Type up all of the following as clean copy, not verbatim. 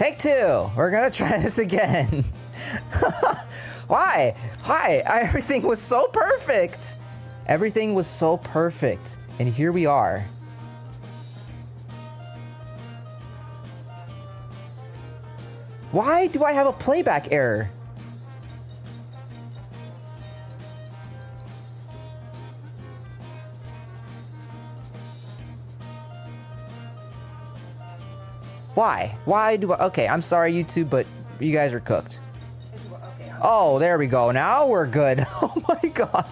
Take two. We're gonna try this again. Why? Everything was so perfect. Everything was so perfect. And here we are. Why do I have a playback error? Why? Why do I... Okay, I'm sorry, YouTube, but you guys are cooked. Oh, there we go. Now we're good. Oh my god.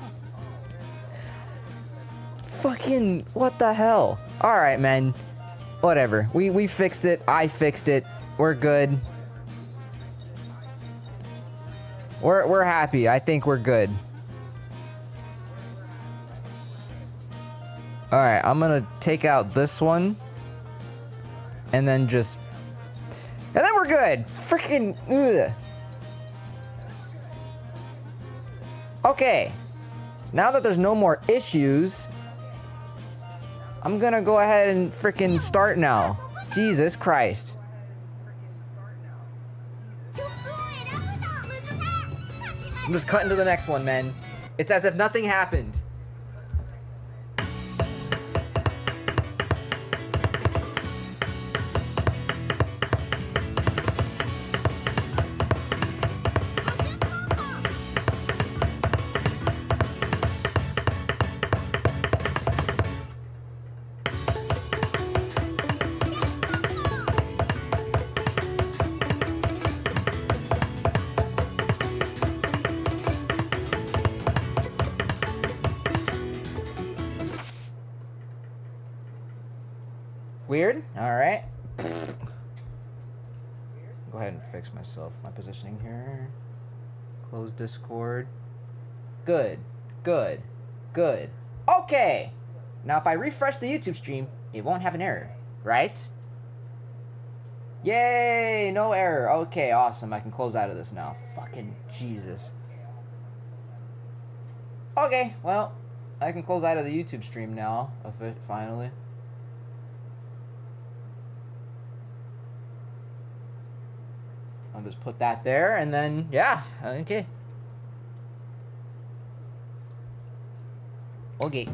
Fucking... What the hell? Alright, man. Whatever. We fixed it. I fixed it. We're good. We're happy. I think we're good. Alright, I'm gonna take out this one. And then just... And then we're good! Freaking... Ugh. Okay. Now that there's no more issues... I'm gonna go ahead and freaking start now. Jesus Christ. I'm just cutting to the next one, man. It's as if nothing happened. Weird? Alright. Go ahead and fix my positioning here. Close Discord. Good. Okay! Now if I refresh the YouTube stream, it won't have an error, right? Yay! No error. Okay, awesome. I can close out of this now. Fucking Jesus. Okay, well, I can close out of the YouTube stream now, of it, finally. I'll just put that there, and then, yeah, okay. Okay.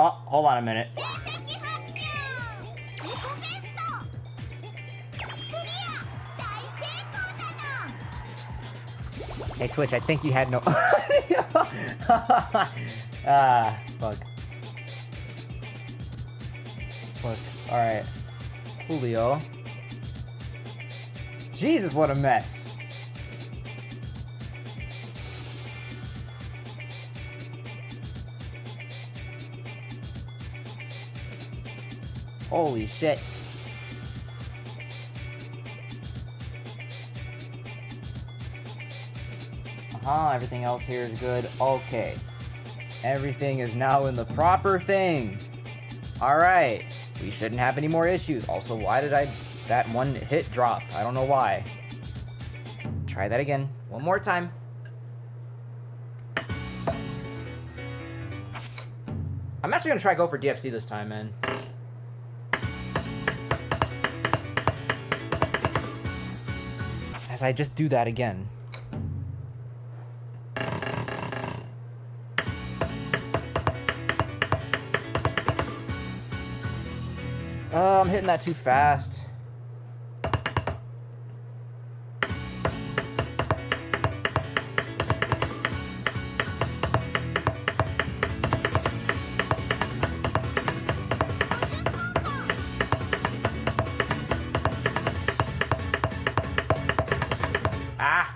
Oh, hold on a minute. Hey, Twitch, I think you had no... Fuck. Fuck. Alright. Julio. Jesus, what a mess. Holy shit. Everything else here is good. Okay. Everything is now in the proper thing. Alright. We shouldn't have any more issues. Also, why did that one hit drop? I don't know why. Try that again. One more time. I'm actually gonna try go for DFC this time, man. As I just do that again. Oh, I'm hitting that too fast. Ah!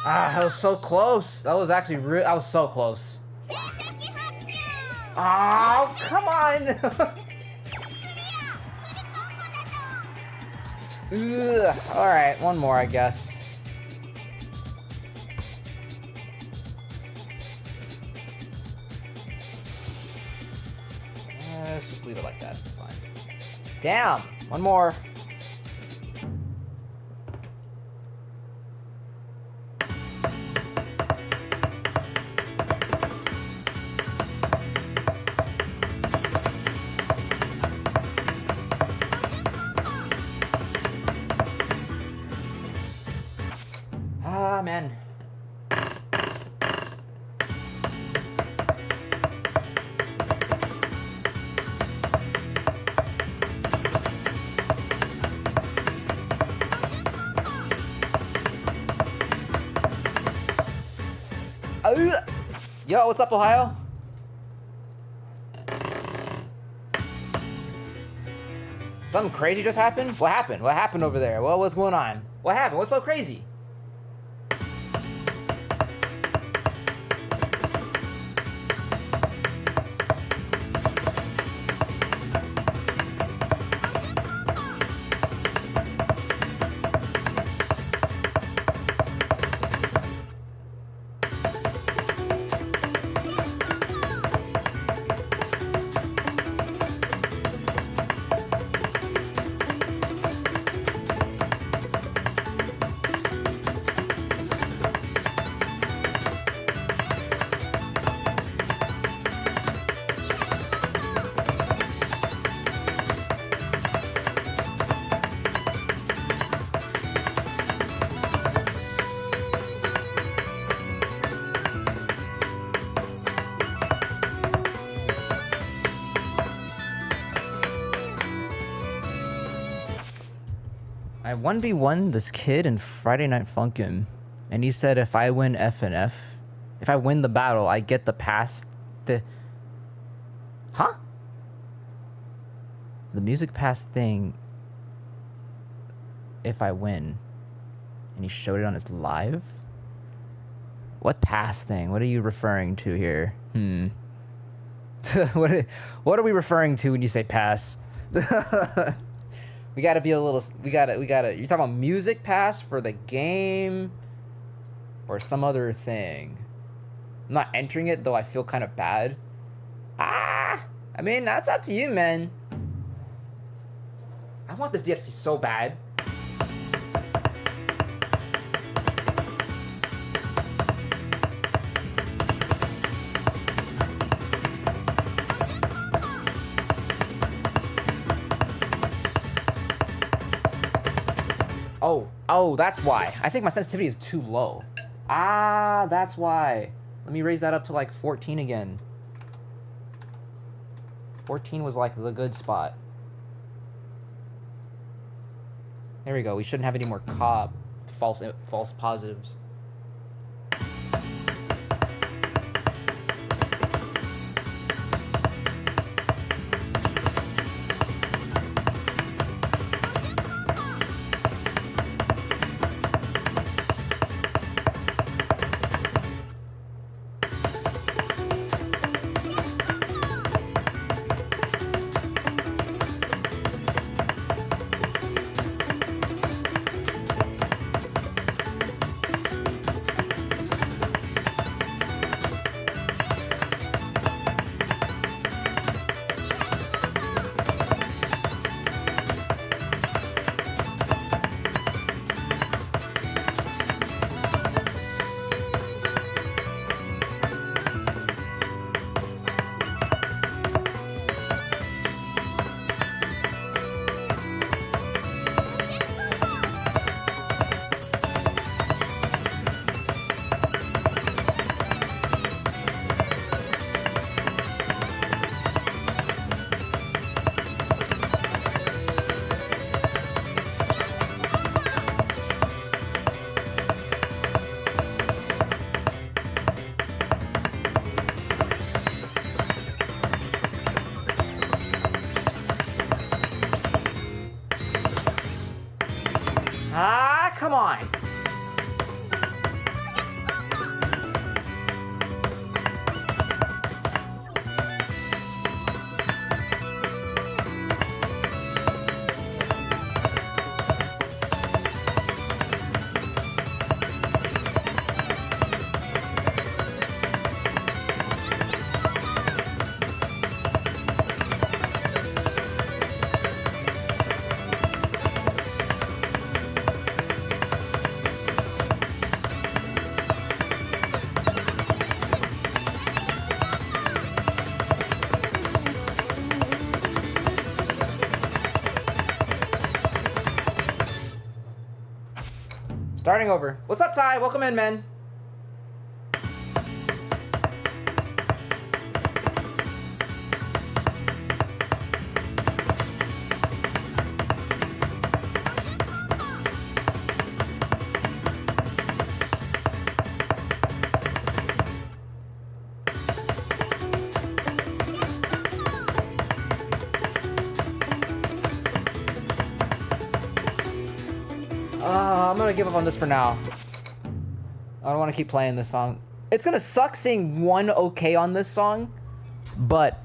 Ah, that was so close. That was actually that was so close. Oh, come on. Ugh. All right, one more, I guess. Let's just leave it like that. It's fine. Damn, one more. Ah, man. Yo, what's up, Ohio? Something crazy just happened? What happened? What happened over there? Well, what's going on? What happened? What's so crazy? I 1v1 this kid in Friday Night Funkin', and he said if I win F and F, if I win the battle, I get the pass to... Huh? The music pass thing, if I win. And he showed it on his live? What pass thing? What are you referring to here? What are we referring to when you say pass? We gotta be a little... We gotta... You're talking about music pass for the game? Or some other thing? I'm not entering it, though I feel kind of bad. I mean, that's up to you, man. I want this DFC so bad. Oh, that's why. I think my sensitivity is too low. That's why. Let me raise that up to like 14 again. 14 was like the good spot. There we go. We shouldn't have any more false positives. Come on. Starting over. What's up, Ty? Welcome in, man. I'm gonna give up on this for now. I don't want to keep playing this song. It's gonna suck seeing one okay on this song, but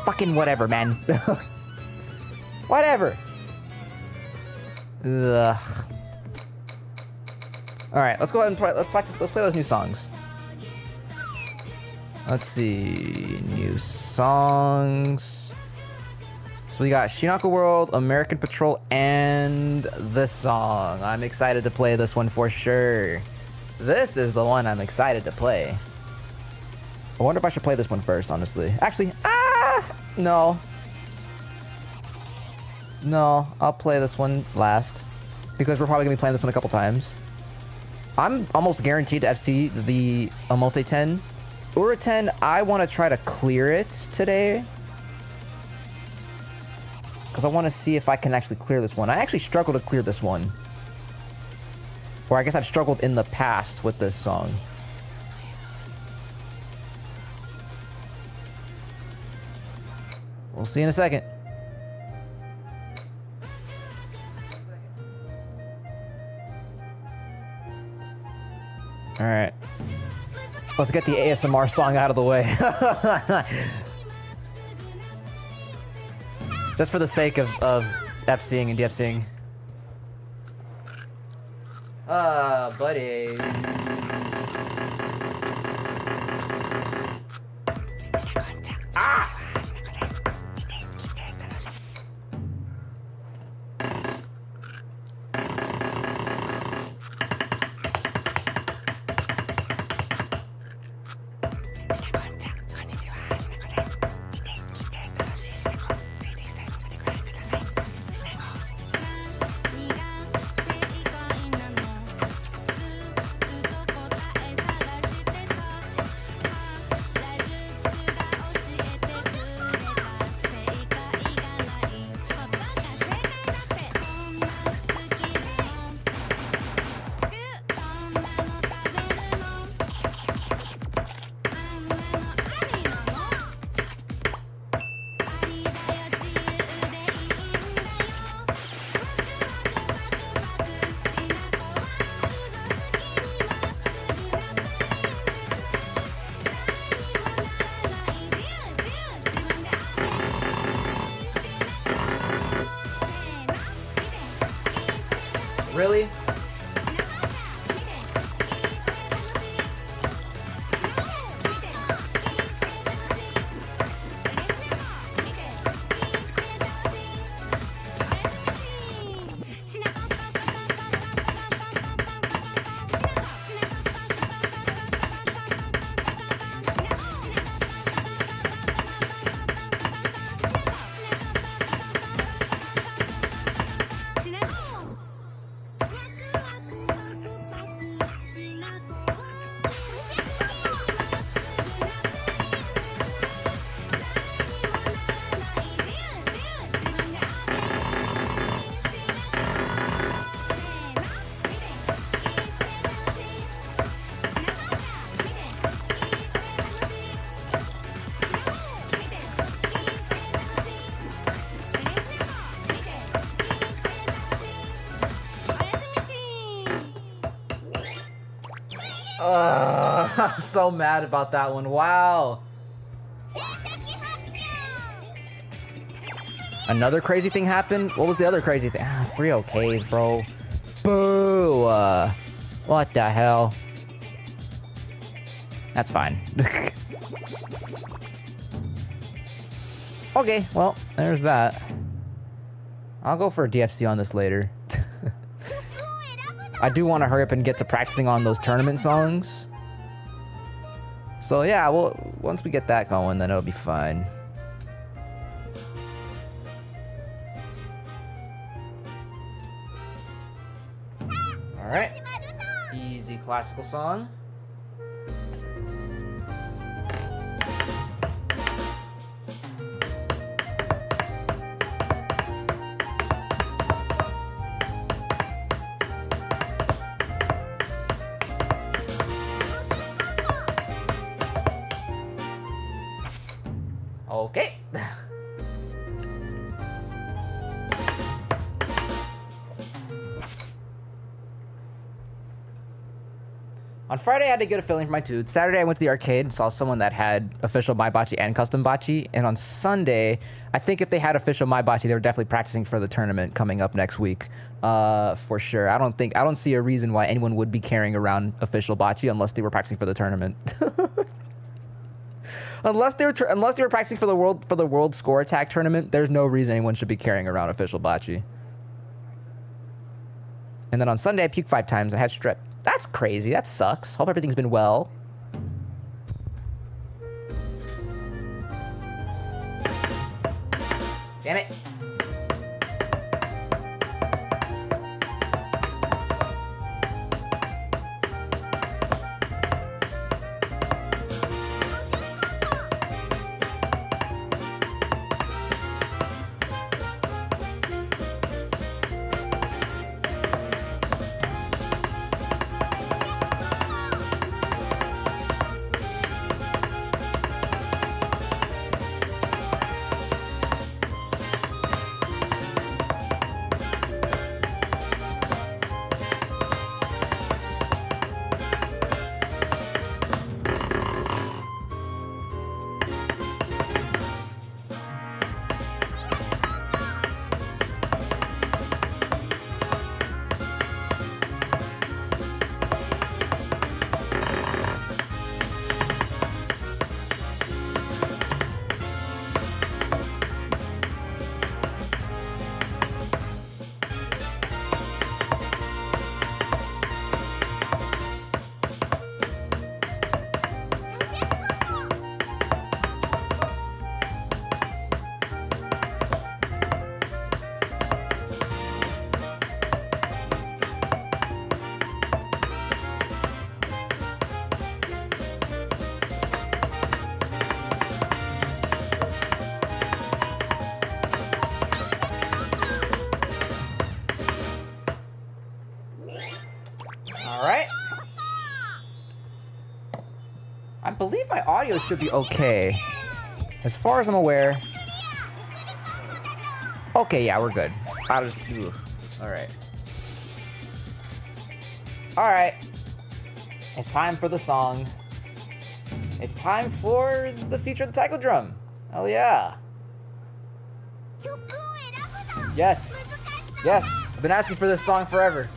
fucking whatever, man. Whatever. Ugh. All right, let's go ahead and play. Let's practice. Let's play those new songs. Let's see, new songs. So we got Shinako World, American Patrol, and this song. I'm excited to play this one for sure. This is the one I'm excited to play. I wonder if I should play this one first, honestly. Actually, no. No, I'll play this one last. Because we're probably going to be playing this one a couple times. I'm almost guaranteed to FC the Amote 10. Ura 10, I want to try to clear it today. because I want to see if I can actually clear this one. I actually struggle to clear this one. Or I guess I've struggled in the past with this song. We'll see in a second. Alright. Let's get the ASMR song out of the way. Just for the sake of FCing and DFCing. Buddy. Ah! Really? I'm so mad about that one. Wow. Another crazy thing happened? What was the other crazy thing? 3 OKs, bro. Boo. What the hell? That's fine. Okay, well, there's that. I'll go for a DFC on this later. I do want to hurry up and get to practicing on those tournament songs. So yeah, well, once we get that going, then it'll be fine. Alright. Easy classical song. Okay. On Friday, I had to get a filling for my tooth. Saturday, I went to the arcade and saw someone that had official My Bocce and custom bocce. And on Sunday, I think if they had official My Bocce, they were definitely practicing for the tournament coming up next week. For sure. I don't see a reason why anyone would be carrying around official bocce unless they were practicing for the tournament. Unless they were practicing for the world score attack tournament, there's no reason anyone should be carrying around official bocce. And then on Sunday, I puked 5 times. I had strep. That's crazy. That sucks. Hope everything's been well. Damn it. believe my audio should be okay. As far as I'm aware. Okay, yeah, we're good. I'll just... Ugh. Alright. Alright. It's time for the song. It's time for the feature of the taiko drum. Hell yeah. Yes. Yes. I've been asking for this song forever.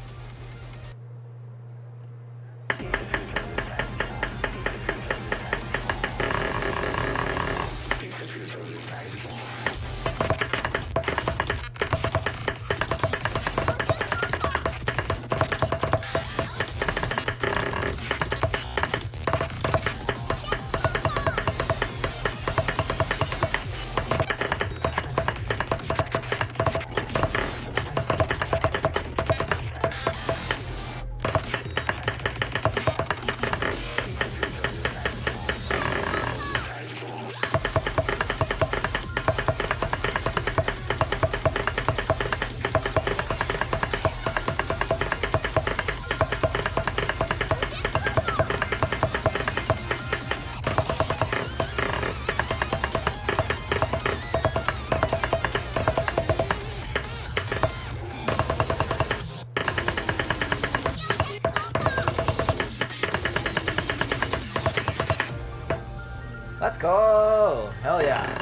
Let's go! Hell yeah.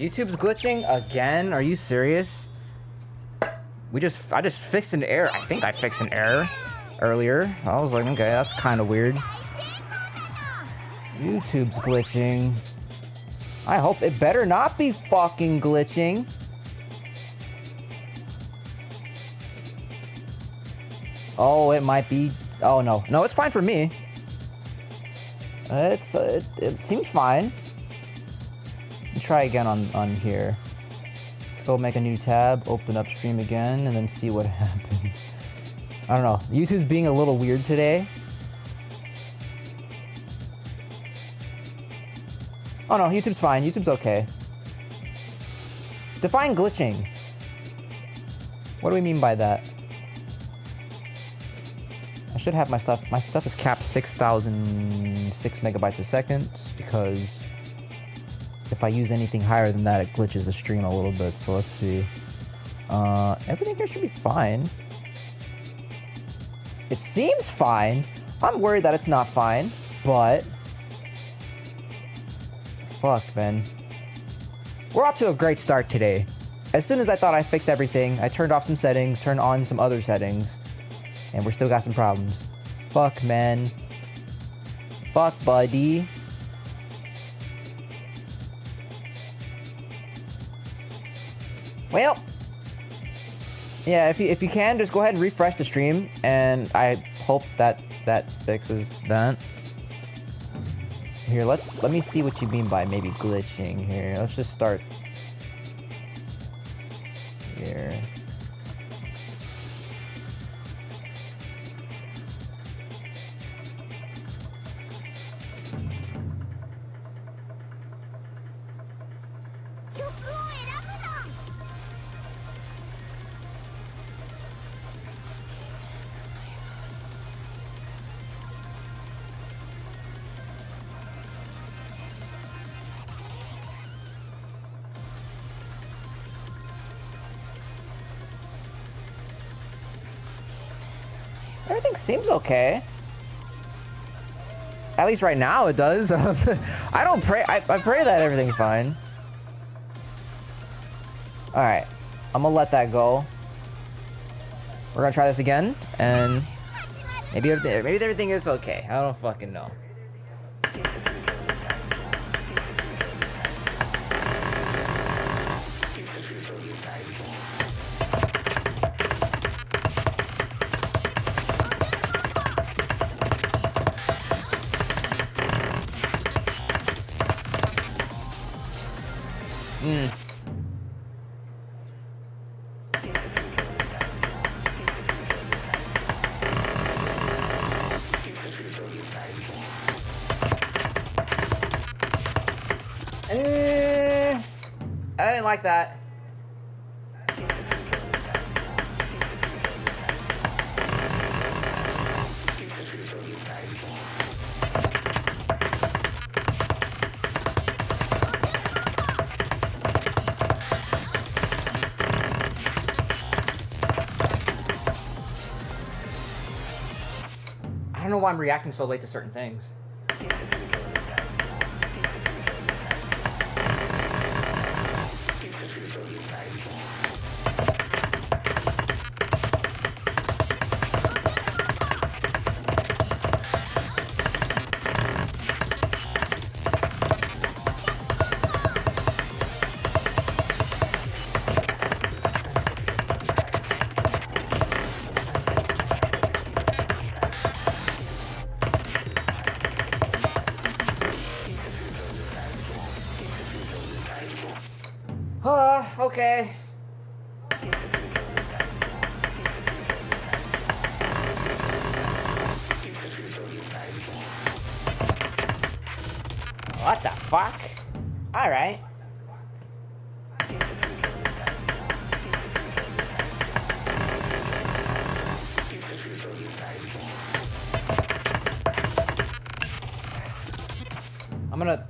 YouTube's glitching again? Are you serious? I just fixed an error. I think I fixed an error earlier. I was like, okay, that's kind of weird. YouTube's glitching. I hope it better not be fucking glitching. Oh, it might be. Oh no, no, it's fine for me. It seems fine. Try again on here. Let's go make a new tab, open up stream again, and then see what happens. I don't know. YouTube's being a little weird today. Oh no, YouTube's fine. YouTube's okay. Define glitching. What do we mean by that? I should have my stuff. My stuff is capped 6,006 megabytes a second because if I use anything higher than that, it glitches the stream a little bit. So let's see. Everything here should be fine. It seems fine. I'm worried that it's not fine, but fuck, man. We're off to a great start today. As soon as I thought I fixed everything, I turned off some settings, turned on some other settings, and we're still got some problems. Fuck, man. Fuck, buddy. Well, yeah, if you can, just go ahead and refresh the stream, and I hope that fixes that. Here, let me see what you mean by maybe glitching here. Let's just start here. Everything seems okay. At least right now it does. I don't pray. I pray that everything's fine. Alright. I'm gonna let that go. We're gonna try this again. And maybe everything is okay. I don't fucking know. I didn't like that. I don't know why I'm reacting so late to certain things. Okay. What the fuck? Alright.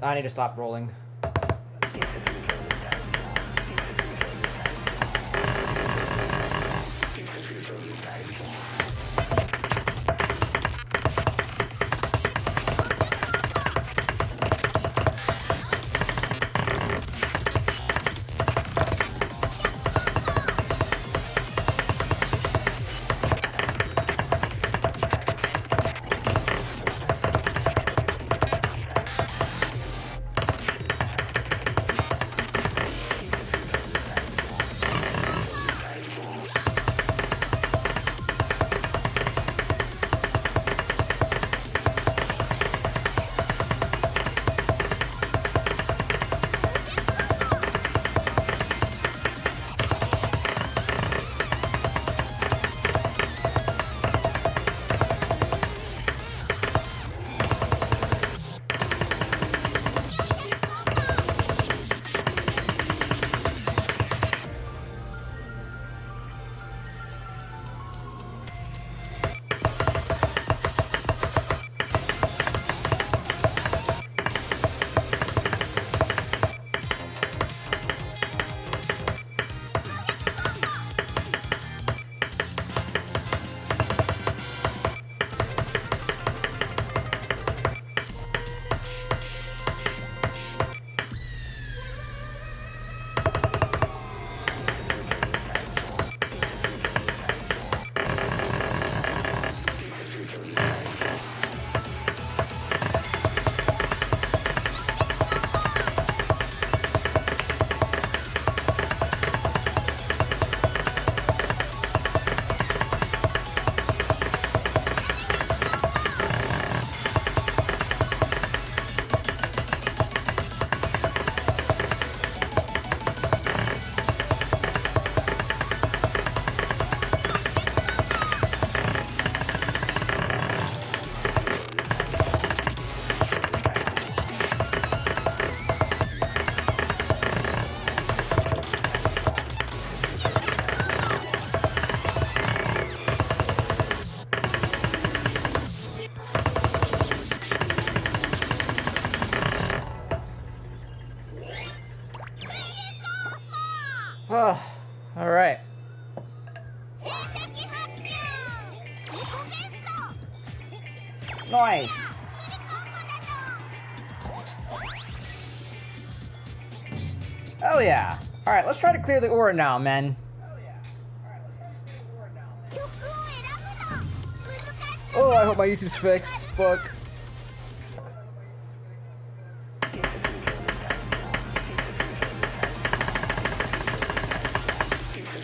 I need to stop rolling. Nice. Oh yeah. Alright, let's try to clear the aura now, man. Oh, I hope my YouTube's fixed. Fuck.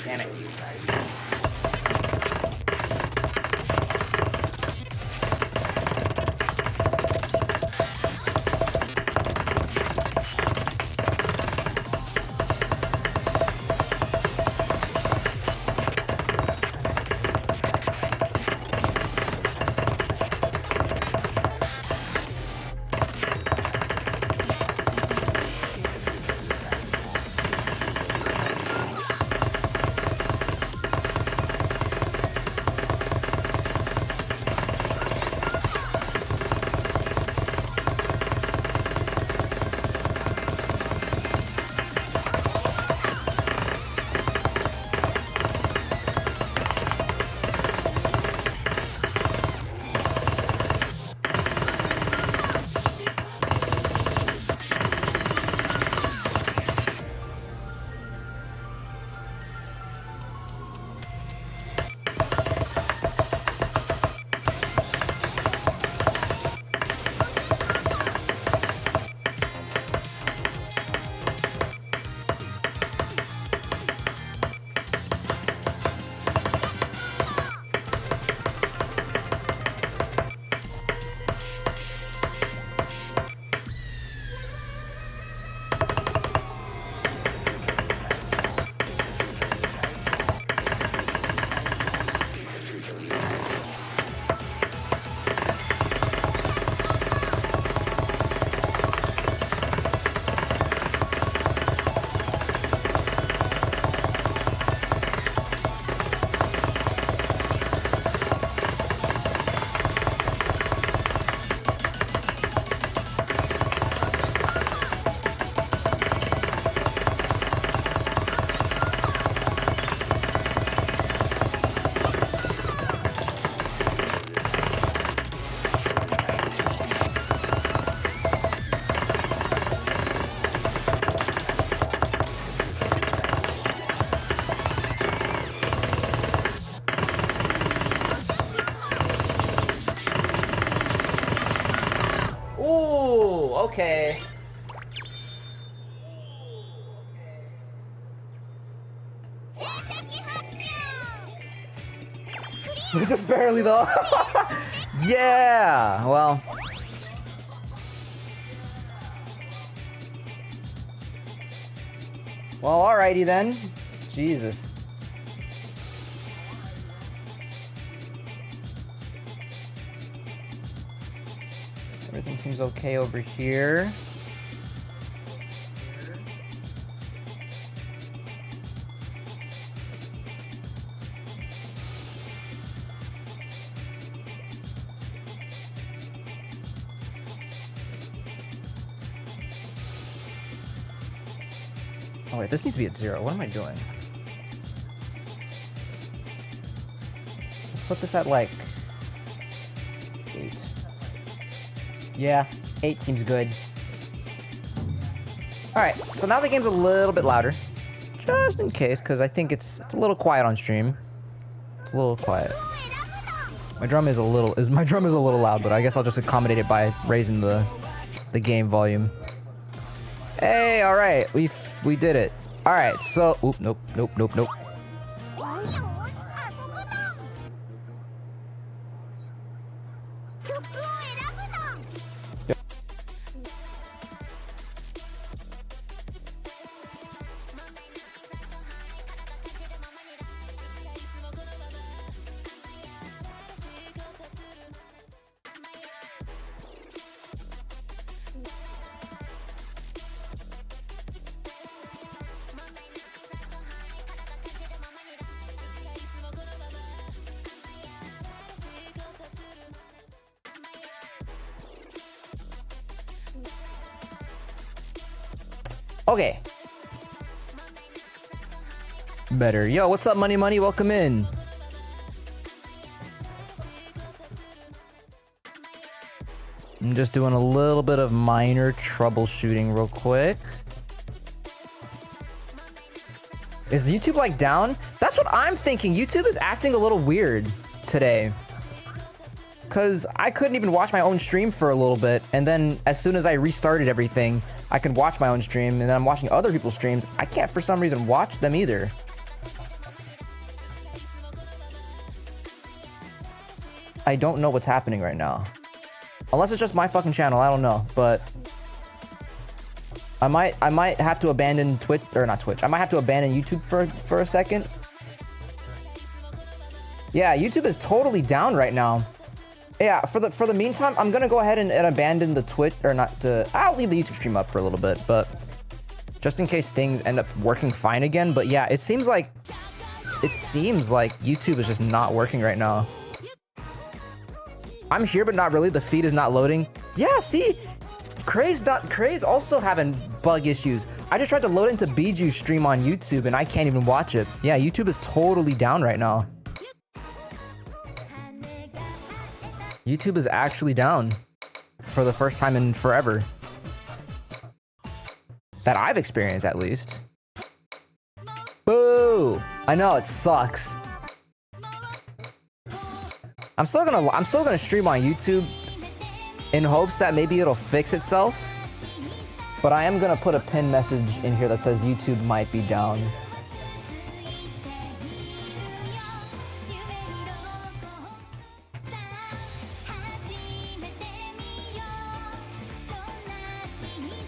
Damn it. Okay. Just barely though. Yeah, well. Well, alrighty then. Jesus. Everything seems okay over here. Oh wait, this needs to be at 0. What am I doing? Let's put this at like 8. Yeah, 8 seems good. Alright, so now the game's a little bit louder. Just in case, because I think it's a little quiet on stream. It's a little quiet. My drum is a little loud, but I guess I'll just accommodate it by raising the game volume. Hey, alright, we did it. Alright, so oop, nope. Okay. Better. Yo, what's up, Money? Welcome in. I'm just doing a little bit of minor troubleshooting real quick. Is YouTube like down? That's what I'm thinking. YouTube is acting a little weird today. Cause I couldn't even watch my own stream for a little bit, and then as soon as I restarted everything, I could watch my own stream, and then I'm watching other people's streams. I can't for some reason watch them either. I don't know what's happening right now. Unless it's just my fucking channel, I don't know, but I might have to abandon Twitch, or not Twitch. I might have to abandon YouTube for a second. Yeah, YouTube is totally down right now. Yeah, for the meantime, I'm gonna go ahead and abandon the Twitch, or not the. I'll leave the YouTube stream up for a little bit, but just in case things end up working fine again. But yeah, it seems like YouTube is just not working right now. I'm here, but not really. The feed is not loading. Yeah, see, Craze also having bug issues. I just tried to load into Biju's stream on YouTube, and I can't even watch it. Yeah, YouTube is totally down right now. YouTube is actually down for the first time in forever. That I've experienced, at least. Boo! I know, it sucks. I'm still gonna stream on YouTube in hopes that maybe it'll fix itself. But I am gonna put a pin message in here that says YouTube might be down.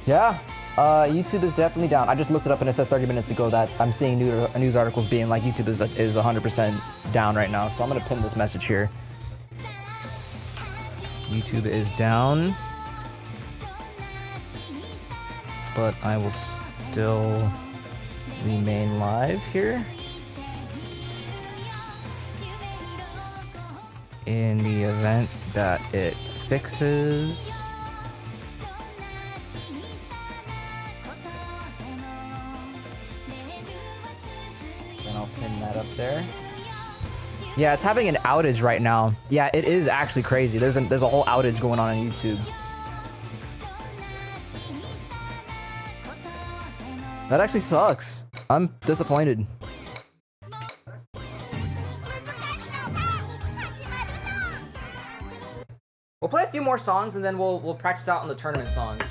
Yeah, YouTube is definitely down. I just looked it up and it said 30 minutes ago that I'm seeing news articles being like YouTube is 100% down right now. So I'm gonna pin this message here. YouTube is down, but I will still remain live here. In the event that it fixes. Then I'll pin that up there. Yeah, it's having an outage right now. Yeah, it is actually crazy. There's a whole outage going on YouTube. That actually sucks. I'm disappointed. We'll play a few more songs and then we'll practice out on the tournament songs.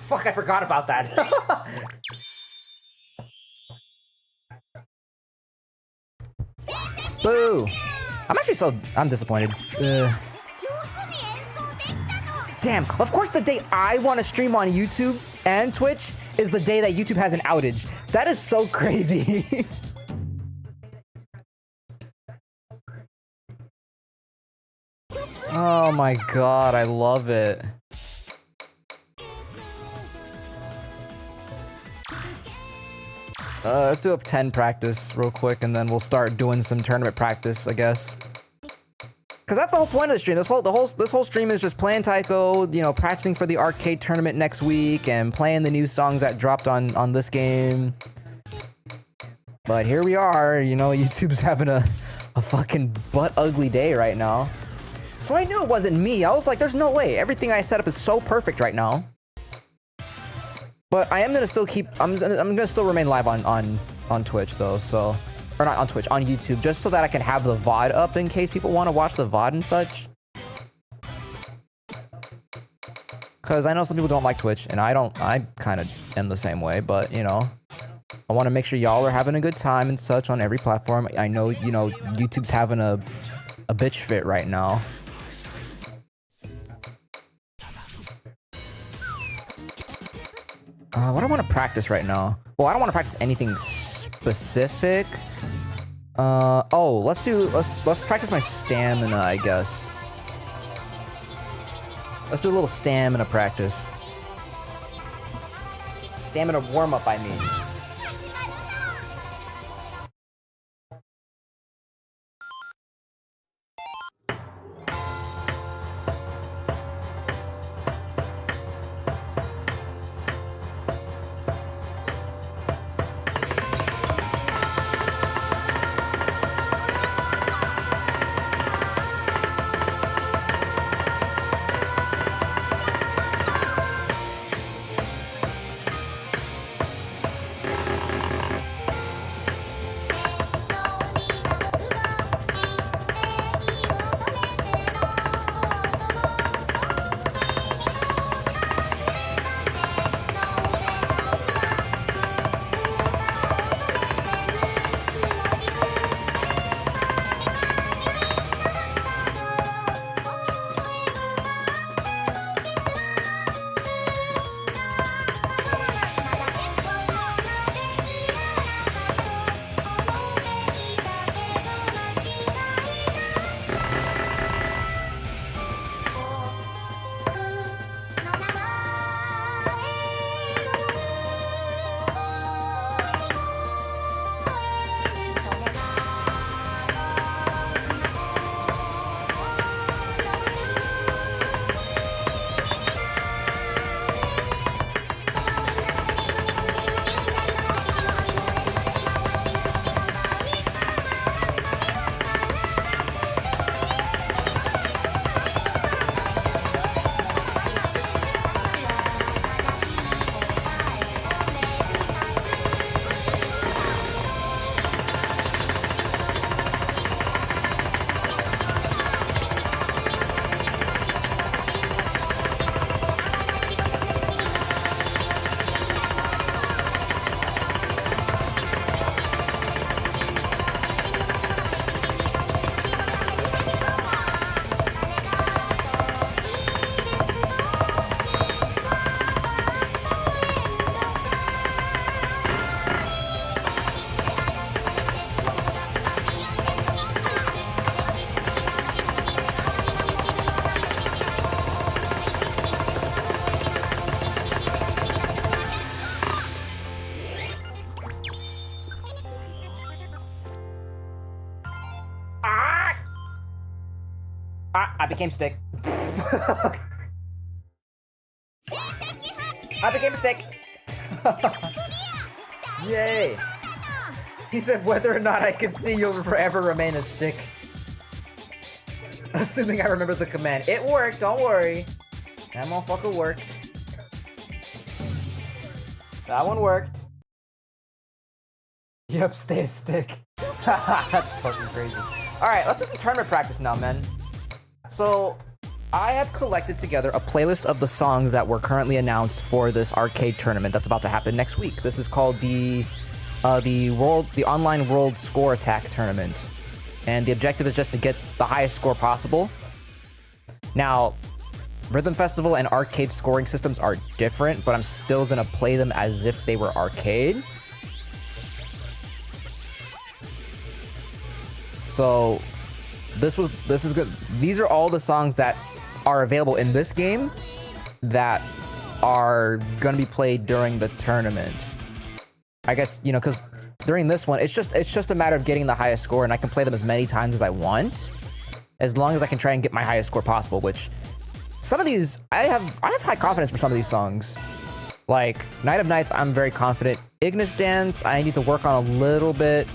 Fuck, I forgot about that. Boo! I'm disappointed. Damn, of course the day I want to stream on YouTube and Twitch is the day that YouTube has an outage. That is so crazy. my god, I love it. Let's do a 10 practice real quick, and then we'll start doing some tournament practice, I guess. Cause that's the whole point of the stream. This whole stream is just playing Taiko, you know, practicing for the arcade tournament next week, and playing the new songs that dropped on this game. But here we are, you know, YouTube's having a fucking butt ugly day right now. So I knew it wasn't me. I was like, there's no way. Everything I set up is so perfect right now. But I am gonna still keep. I'm gonna still remain live on Twitch though. So. Or not on Twitch, on YouTube, just so that I can have the VOD up in case people want to watch the VOD and such. Because I know some people don't like Twitch, and I don't. I kind of am the same way, but, you know, I want to make sure y'all are having a good time and such on every platform. I know, you know, YouTube's having a bitch fit right now. What do I want to practice right now? Well, I don't want to practice anything specific. Oh, let's practice my stamina, I guess. Let's do a little stamina practice. Stamina warm-up, I mean. I became stick. I became a stick. Yay. He said whether or not I can see, you'll forever remain a stick. Assuming I remember the command. It worked, don't worry. That motherfucker worked. That one worked. Yep, stay a stick. That's fucking crazy. Alright, let's do some tournament practice now, man. So, I have collected together a playlist of the songs that were currently announced for this arcade tournament that's about to happen next week. This is called the online world score attack tournament. And the objective is just to get the highest score possible. Now, Rhythm Festival and arcade scoring systems are different, but I'm still gonna play them as if they were arcade. So, this is good. These are all the songs that are available in this game that are gonna be played during the tournament. I guess, you know, because during this one, it's just a matter of getting the highest score, and I can play them as many times as I want, as long as I can try and get my highest score possible. Which some of these, I have high confidence for some of these songs. Like Night of Nights, I'm very confident. Ignis Dance, I need to work on a little bit.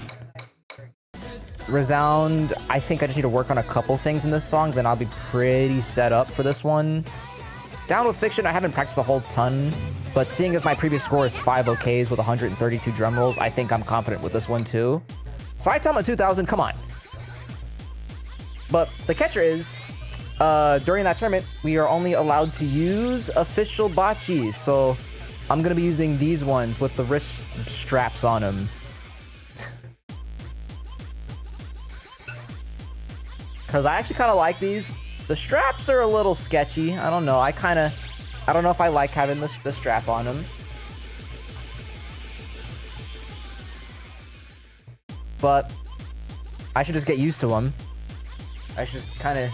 Resound, I think I just need to work on a couple things in this song, then I'll be pretty set up for this one. Down with Fiction, I haven't practiced a whole ton, but seeing as my previous score is 5 OKs with 132 drum rolls, I think I'm confident with this one too. Saitama 2000, come on. But the catcher is, during that tournament, we are only allowed to use official bocces, so I'm gonna be using these ones with the wrist straps on them. Because I actually kind of like these. The straps are a little sketchy. I don't know. I don't know if I like having the strap on them. But I should just get used to them. I should just kind of,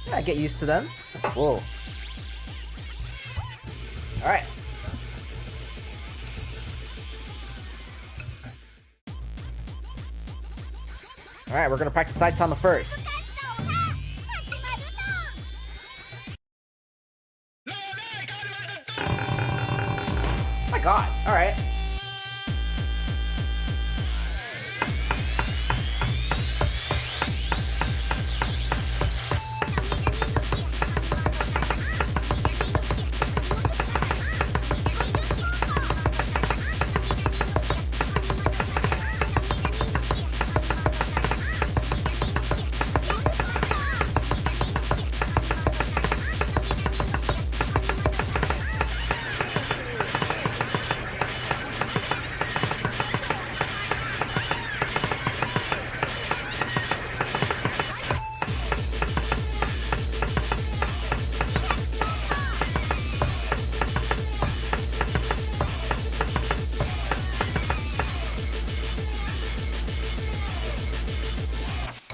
yeah, get used to them. Whoa. All right. All right, we're gonna practice Saitama first. My God! All right.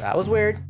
That was weird.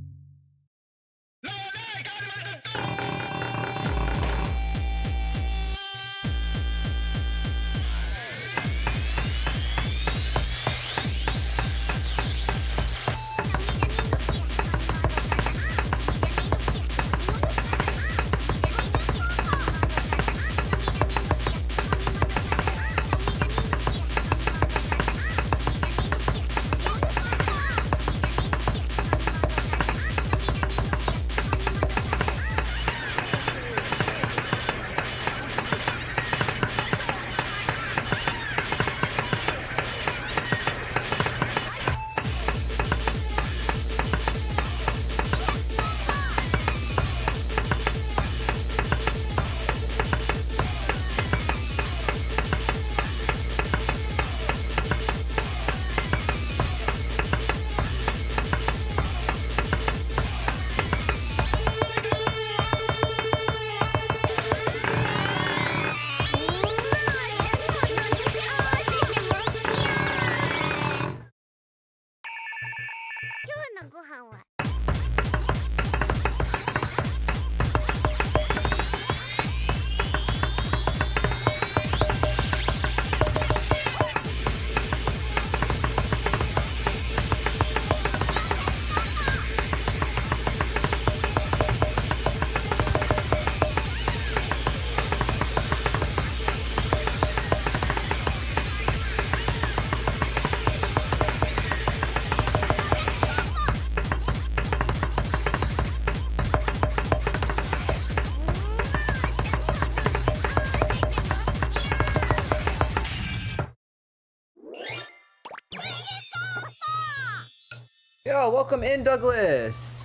Yo, welcome in, Douglas.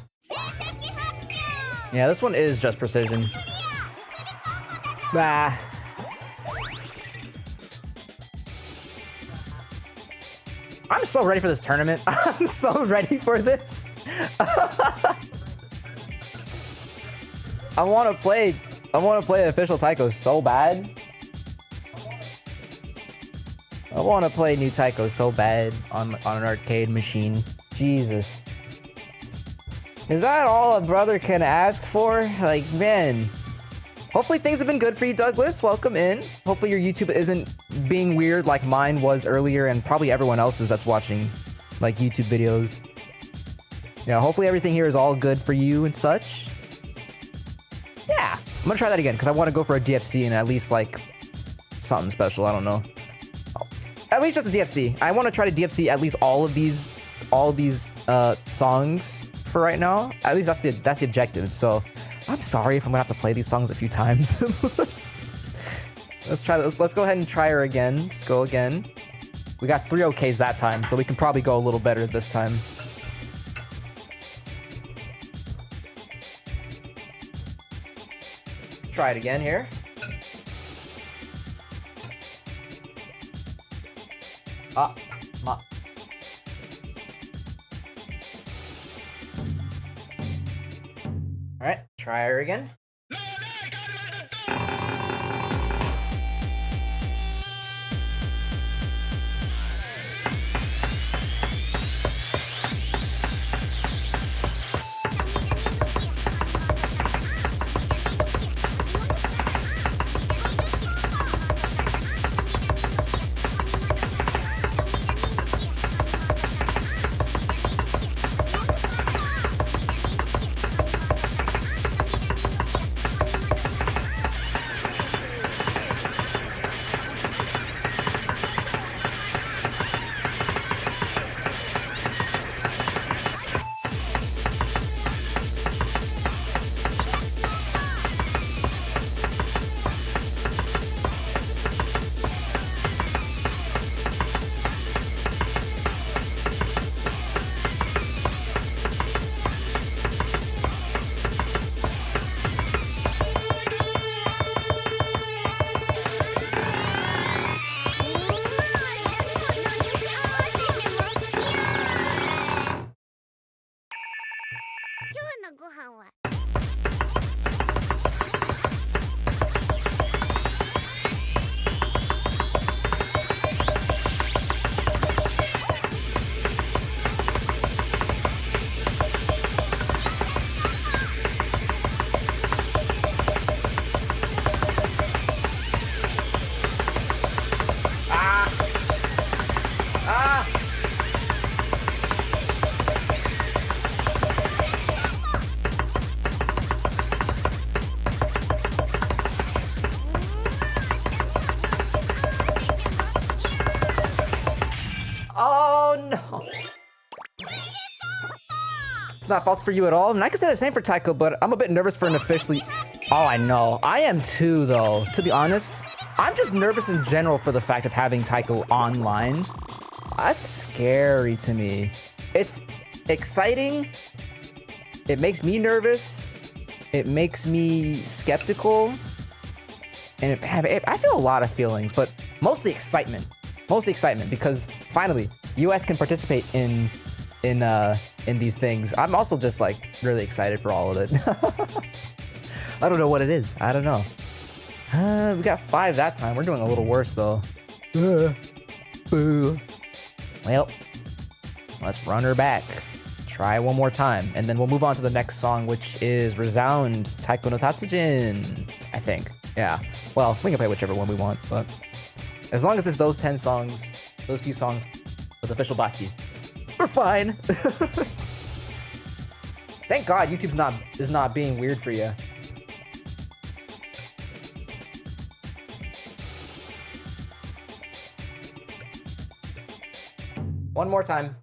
Yeah, this one is just precision. Bah. I'm so ready for this tournament. I'm so ready for this. I want to play official taiko so bad. I want to play new taiko so bad on an arcade machine. Jesus. Is that all a brother can ask for? Like, man. Hopefully things have been good for you, Douglas. Welcome in. Hopefully your YouTube isn't being weird like mine was earlier, and probably everyone else's that's watching, like, YouTube videos. Yeah, hopefully everything here is all good for you and such. Yeah, I'm gonna try that again, because I want to go for a DFC and at least, like, something special. I don't know. Oh, at least just a DFC. I want to try to DFC at least all of these songs for right now. At least that's the objective, so... I'm sorry if I'm gonna have to play these songs a few times. Let's try this. Let's go ahead and try her again. Let's go again. We got 3 OKs that time, so we can probably go a little better this time. Try it again here. Ma. Alright, try her again. Not fault for you at all. And I can say the same for Taiko, but I'm a bit nervous for an officially... Oh, I know. I am too, though. To be honest, I'm just nervous in general for the fact of having Taiko online. That's scary to me. It's exciting. It makes me nervous. It makes me skeptical. And I feel a lot of feelings, but mostly excitement. Mostly excitement, because finally, US can participate in these things. I'm also just like really excited for all of it. I don't know what it is. I don't know. We got 5 that time. We're doing a little worse though. Boo. Well, let's run her back. Try one more time, and then we'll move on to the next song, which is Resound, Taiko no Tatsujin, I think. Yeah. Well, we can play whichever one we want, but as long as it's those 10 songs, those few songs with official Bachi, we're fine. Thank God YouTube's is not being weird for you. One more time.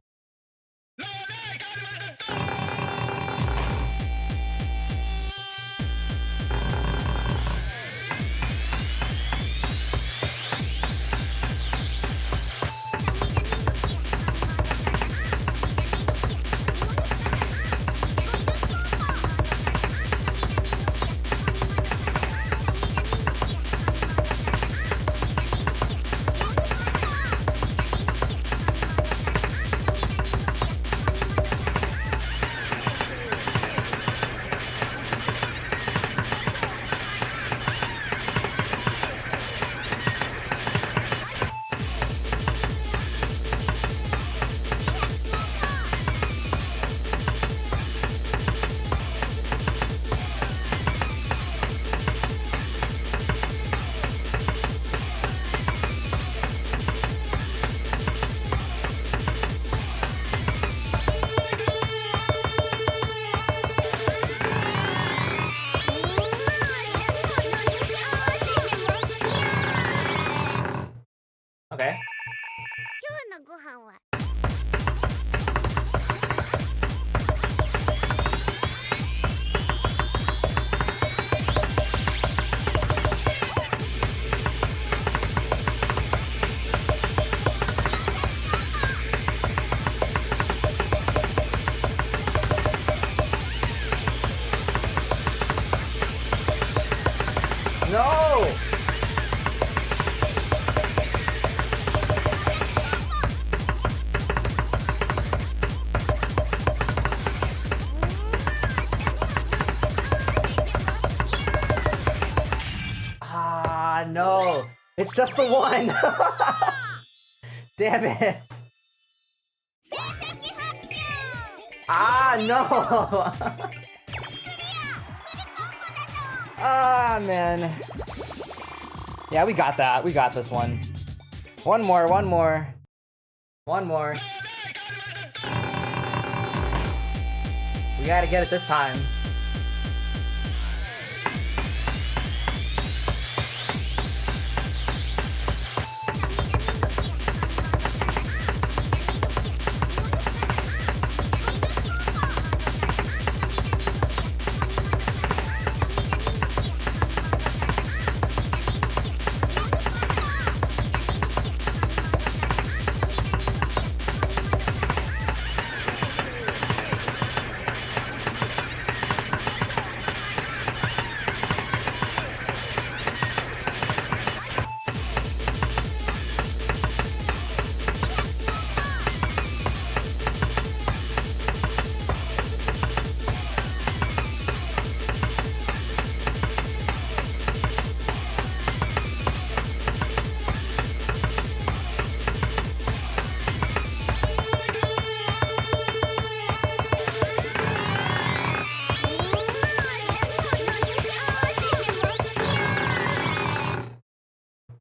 It's just the one! Damn it! Ah, no! Ah, man. Yeah, we got that. We got this one. One more, one more. One more. We gotta get it this time.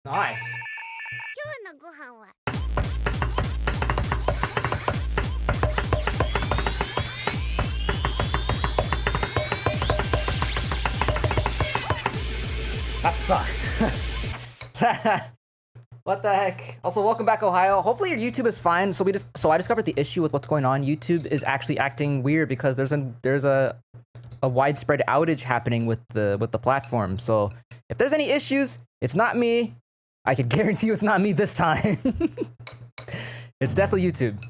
Nice. That sucks. What the heck? Also, welcome back, Ohio. Hopefully your YouTube is fine. So I discovered the issue with what's going on. YouTube is actually acting weird because there's a widespread outage happening with the platform. So if there's any issues, it's not me. I can guarantee you it's not me this time. It's definitely YouTube.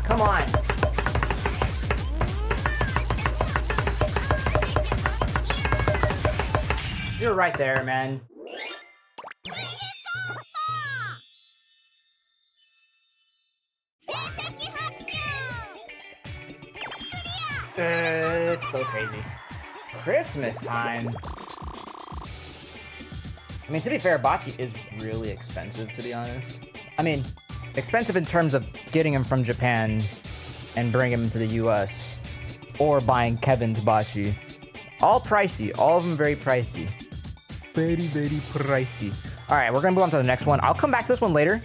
Come on. You're right there, man. It's so crazy. Christmas time. I mean, to be fair, bocce is really expensive, to be honest. I mean, expensive in terms of getting him from Japan and bringing him to the US, or buying Kevin's bocce. All pricey, all of them very pricey. Very, very pricey. All right, we're gonna move on to the next one. I'll come back to this one later.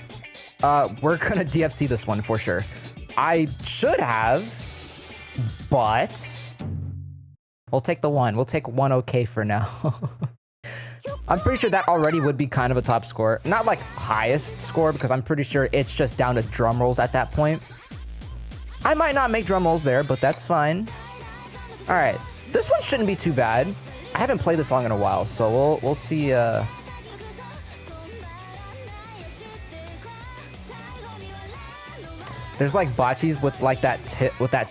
We're gonna DFC this one for sure. I should have, but we'll take the one. We'll take one okay for now. I'm pretty sure that already would be kind of a top score. Not like highest score, because I'm pretty sure it's just down to drum rolls at that point. I might not make drum rolls there, but that's fine. All right, this one shouldn't be too bad. I haven't played this song in a while, so we'll see. There's like botches with like that tip with that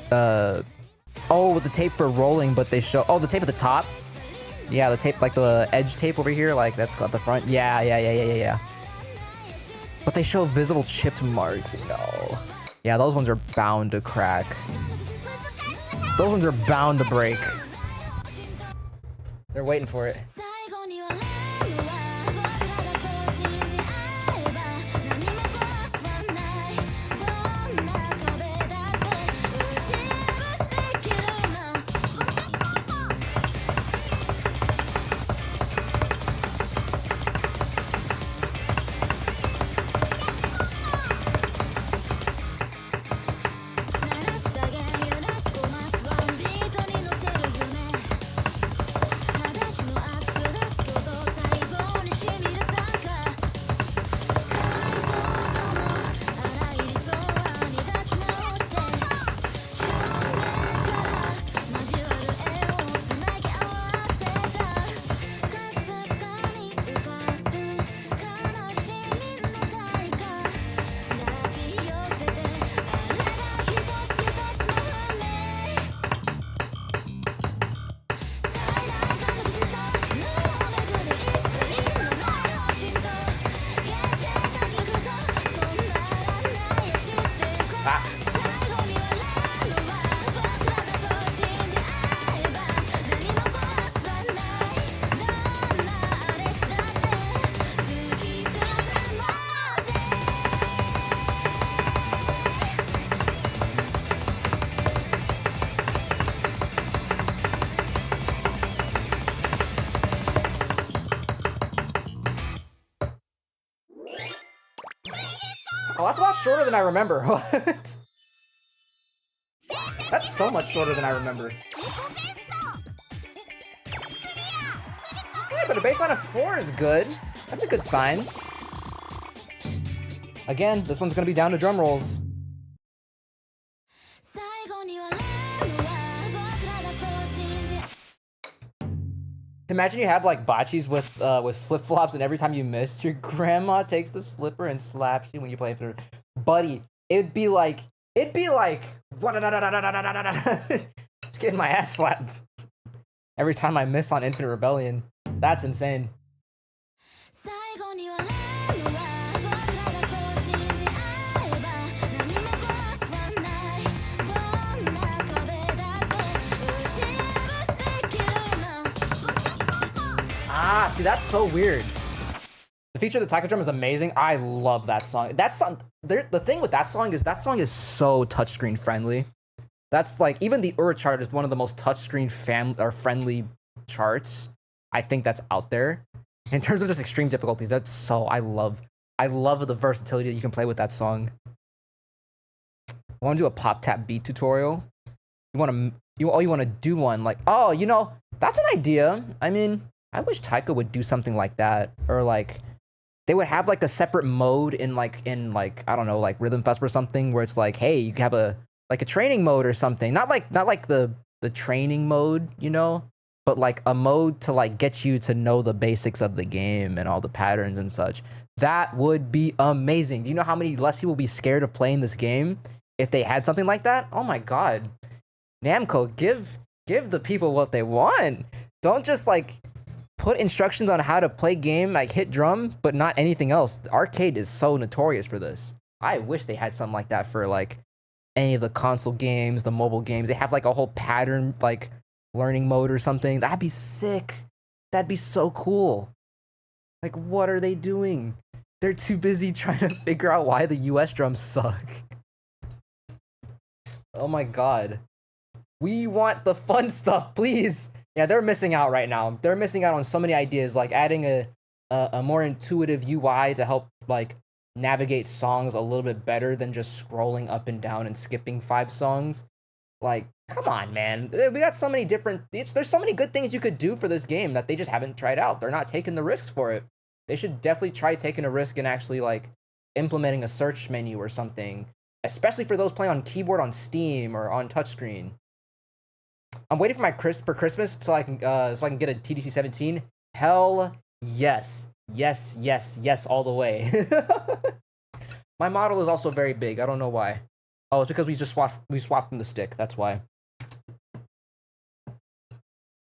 with the tape for rolling, but they show the tape at the top. Yeah, the tape, like the edge tape over here, like that's got the front. Yeah. But they show visible chipped marks. No. Yeah, those ones are bound to crack. Those ones are bound to break. They're waiting for it. Oh, that's a lot shorter than I remember. That's so much shorter than I remember. Yeah, but a baseline of 4 is good. That's a good sign. Again, this one's gonna be down to drum rolls. Imagine you have like botches with flip-flops, and every time you miss, your grandma takes the slipper and slaps you when you play Infinite. Buddy, it'd be like just getting my ass slapped every time I miss on Infinite Rebellion. That's insane. Ah, see, that's so weird. The feature of the taiko drum is amazing. I love that song. The thing with that song is so touchscreen friendly. That's like, even the Ura chart is one of the most touchscreen friendly charts I think that's out there. In terms of just extreme difficulties, that's so, I love the versatility that you can play with that song. I want to do a pop tap beat tutorial. You want to do one like, oh, you know, that's an idea. I mean, I wish Taiko would do something like that, or like they would have like a separate mode in I don't know, like Rhythm Fest or something, where it's like, hey, you have a training mode or something. Not like the training mode, you know, but like a mode to like get you to know the basics of the game and all the patterns and such. That would be amazing. Do you know how many less people will be scared of playing this game if they had something like that? Oh my god. Namco, give the people what they want. Don't just like put instructions on how to play game, like hit drum, but not anything else. The arcade is so notorious for this. I wish they had something like that for like any of the console games, the mobile games. They have like a whole pattern, like learning mode or something. That'd be sick. That'd be so cool. Like, what are they doing? They're too busy trying to figure out why the US drums suck. Oh my god. We want the fun stuff, please. Yeah, they're missing out right now. They're missing out on so many ideas, like adding a more intuitive UI to help like navigate songs a little bit better than just scrolling up and down and skipping 5 songs. Like, come on, man. We got so many there's so many good things you could do for this game that they just haven't tried out. They're not taking the risks for it. They should definitely try taking a risk and actually like implementing a search menu or something, especially for those playing on keyboard on Steam or on touchscreen. I'm waiting for Christmas so I can get a TDC 17. Hell yes. Yes, all the way. My model is also very big. I don't know why. Oh, it's because we swapped from the stick. That's why.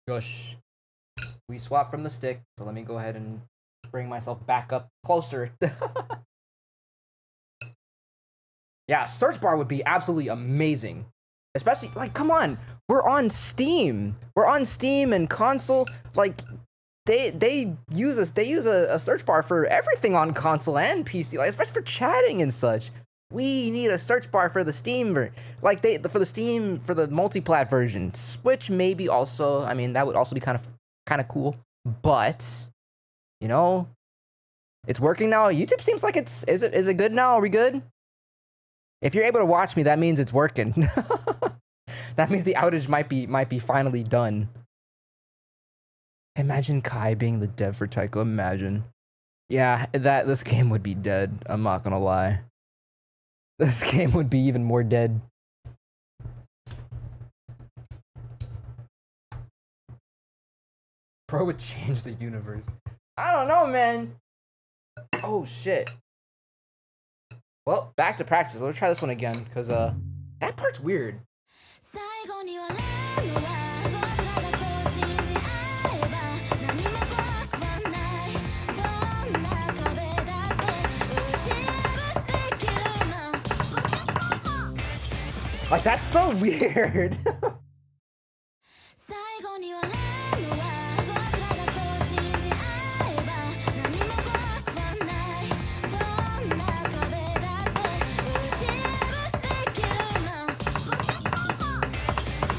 Gosh. We swapped from the stick, so let me go ahead and bring myself back up closer. Yeah, search bar would be absolutely amazing. Especially, like, come on, we're on Steam. We're on Steam and console. Like, they use a search bar for everything on console and PC, like, especially for chatting and such. We need a search bar for the Steam, like for the multi-plat version. Switch maybe also. I mean, that would also be kind of cool. But, you know, it's working now. YouTube seems like is it good now? Are we good? If you're able to watch me, that means it's working. That means the outage might be finally done. Imagine Kai being the dev for Taiko. Imagine. Yeah, this game would be dead. I'm not gonna lie. This game would be even more dead. Bro would change the universe. I don't know, man. Oh shit. Well, back to practice. Let's try this one again, because that part's weird. Like, that's so weird.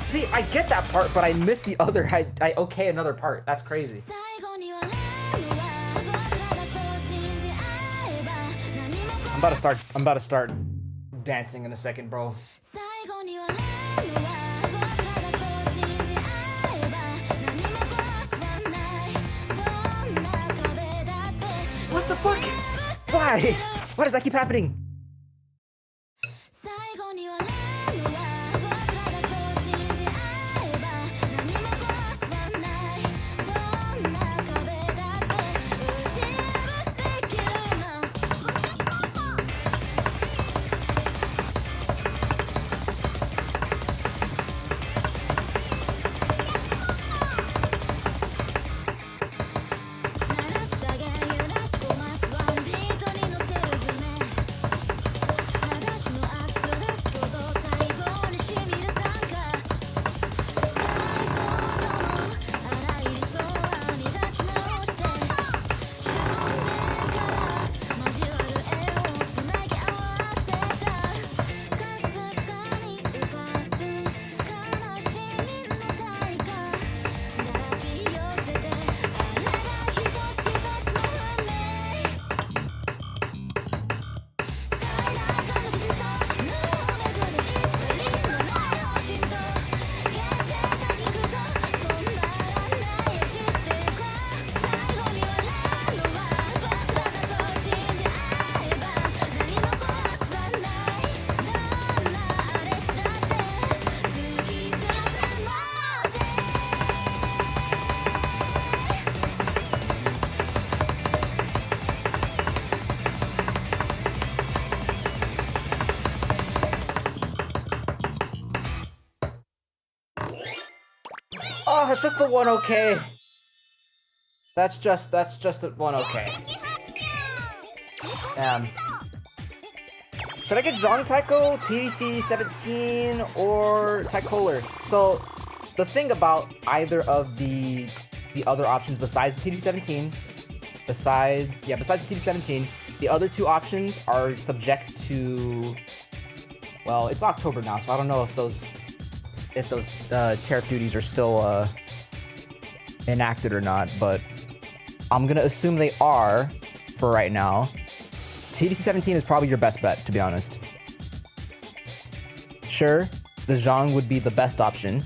See, I get that part, but I missed the other. I okay another part. That's crazy. I'm about to start dancing in a second, bro. What the fuck? Why? Why does that keep happening? Oh, it's just the one okay. That's just the one okay. Should I get Zhong Taiko, TDC 17, or Taikoler? So the thing about either of the other options besides the TD17, besides the TD17, the other two options are subject to, well, it's October now, so I don't know if those tariff duties are still enacted or not, but I'm gonna assume they are for right now. TDC17 is probably your best bet, to be honest. Sure, the Zhang would be the best option,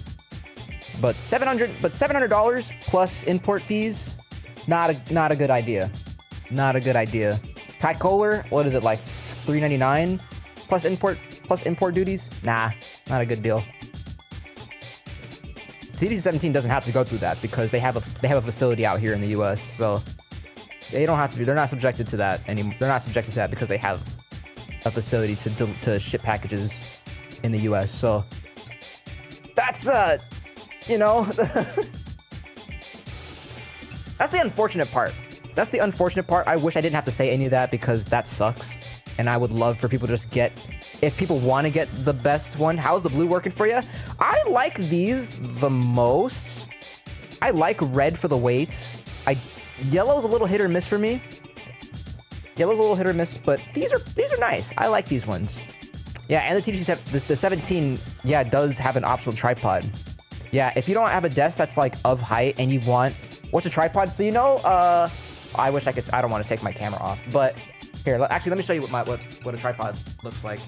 but $700 plus import fees, not a good idea. Not a good idea. Taikoler, what is it, like $399 plus import duties? Nah, not a good deal. TD17 doesn't have to go through that because they have a facility out here in the U.S. So they don't have to be. They're not subjected to that anymore. They're not subjected to that because they have a facility to ship packages in the US. So that's you know, that's the unfortunate part. That's the unfortunate part. I wish I didn't have to say any of that because that sucks. And I would love for people to just get, if people want to get the best one. How's the blue working for you? I like these the most. I like red for the weight. Yellow's a little hit or miss for me. Yellow's a little hit or miss, but these are nice. I like these ones. Yeah, and the 17, yeah, does have an optional tripod. Yeah, if you don't have a desk that's like of height and you want, what's a tripod? So you know, I wish I could, I don't want to take my camera off, but here, actually, let me show you what a tripod looks like.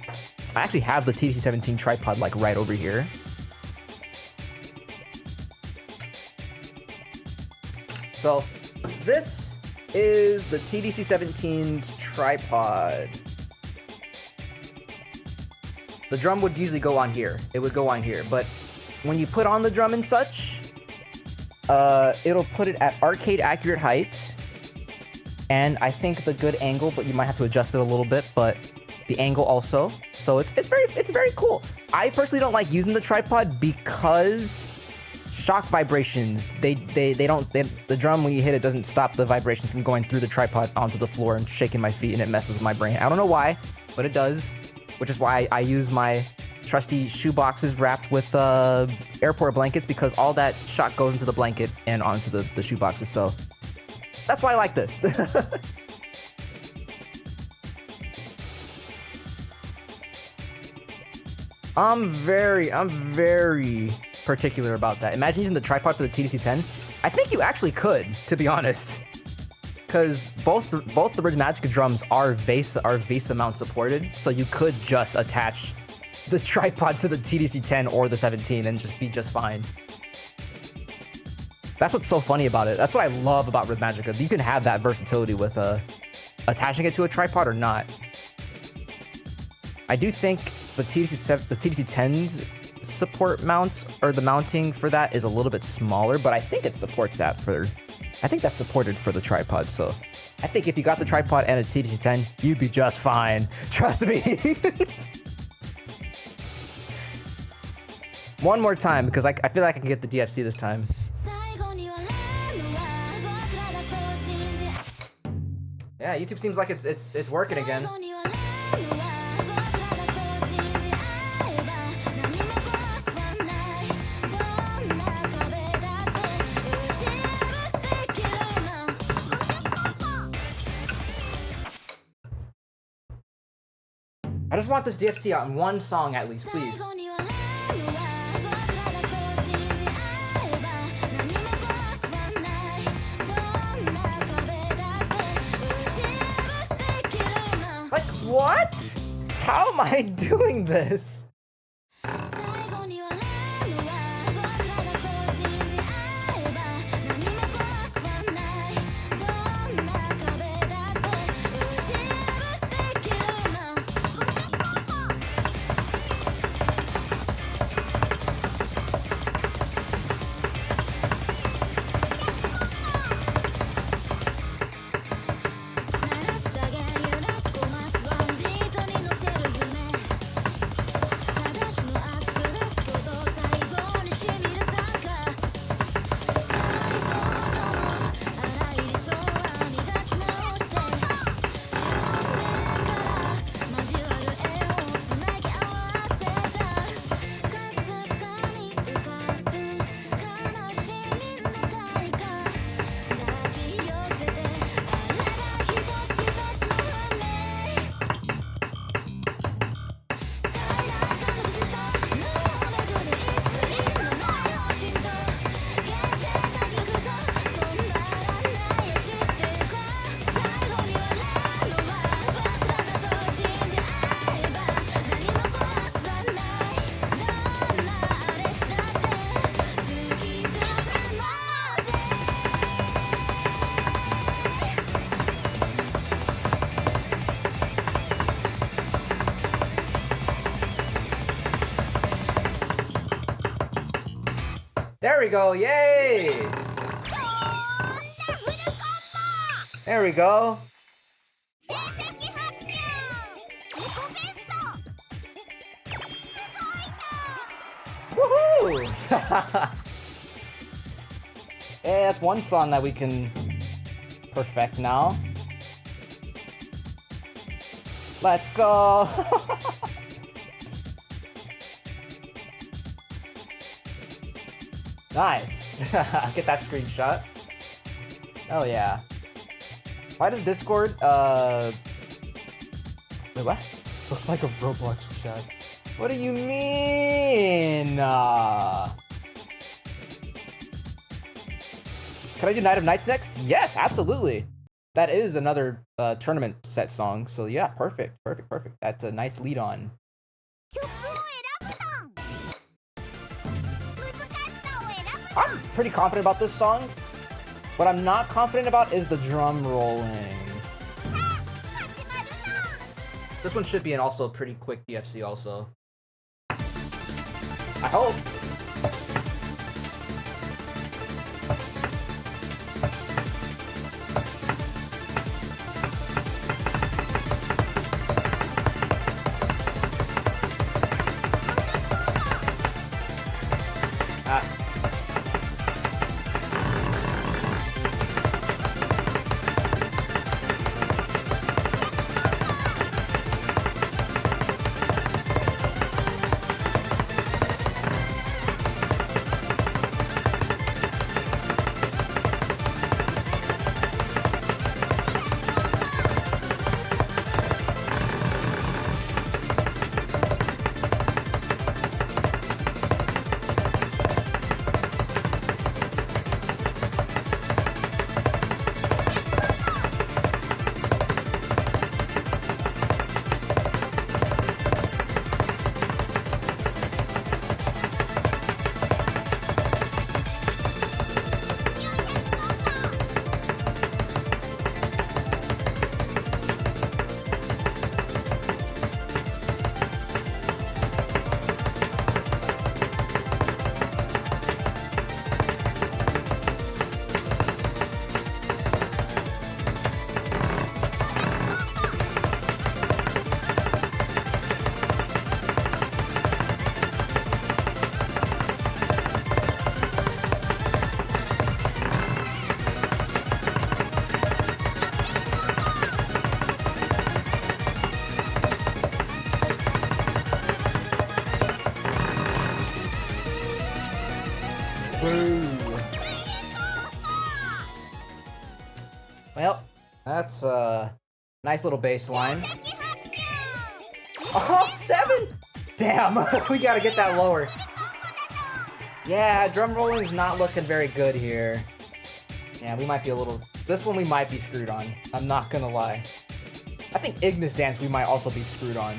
I actually have the TDC-17 tripod like right over here. So this is the TDC-17's tripod. The drum would usually go on here. It would go on here, but when you put on the drum and such, it'll put it at arcade accurate height. And I think the good angle, but you might have to adjust it a little bit, but the angle also. So it's very cool. I personally don't like using the tripod because shock vibrations, the drum when you hit it doesn't stop the vibrations from going through the tripod onto the floor and shaking my feet, and it messes with my brain. I don't know why, but it does, which is why I use my trusty shoe boxes wrapped with airport blankets, because all that shock goes into the blanket and onto the shoe boxes. So that's why I like this. I'm very particular about that. Imagine using the tripod for the TDC-10. I think you actually could, to be honest, because both the Rhythmagica drums are VESA mount supported, so you could just attach the tripod to the TDC-10 or the 17 and just be just fine. That's what's so funny about it. That's what I love about Rhythmagica. You can have that versatility with attaching it to a tripod or not. I do think the TDC-10's support mounts, or the mounting for that, is a little bit smaller, but I think it supports that I think that's supported for the tripod, so I think if you got the tripod and a TDC-10, you'd be just fine. Trust me. One more time, because I feel like I can get the DFC this time. Yeah, YouTube seems like it's working again. I just want this DFC on one song at least, please. Like, what? How am I doing this? There we go, yay! There we go. Woohoo! Hey, that's one song that we can perfect now. Let's go! Nice! Get that screenshot. Oh yeah. Why does Discord, Wait, what? Looks like a Roblox chat. What do you mean? Can I do Night of Nights next? Yes, absolutely. That is another tournament set song. So yeah, perfect. That's a nice lead on. I'm pretty confident about this song. What I'm not confident about is the drum rolling. This one should be an also pretty quick DFC also. I hope. Well, that's a nice little bass line. Oh, 7! Damn, we gotta get that lower. Yeah, drum rolling's not looking very good here. Yeah, we might be a little... This one we might be screwed on. I'm not gonna lie. I think Ignis Dance we might also be screwed on.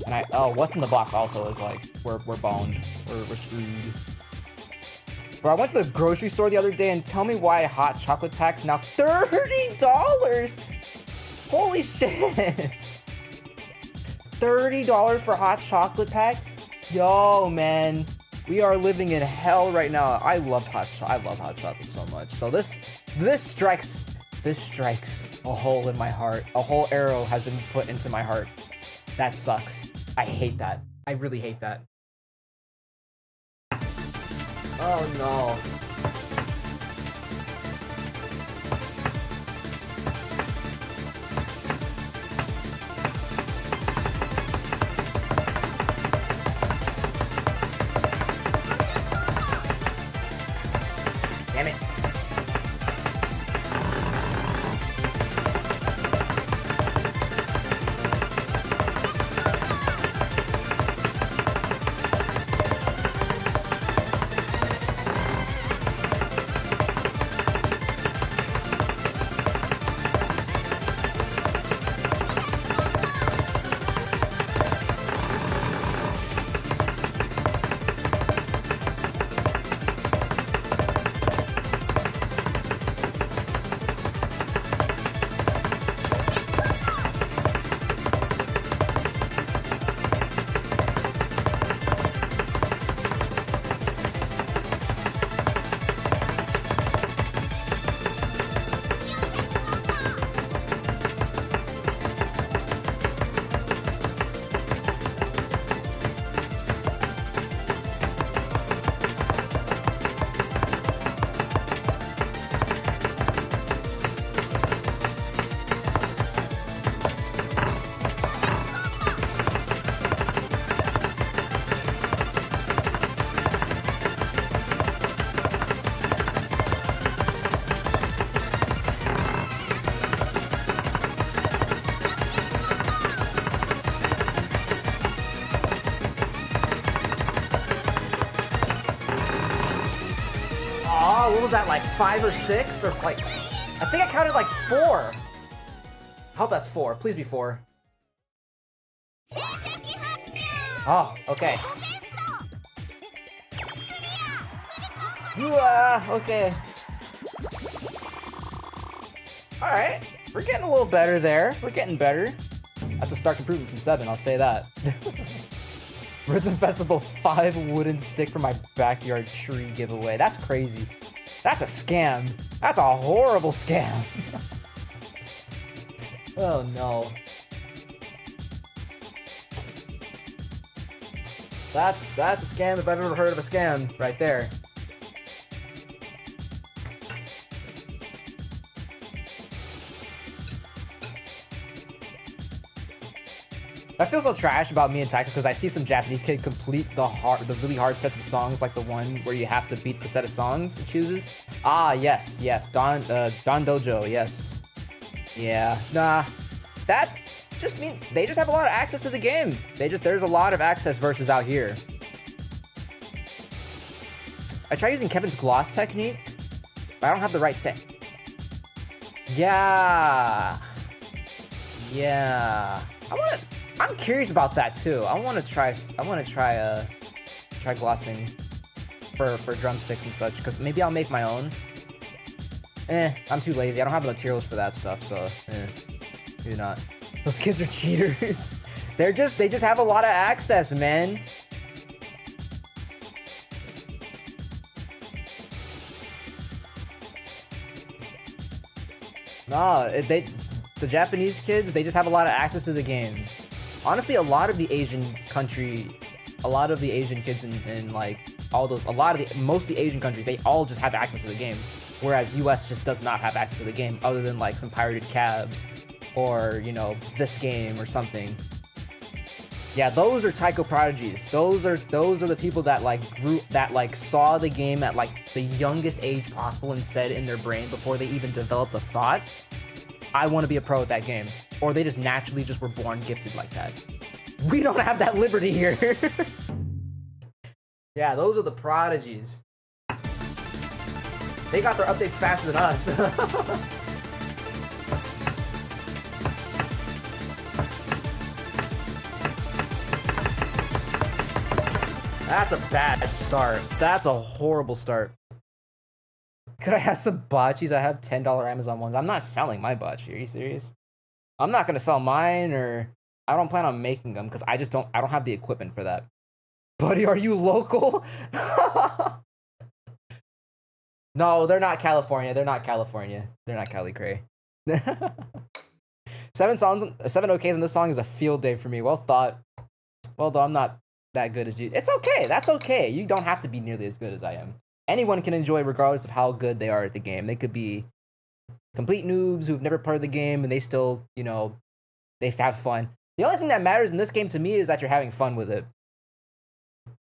And oh, what's in the box also is like, we're boned. We're screwed. Bro, I went to the grocery store the other day and tell me why hot chocolate packs now $30! Holy shit! $30 for hot chocolate packs? Yo, man. We are living in hell right now. I love hot chocolate so much. So this strikes a hole in my heart. A whole arrow has been put into my heart. That sucks. I hate that. I really hate that. Oh no. Damn it. that, like 5 or 6? Or like, I think I counted like 4. I hope that's 4. Please be 4. Oh, okay. Okay. Alright. We're getting a little better there. We're getting better. That's a stark improvement from 7, I'll say that. Rhythm Festival 5 wooden stick for my backyard tree giveaway. That's crazy. That's a scam. That's a horrible scam. Oh no. That's a scam if I've ever heard of a scam right there. I feel so trash about me and Taiko because I see some Japanese kid complete the really hard sets of songs, like the one where you have to beat the set of songs it chooses. Ah, yes, Don Dojo, yes. Yeah, nah, that just means they just have a lot of access to the game. There's a lot of access versus out here. I tried using Kevin's gloss technique, but I don't have the right set. Yeah. I'm curious about that too. I want to try glossing for drumsticks and such, because maybe I'll make my own. I'm too lazy. I don't have the materials for that stuff, so maybe not. Those kids are cheaters. They just have a lot of access, man. No, the Japanese kids, they just have a lot of access to the game. Honestly, most of the Asian kids in like most of the Asian countries, they all just have access to the game. Whereas US just does not have access to the game, other than like some pirated cabs, or, you know, this game or something. Yeah, those are taiko prodigies. Those are the people that saw the game at like the youngest age possible and said in their brain before they even developed the thought, I want to be a pro at that game. Or they just naturally just were born gifted like that. We don't have that liberty here. Yeah, those are the prodigies. They got their updates faster than us. That's a bad start. That's a horrible start. Could I have some botchies? I have $10 Amazon ones. I'm not selling my botchi. Are you serious? I'm not gonna sell mine, or I don't plan on making them because I don't have the equipment for that. Buddy, are you local? No, they're not California. They're not California. They're not Cali Cray. 7 OKs on this song is a field day for me. Well thought. Well, though I'm not that good as you. It's okay. That's okay. You don't have to be nearly as good as I am. Anyone can enjoy regardless of how good they are at the game. They could be complete noobs who've never played the game and they still, you know, they have fun. The only thing that matters in this game to me is that you're having fun with it.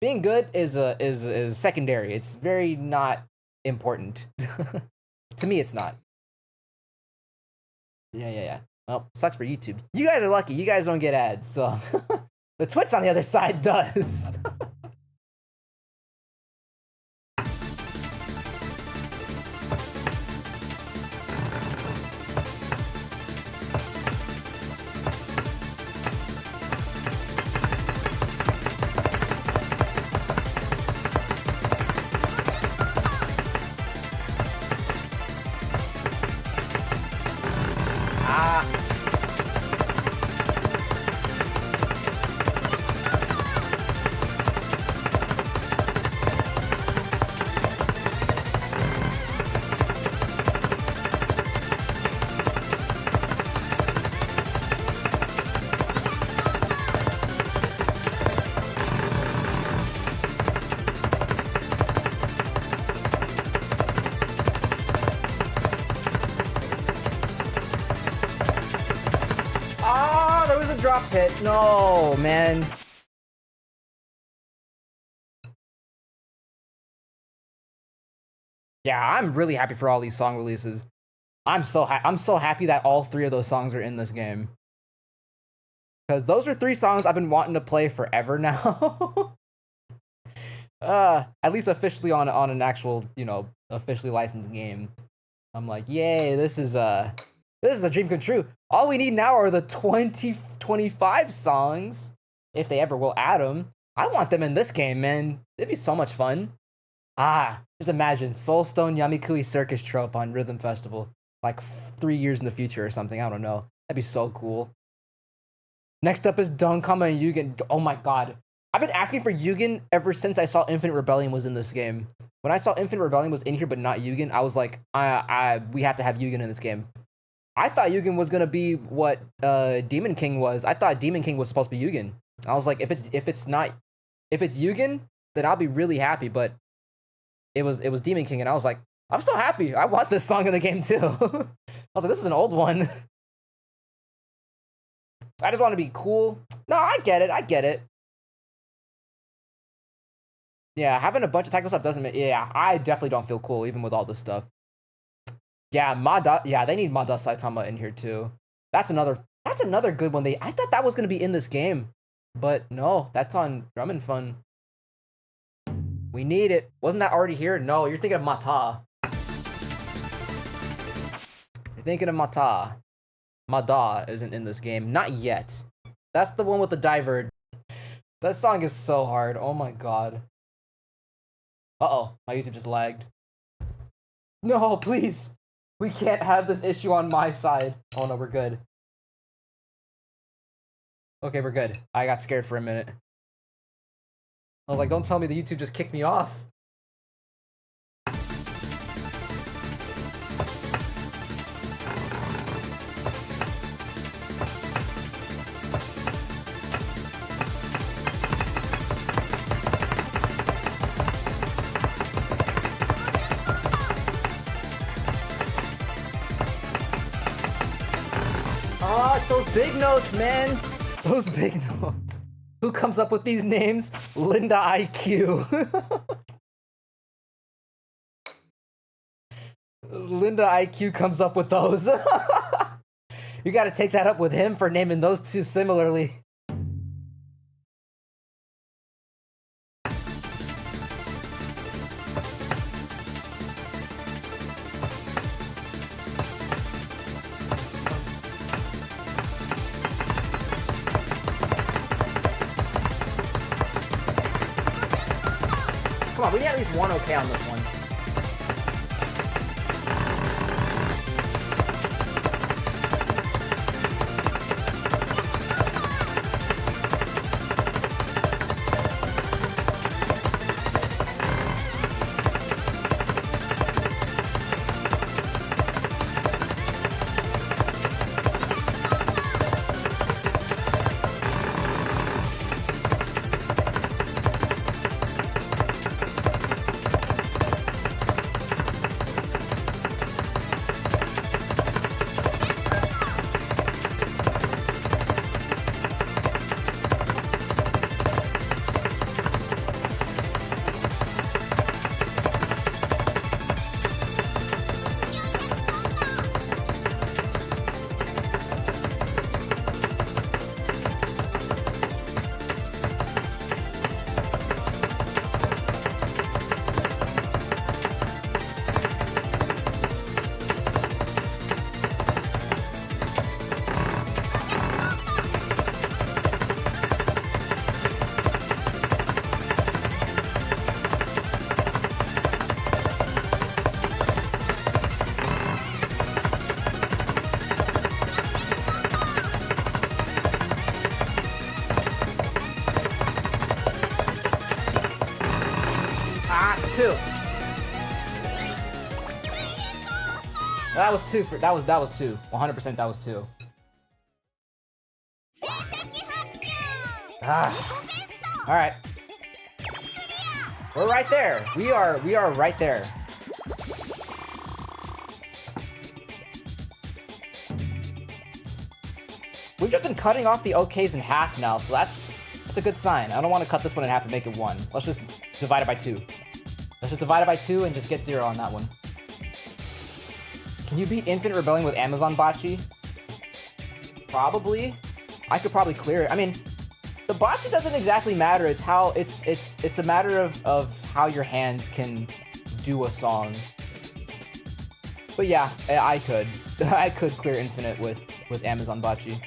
Being good is secondary. It's very not important. To me, it's not. Yeah. Well, sucks for YouTube. You guys are lucky. You guys don't get ads, so the Twitch on the other side does. Drop hit. No, man. Yeah, I'm really happy for all these song releases. I'm so happy that all 3 of those songs are in this game. Because those are 3 songs I've been wanting to play forever now. At least officially on an actual, officially licensed game. I'm like, yay, this is a dream come true. All we need now are the 2025 songs, if they ever will add them. I want them in this game, man. It'd be so much fun. Just imagine Soulstone Yamikui Circus Trope on Rhythm Festival, like 3 years in the future or something. I don't know. That'd be so cool. Next up is Donkama and Yugen. Oh my god. I've been asking for Yugen ever since I saw Infinite Rebellion was in this game. When I saw Infinite Rebellion was in here but not Yugen, I was like, we have to have Yugen in this game. I thought Yugen was gonna be what Demon King was. I thought Demon King was supposed to be Yugen. I was like, if it's Yugen, then I'll be really happy. But it was Demon King, and I was like, I'm still happy. I want this song in the game too. I was like, this is an old one. I just want to be cool. No, I get it. Yeah, having a bunch of technical stuff doesn't make... Yeah, I definitely don't feel cool, even with all this stuff. Yeah, they need Mada Saitama in here, too. That's another good one. I thought that was going to be in this game. But no, that's on Drum and Fun. We need it. Wasn't that already here? No, you're thinking of Mata. You're thinking of Mata. Mada isn't in this game. Not yet. That's the one with the diver. That song is so hard. Oh my god. Uh-oh, my YouTube just lagged. No, please. We can't have this issue on my side. Oh no, we're good. Okay, we're good. I got scared for a minute. I was like, don't tell me the YouTube just kicked me off. It's those big notes, man. Those big notes. Who comes up with these names? Linda IQ. Linda IQ comes up with those. You gotta take that up with him for naming those two similarly. Come on, we need at least one okay on this one. Two. That was two. That was two. 100% that was two. All right. We're right there. We are right there. We've just been cutting off the OKs in half now, so that's a good sign. I don't want to cut this one in half and make it one. Let's just divide it by two. Let's just divide it by 2 and just get 0 on that one. Can you beat Infinite Rebellion with Amazon Bocce? Probably. I could probably clear it. I mean, the bocce doesn't exactly matter. It's how it's a matter of how your hands can do a song. But yeah, I could clear infinite with Amazon bocce.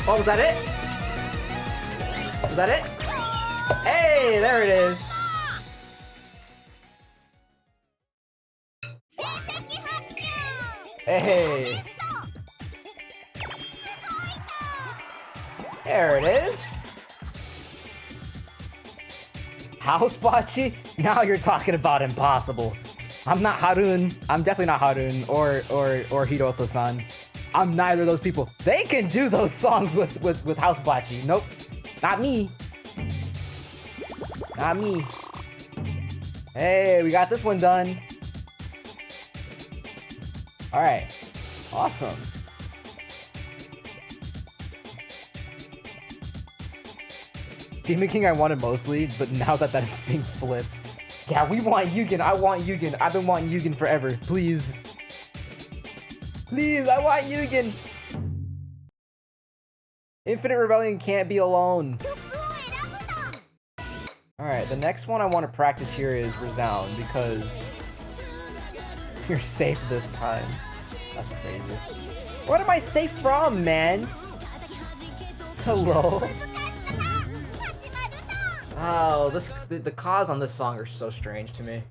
Oh, was that it? Was that it? Hey, there it is. Hey. There it is. House bocce? Now you're talking about impossible. I'm not Harun. I'm definitely not Harun or Hiroto-san. I'm neither of those people. They can do those songs with house bocce. Nope. Not me. Not me. Hey, we got this one done. Alright. Awesome. Demon King I wanted mostly, but now that it's being flipped. Yeah, we want Yugen. I want Yugen. I've been wanting Yugen forever. Please. Please, I want Yugen. Infinite Rebellion can't be alone. Alright, the next one I want to practice here is Resound, because you're safe this time. That's crazy. What am I safe from, man? Hello? Oh, the cause on this song are so strange to me.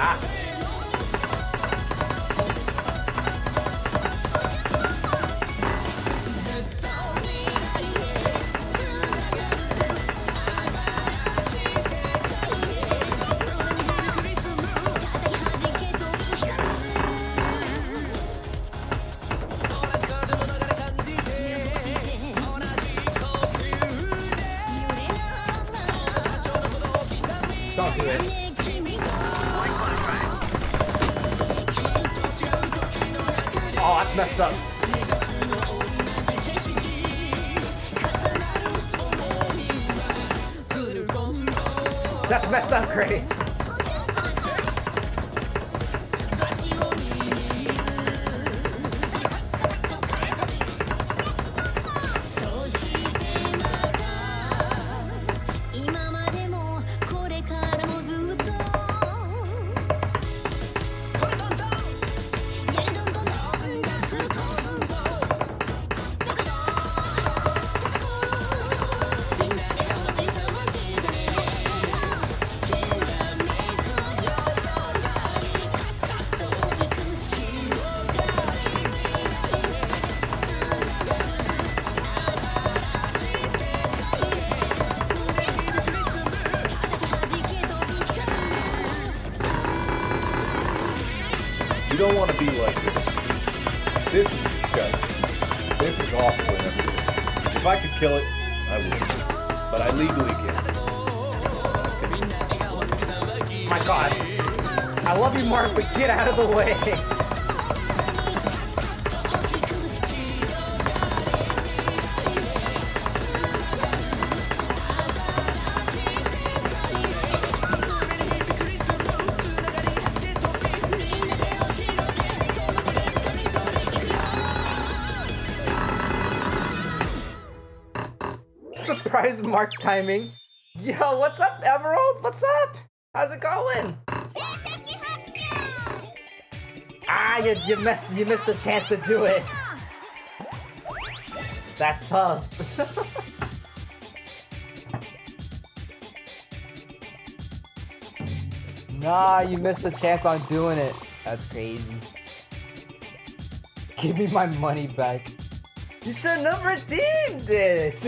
Ah. Don't do it. Oh, that's messed up. That's messed up, Gray. don't want to be like this. This is disgusting. This is awful and everything. If I could kill it, I would. But I legally can't. My god. I love you, Mark, but get out of the way. Surprise Mark timing. Yo, what's up, Emerald? What's up? How's it going? Ah, you missed the chance to do it. That's tough. Nah, you missed the chance on doing it. That's crazy. Give me my money back. You shouldn't have redeemed it.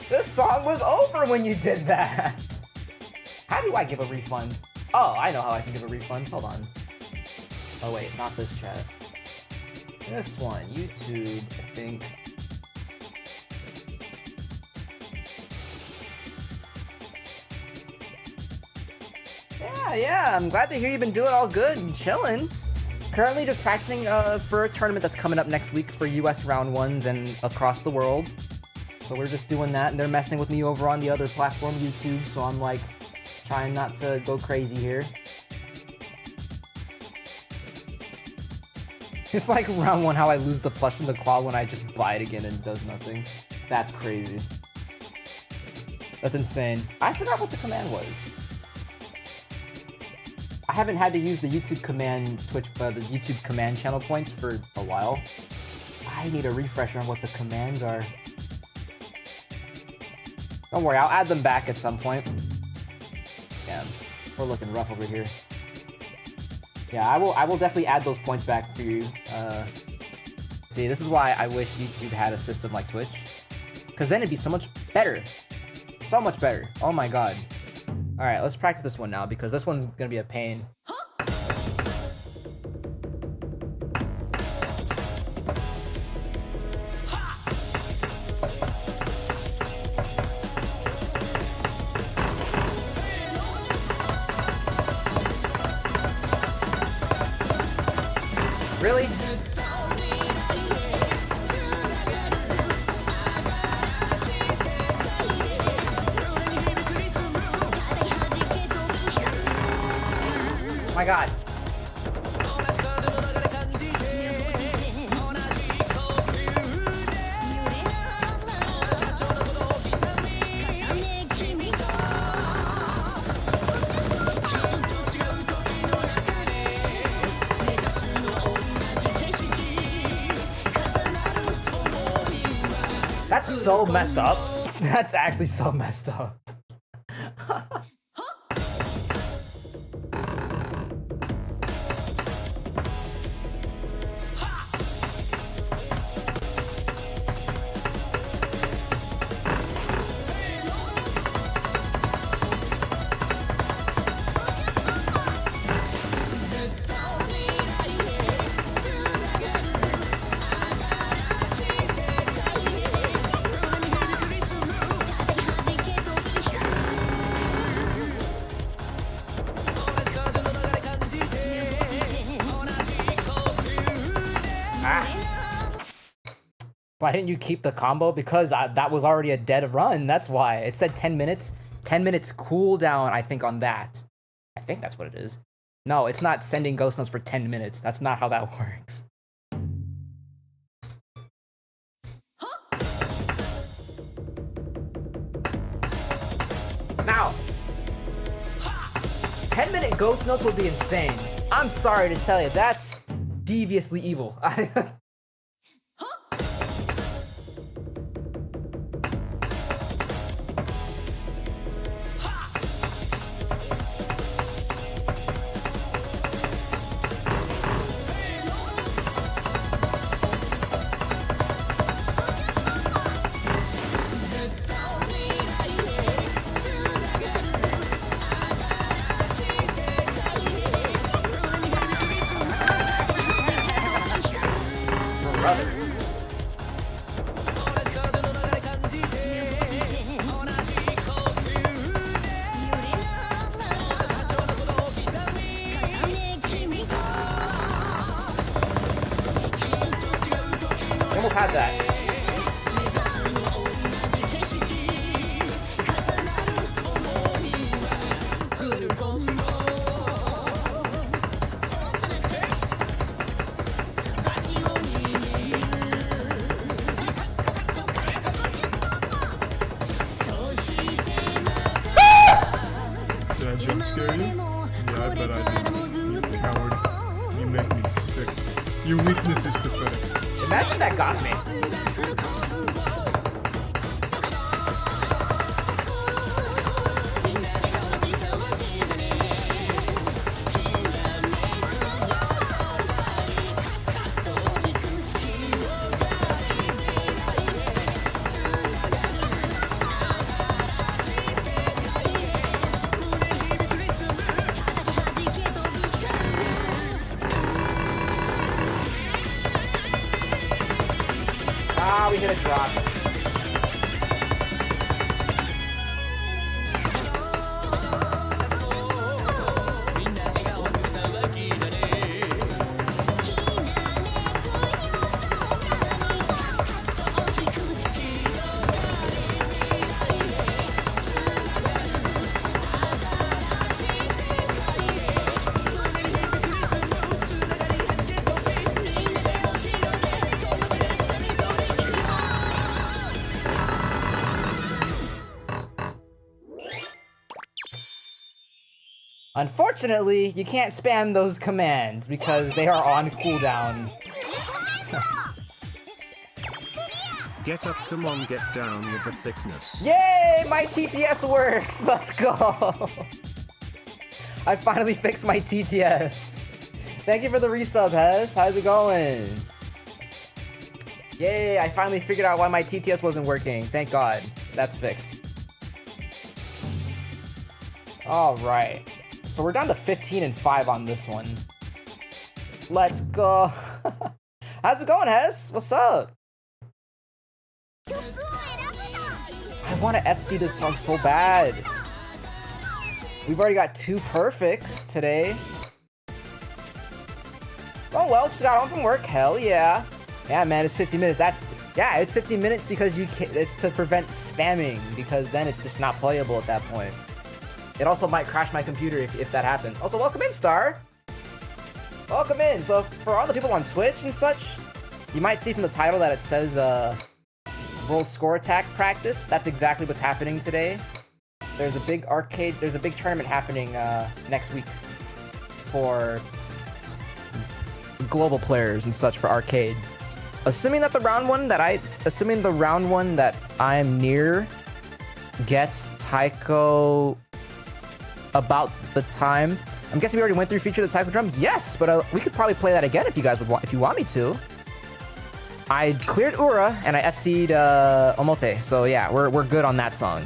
The song was over when you did that. How do I give a refund? Oh, I know how I can give a refund. Hold on. Oh wait, not this chat. This one, YouTube, I think. Yeah, I'm glad to hear you've been doing all good and chilling. Currently just practicing for a tournament that's coming up next week for US round ones and across the world. So we're just doing that, and they're messing with me over on the other platform, YouTube, so I'm like trying not to go crazy here. It's like round one how I lose the plush from the claw when I just buy it again and it does nothing. That's crazy. That's insane. I forgot what the command was. I haven't had to use the YouTube command the YouTube command channel points for a while. I need a refresher on what the commands are. Don't worry, I'll add them back at some point. Yeah, we're looking rough over here. Yeah, I will definitely add those points back for you. See, this is why I wish YouTube had a system like Twitch. Because then it'd be so much better. So much better. Oh my god. Alright, let's practice this one now, because this one's gonna be a pain. Really? My god. That's so messed up. That's actually so messed up. Why didn't you keep the combo? Because that was already a dead run. That's why. It said 10 minutes. 10 minutes cooldown, I think, on that. I think that's what it is. No, it's not sending ghost notes for 10 minutes. That's not how that works. Now, 10-minute ghost notes would be insane. I'm sorry to tell you, that's deviously evil. scare you? Yeah, I bet I did. You coward. You make me sick. Your weakness is pathetic. Imagine that got me. Ah, we hit a drop. Unfortunately, you can't spam those commands because they are on cooldown. Get up, come on, get down with the thickness. Yay! My TTS works! Let's go! I finally fixed my TTS. Thank you for the resub, Hez. How's it going? Yay! I finally figured out why my TTS wasn't working. Thank God. That's fixed. Alright. So we're down to 15 and 5 on this one. Let's go. How's it going, Hez? What's up? I want to FC this song so bad. We've already got 2 perfects today. Oh well, just got home from work. Hell yeah. Yeah, man, it's 15 minutes. Yeah, it's 15 minutes because it's to prevent spamming, because then it's just not playable at that point. It also might crash my computer if that happens. Also, welcome in, Star. Welcome in. So for all the people on Twitch and such, you might see from the title that it says World Score Attack Practice. That's exactly what's happening today. There's a big tournament happening next week for global players and such for arcade. Assuming the round one that I'm near gets taiko about the time. I'm guessing we already went through feature of the taiko drum. Yes, but we could probably play that again if you guys would if you want me to. I cleared Ura and I FC'd Omote, so yeah, we're good on that song.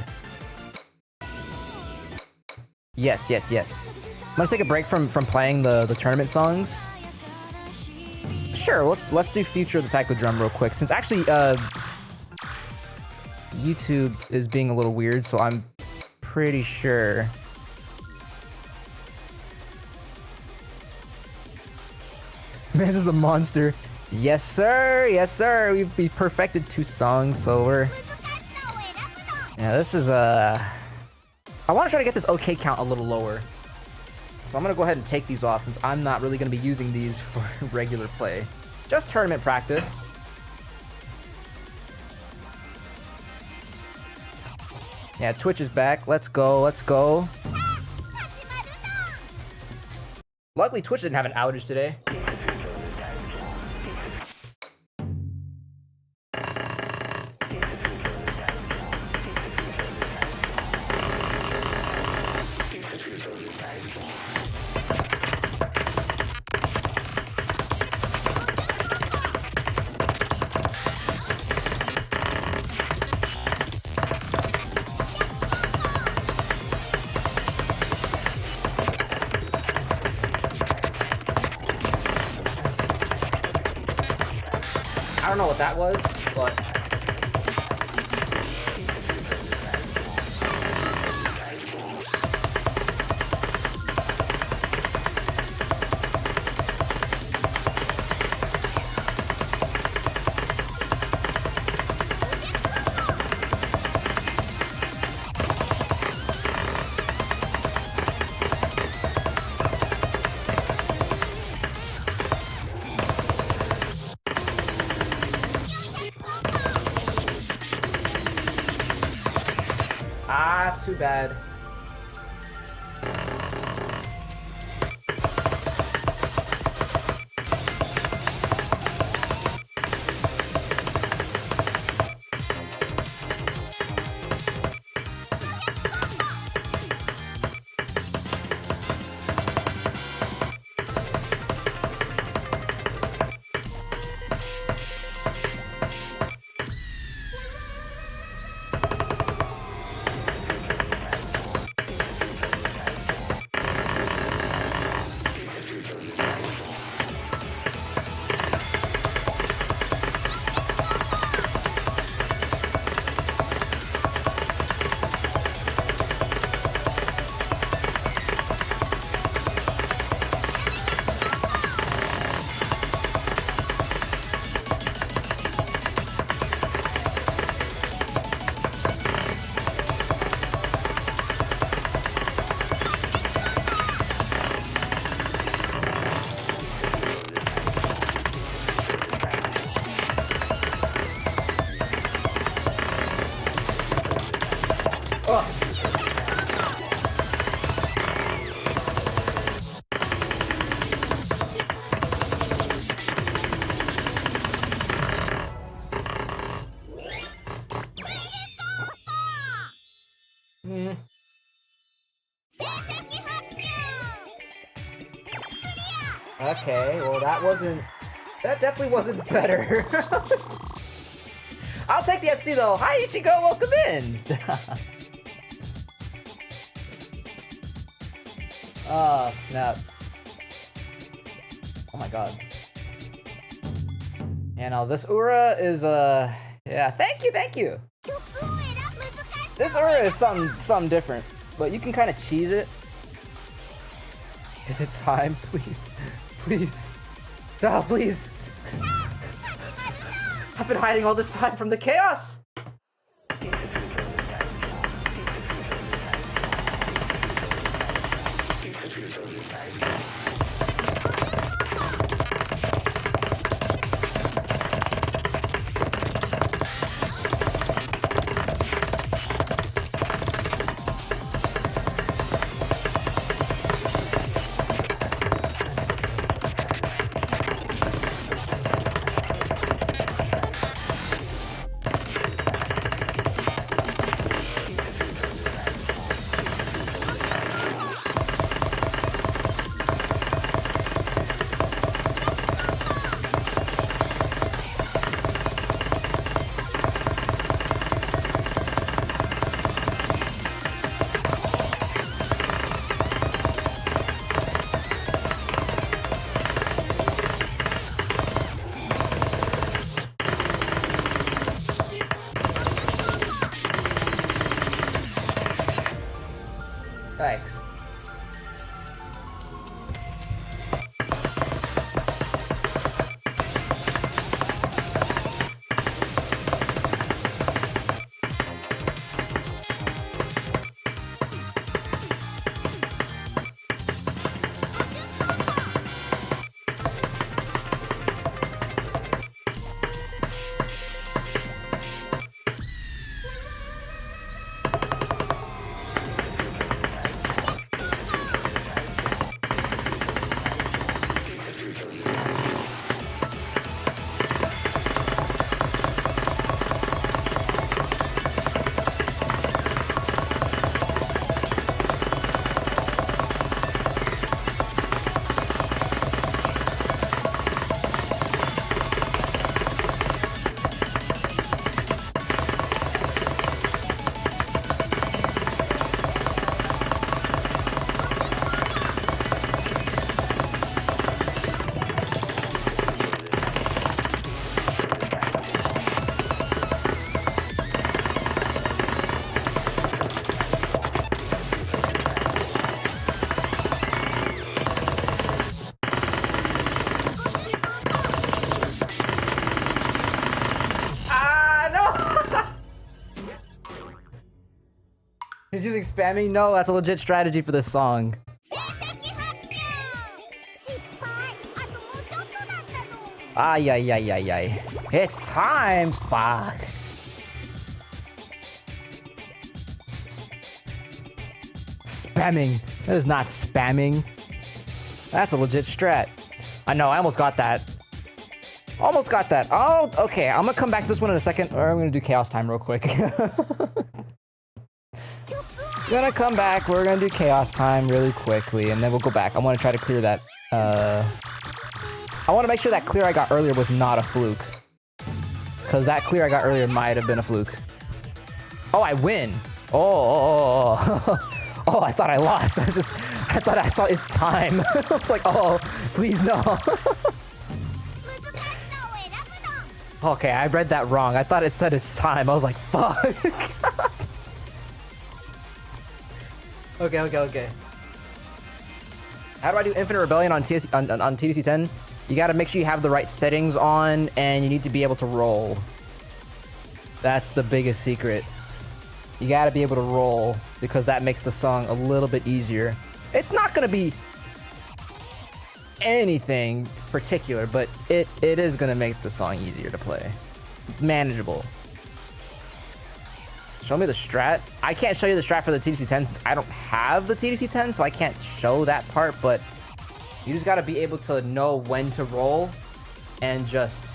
Yes. I'm gonna take a break from playing the tournament songs. Sure, let's do feature of the taiko drum real quick, since actually YouTube is being a little weird, so I'm pretty sure. Man, this is a monster. Yes, sir. We've perfected 2 songs, so we're... Yeah, this is I want to try to get this OK count a little lower. So I'm going to go ahead and take these off, since I'm not really going to be using these for regular play. Just tournament practice. Yeah, Twitch is back. Let's go. Luckily, Twitch didn't have an outage today. I don't know what that was, but... Ah, it's too bad. Okay, well that definitely wasn't better. I'll take the FC though. Hi Ichigo, welcome in. Oh snap. Oh my god. Yeah, no, this Ura is yeah, thank you. This Ura is something different, but you can kind of cheese it. Is it time, please? Please. Oh, please. I've been hiding all this time from the chaos. Thanks. He's using spamming? No, that's a legit strategy for this song. Ay, ay, ay, ay, ay. It's time! Fuck. Spamming. That is not spamming. That's a legit strat. I know, I almost got that. Almost got that. Oh, okay. I'm gonna come back to this one in a second, or I'm gonna do chaos time real quick. Gonna come back, we're gonna do chaos time really quickly, and then we'll go back. I wanna try to clear that, I wanna make sure that clear I got earlier was not a fluke. Cause that clear I got earlier might have been a fluke. Oh, I win! Oh, oh, I thought I lost. I thought I saw it's time. I was like, oh, please no. Okay, I read that wrong. I thought it said it's time. I was like, fuck. Okay. How do I do Infinite Rebellion on TDC 10? You gotta make sure you have the right settings on, and you need to be able to roll. That's the biggest secret. You gotta be able to roll, because that makes the song a little bit easier. It's not gonna be anything particular, but it is gonna make the song easier to play. Manageable. Show me the strat. I can't show you the strat for the TDC-10 since I don't have the TDC-10, so I can't show that part, but you just gotta be able to know when to roll and just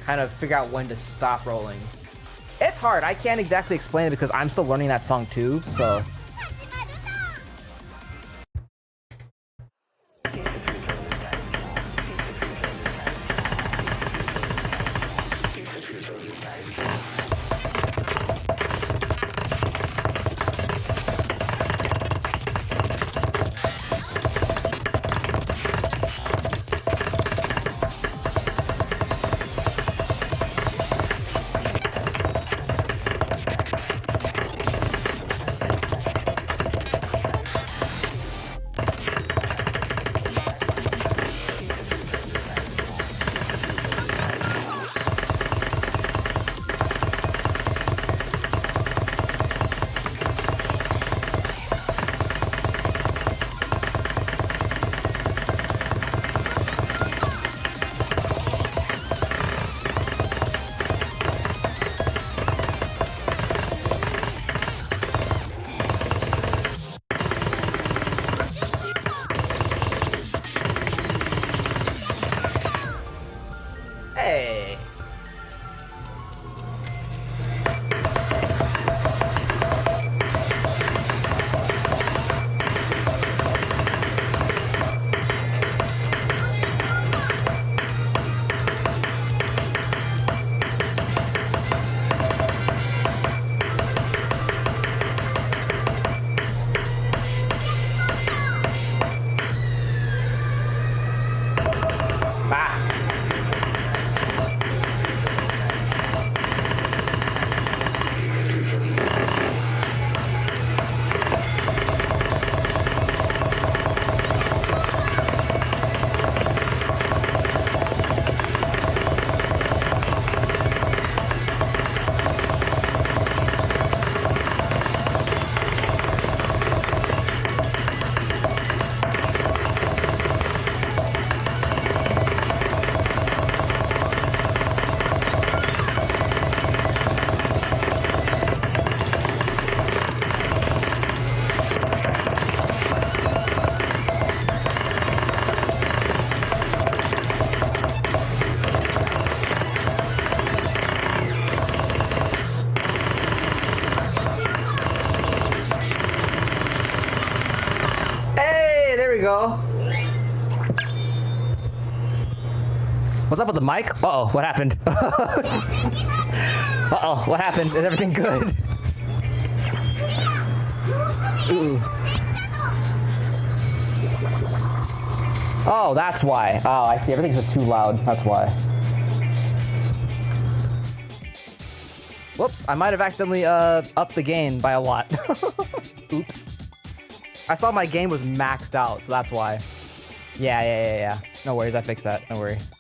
kind of figure out when to stop rolling. It's hard. I can't exactly explain it because I'm still learning that song too, so... Hey. There we go. What's up with the mic? Uh-oh, what happened? Uh-oh, what happened? Is everything good? Ooh. Oh, that's why. Oh, I see. Everything's just too loud. That's why. Whoops, I might have accidentally upped the gain by a lot. Oops. I saw my game was maxed out, so that's why. Yeah. No worries, I fixed that. No worries.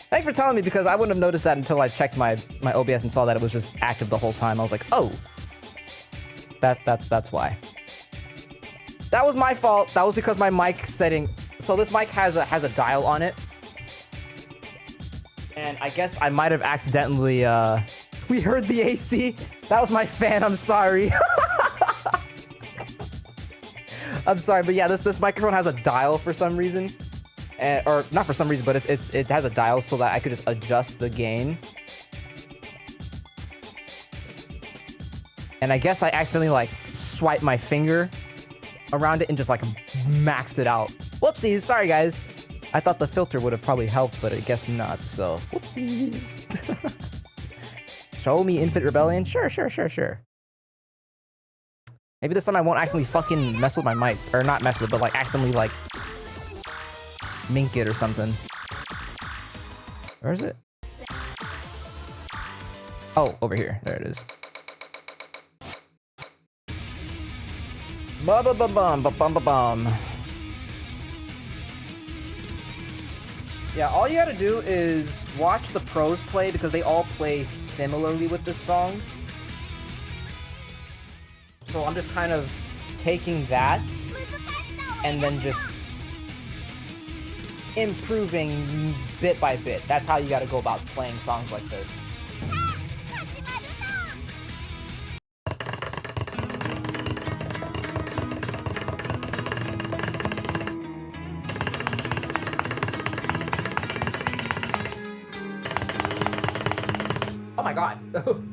Thanks for telling me, because I wouldn't have noticed that until I checked my OBS and saw that it was just active the whole time. I was like, oh. That's why. That was my fault. That was because my mic setting... So this mic has a dial on it. And I guess I might have accidentally... We heard the AC. That was my fan, I'm sorry. I'm sorry, but yeah, this microphone has a dial for some reason, or not for some reason, but it has a dial so that I could just adjust the gain. And I guess I accidentally like swiped my finger around it and just like maxed it out. Whoopsies, sorry guys. I thought the filter would have probably helped, but I guess not. So whoopsies. Show me Infant Rebellion? Sure. Maybe this time I won't accidentally fucking mess with my mic. Or not mess with it, but like accidentally like... mink it or something. Where is it? Oh, over here. There it is. Ba-ba-ba-bum. Yeah, all you gotta do is watch the pros play because they all play similarly with this song. So I'm just kind of taking that and then just improving bit by bit. That's how you gotta go about playing songs like this. god.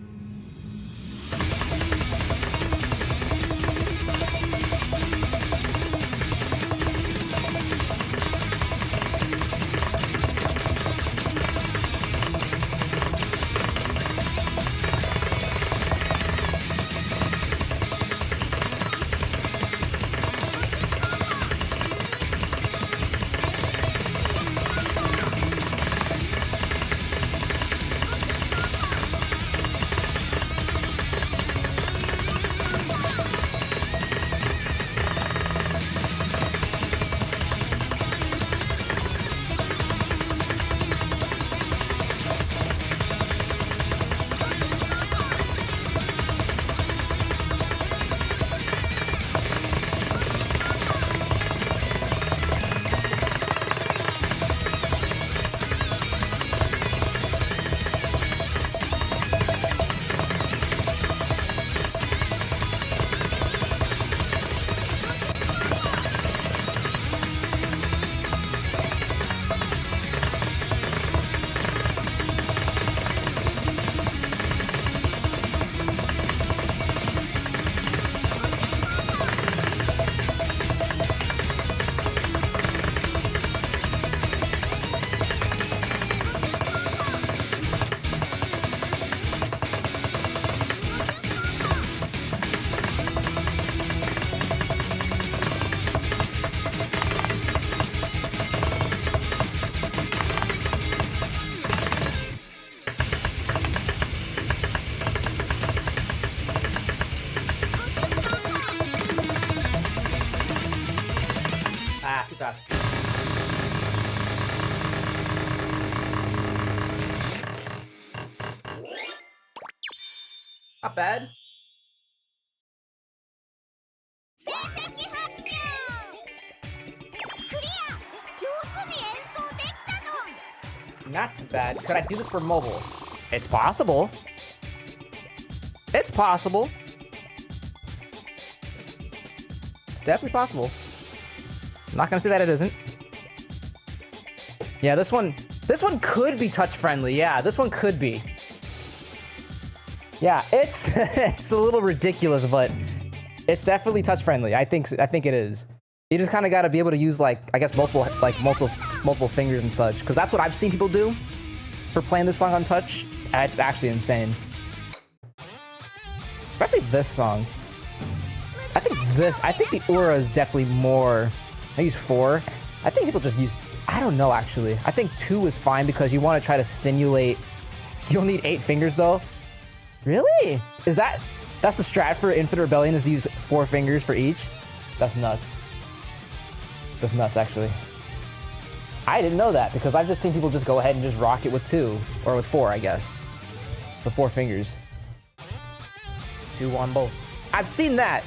Too fast. Not bad. Not too bad. Could I do this for mobile? It's possible. It's possible. It's definitely possible. I'm not gonna say that it isn't. Yeah, this one could be touch friendly. Yeah, this one could be. Yeah, it's it's a little ridiculous, but it's definitely touch friendly. I think it is. You just kind of got to be able to use like I guess multiple fingers and such, because that's what I've seen people do for playing this song on touch. It's actually insane. Especially this song. I think the aura is definitely more. I use 4. I think people just use, I don't know actually. I think 2 is fine because you want to try to simulate. You'll need 8 fingers though. Really? That's the strat for Infinite Rebellion, is to use 4 fingers for each? That's nuts. That's nuts actually. I didn't know that because I've just seen people just go ahead and just rock it with 2. Or with 4, I guess. With 4 fingers. 2 on both. I've seen that.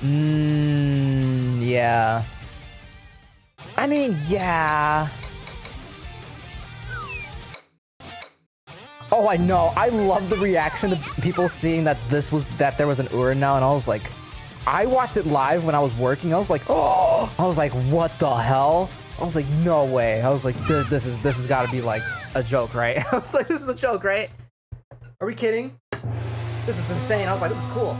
Yeah. I mean, yeah. Oh, I know. I love the reaction of people seeing that there was an Ura now, and I was like, I watched it live when I was working. I was like, oh, I was like, what the hell? I was like, no way. I was like, this has got to be like a joke, right? I was like, this is a joke, right? Are we kidding? This is insane. I was like, this is cool.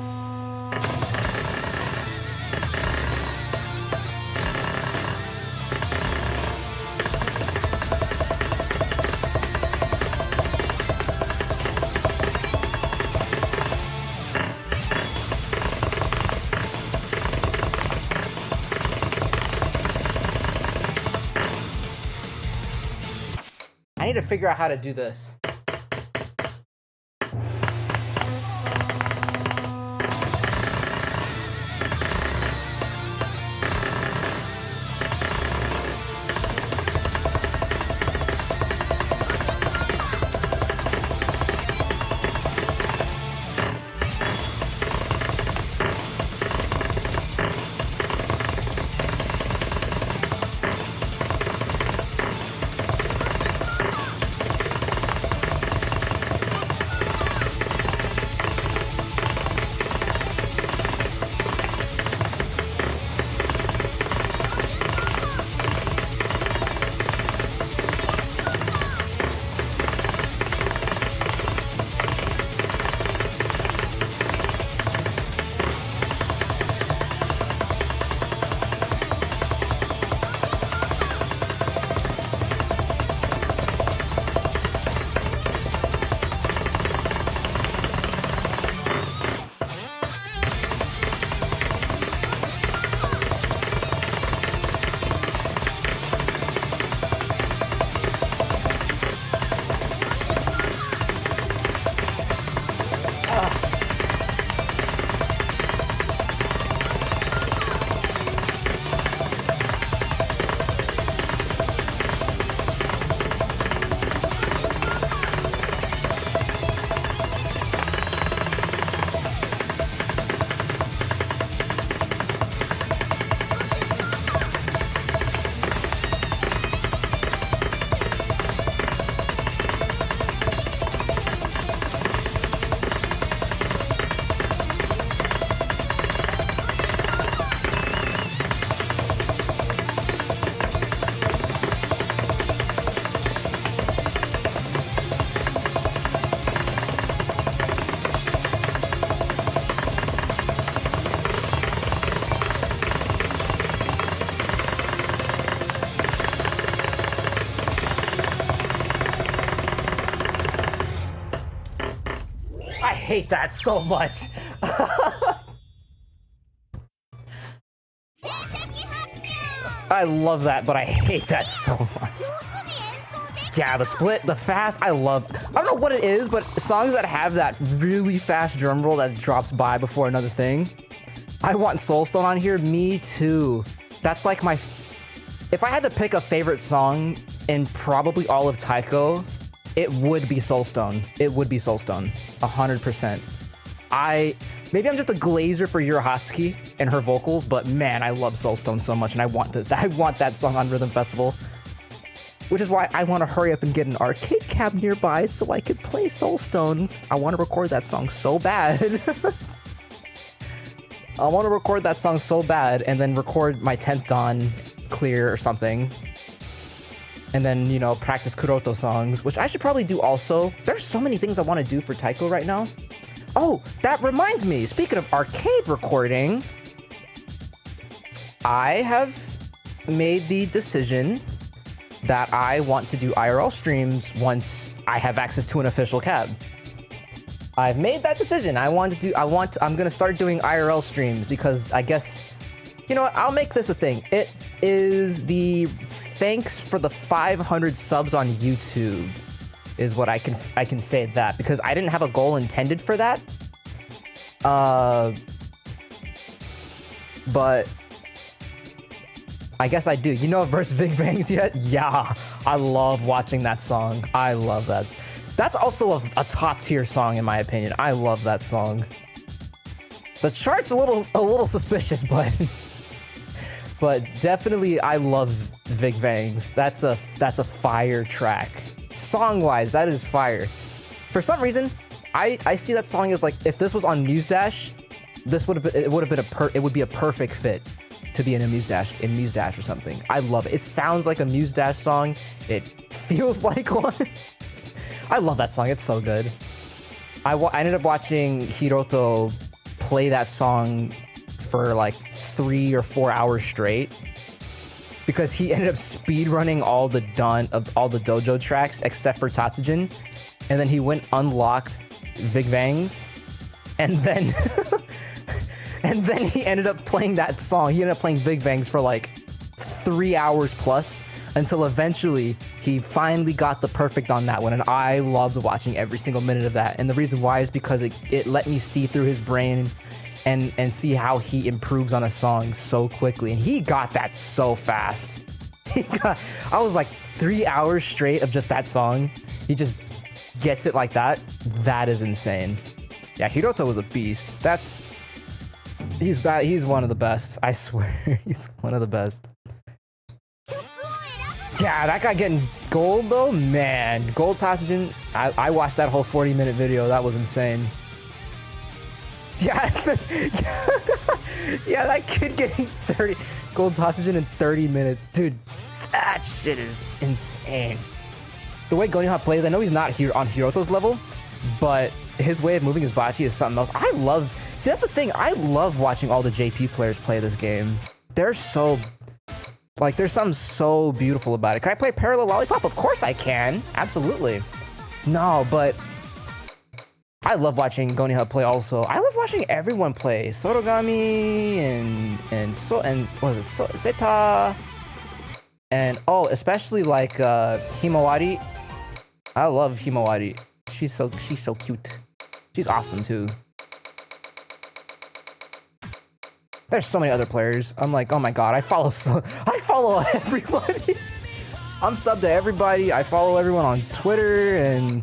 I need to figure out how to do this. hate that so much. I love that, but I hate that so much. Yeah, the split, the fast, I don't know what it is, but songs that have that really fast drum roll that drops by before another thing. I want Soulstone on here, me too. That's like my... If I had to pick a favorite song in probably all of Taiko, it would be Soulstone. It would be Soulstone, 100%. Maybe I'm just a glazer for Yurahasuki and her vocals, but man, I love Soulstone so much, and I want that song on Rhythm Festival. Which is why I want to hurry up and get an arcade cab nearby so I could play Soulstone. I want to record that song so bad. I want to record that song so bad and then record my 10th Dawn clear or something. And then, you know, practice Kuroto songs, which I should probably do also. There's so many things I want to do for Taiko right now. Oh, that reminds me. Speaking of arcade recording, I have made the decision that I want to do IRL streams once I have access to an official cab. I've made that decision. I'm gonna start doing IRL streams because I guess, you know what, I'll make this a thing. It is the thanks for the 500 subs on YouTube is what I can say that, because I didn't have a goal intended for that. But I guess I do. You know Verse Big Bangs yet? Yeah, I love watching that song. I love that. That's also a top tier song in my opinion. I love that song. The chart's a little suspicious, but definitely I love Big Bangs. That's a fire track. Song wise, that is fire. For some reason, I see that song as like, if this was on Muse Dash, it would be a perfect fit to be in a Muse Dash or something. I love it. It sounds like a Muse Dash song. It feels like one. I love that song. It's so good. I ended up watching Hiroto play that song for like 3 or 4 hours straight because he ended up speedrunning all the dojo tracks except for Tatsujin, and then he unlocked Big Bangs, and then and then he ended up playing that song. He ended up playing Big Bangs for like 3 hours plus until eventually he finally got the perfect on that one, and I loved watching every single minute of that. And the reason why is because it let me see through his brain and see how he improves on a song so quickly, and he got that so fast. I was like 3 hours straight of just that song. He just gets it like that. That is insane. Yeah, Hiroto was a beast. He's one of the best. I swear, he's one of the best. Yeah, that guy getting gold though, man. Gold Tatsujin. I watched that whole 40-minute video. That was insane. Yeah, yeah, that kid getting 30 gold Tatsujin in 30 minutes, dude. That shit is insane. The way Goniha plays, I know he's not here on Hiroto's level, but his way of moving his bachi is something else. See, that's the thing. I love watching all the JP players play this game. They're so, like, there's something so beautiful about it. Can I play Parallel Lollipop? Of course I can. Absolutely. No, but I love watching Goniha play also. I love watching everyone play. Sorogami and what is it? Seta. And oh, especially like Himawari. I love Himawari. She's so cute. She's awesome too. There's so many other players. I'm like, oh my god, I follow everybody. I'm subbed to everybody. I follow everyone on Twitter and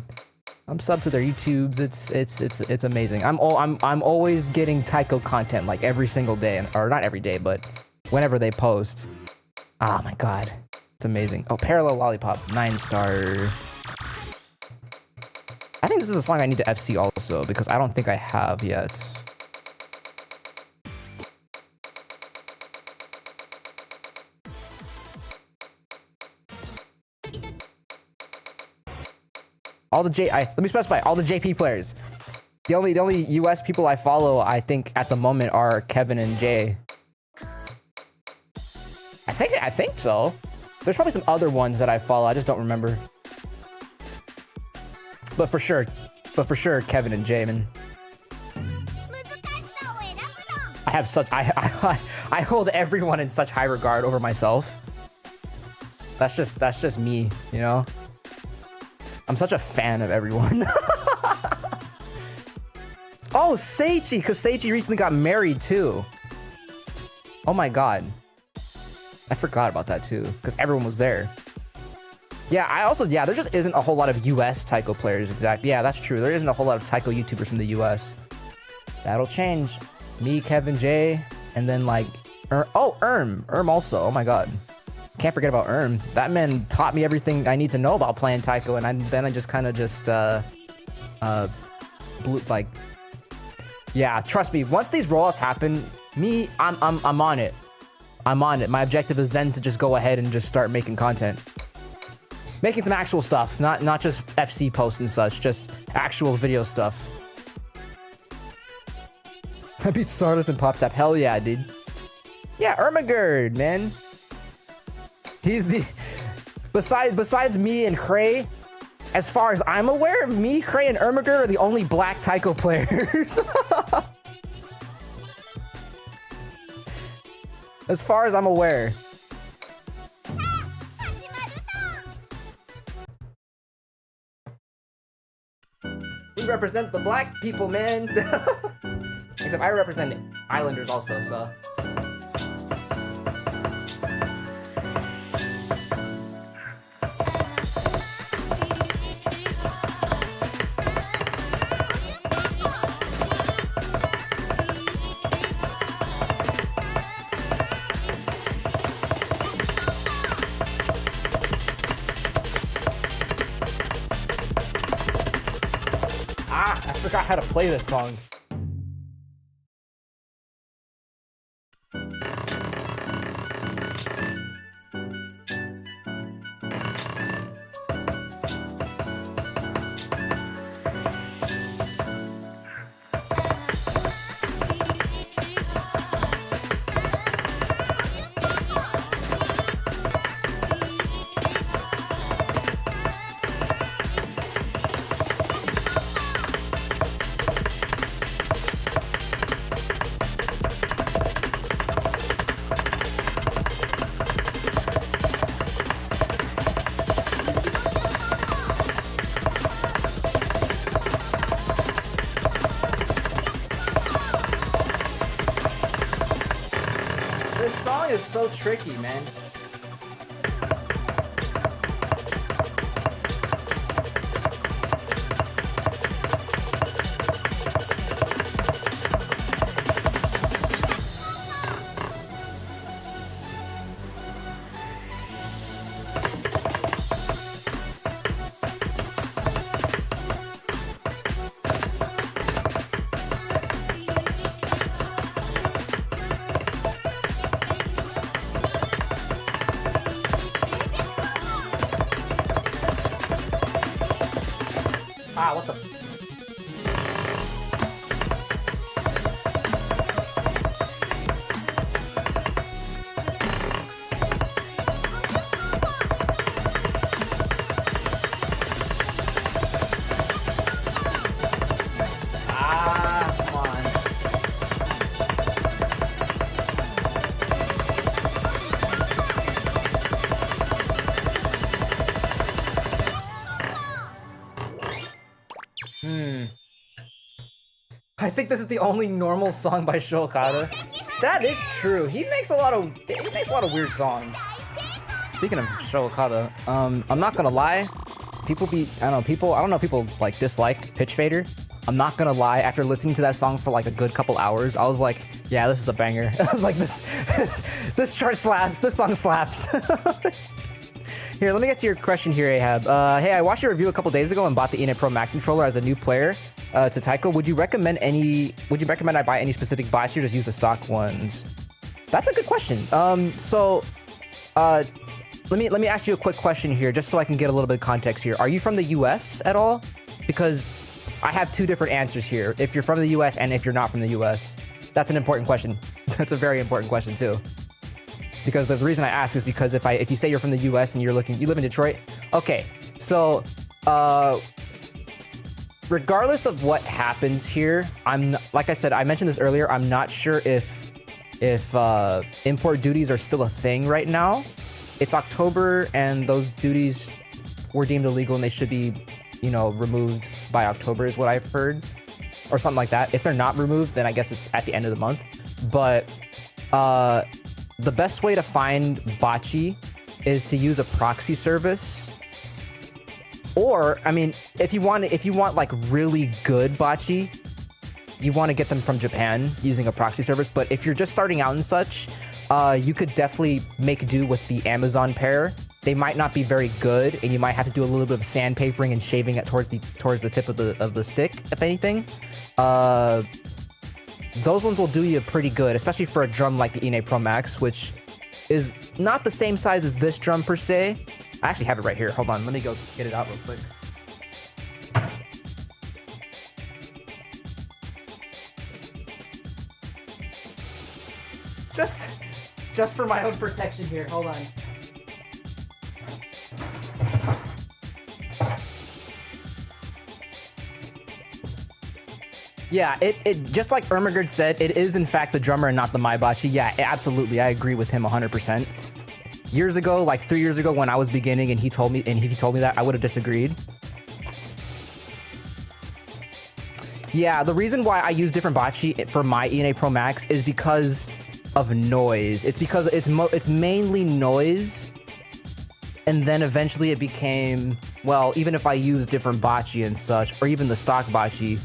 I'm subbed to their YouTubes. It's amazing. I'm always getting Taiko content like every single day, or not every day, but whenever they post. Oh my god, it's amazing. Oh, Parallel Lollipop, 9-star. I think this is a song I need to FC also because I don't think I have yet. Let me specify, all the JP players. The only US people I follow, I think at the moment, are Kevin and Jay. I think so. There's probably some other ones that I follow. I just don't remember. But for sure, Kevin and Jay, man. I have such I hold everyone in such high regard over myself. That's just me, you know? I'm such a fan of everyone. Oh, Seichi, because Seichi recently got married too. Oh my god. I forgot about that too, because everyone was there. Yeah, there just isn't a whole lot of US Taiko players, exactly. Yeah, that's true. There isn't a whole lot of Taiko YouTubers from the US. That'll change. Me, Kevin J, and then like, Erm also. Oh my god. Can't forget about Erm. That man taught me everything I need to know about playing Taiko, and then I just kind of yeah, trust me, once these rollouts happen, I'm on it. I'm on it. My objective is then to just go ahead and just start making content. Making some actual stuff, not just FC posts and such, just actual video stuff. I beat Stardust and Pop Tap. Hell yeah, dude. Yeah, Ermagerd, man. He's the... Besides me and Cray, as far as I'm aware, me, Cray, and Ermagerd are the only black Taiko players. As far as I'm aware. We represent the black people, man. Except I represent Islanders also, so. I forgot how to play this song. This song is so tricky, man. Ah, what the... Ah, come on. I think this is the only normal song by Shokada. That is true. He makes a lot of weird songs. Speaking of Shokada, I'm not gonna lie. I don't know, people like dislike Pitch Fader. I'm not gonna lie, after listening to that song for like a good couple hours, I was like, yeah, this is a banger. I was like, this chart slaps, this song slaps. Here, let me get to your question here, Ahab. Hey, I watched your review a couple days ago and bought the Enit Pro Mac controller as a new player to Taiko. Would you recommend I buy any specific buys or just use the stock ones? That's a good question. Let me ask you a quick question here, just so I can get a little bit of context here. Are you from the US at all? Because I have two different answers here. If you're from the US and if you're not from the US. That's an important question. That's a very important question too. Because the reason I ask is because if you say you're from the US and you live in Detroit, okay. So, regardless of what happens here, like I said, I mentioned this earlier, I'm not sure if if import duties are still a thing right now. It's October, and those duties were deemed illegal, and they should be, you know, removed by October is what I've heard, or something like that. If they're not removed, then I guess it's at the end of the month. But the best way to find bocce is to use a proxy service. Or, I mean, if you want like really good bocce, you want to get them from Japan using a proxy service. But if you're just starting out and such, you could definitely make do with the Amazon pair. They might not be very good, and you might have to do a little bit of sandpapering and shaving it towards the tip of the stick, if anything. Those ones will do you pretty good, especially for a drum like the Ine Pro Max, which is not the same size as this drum per se. I actually have it right here. Hold on, let me go get it out real quick. Just for my own protection here. Hold on. Yeah, it just like Ermagerd said, it is in fact the drummer and not the Maibachi. Yeah, absolutely, I agree with him 100%. Years ago, like 3 years ago when I was beginning and he told me that, I would have disagreed. Yeah, the reason why I use different bocce for my Ine Pro Max is because of noise. It's because it's mainly noise, and then eventually it became, well, even if I use different bocce and such, or even the stock bocce,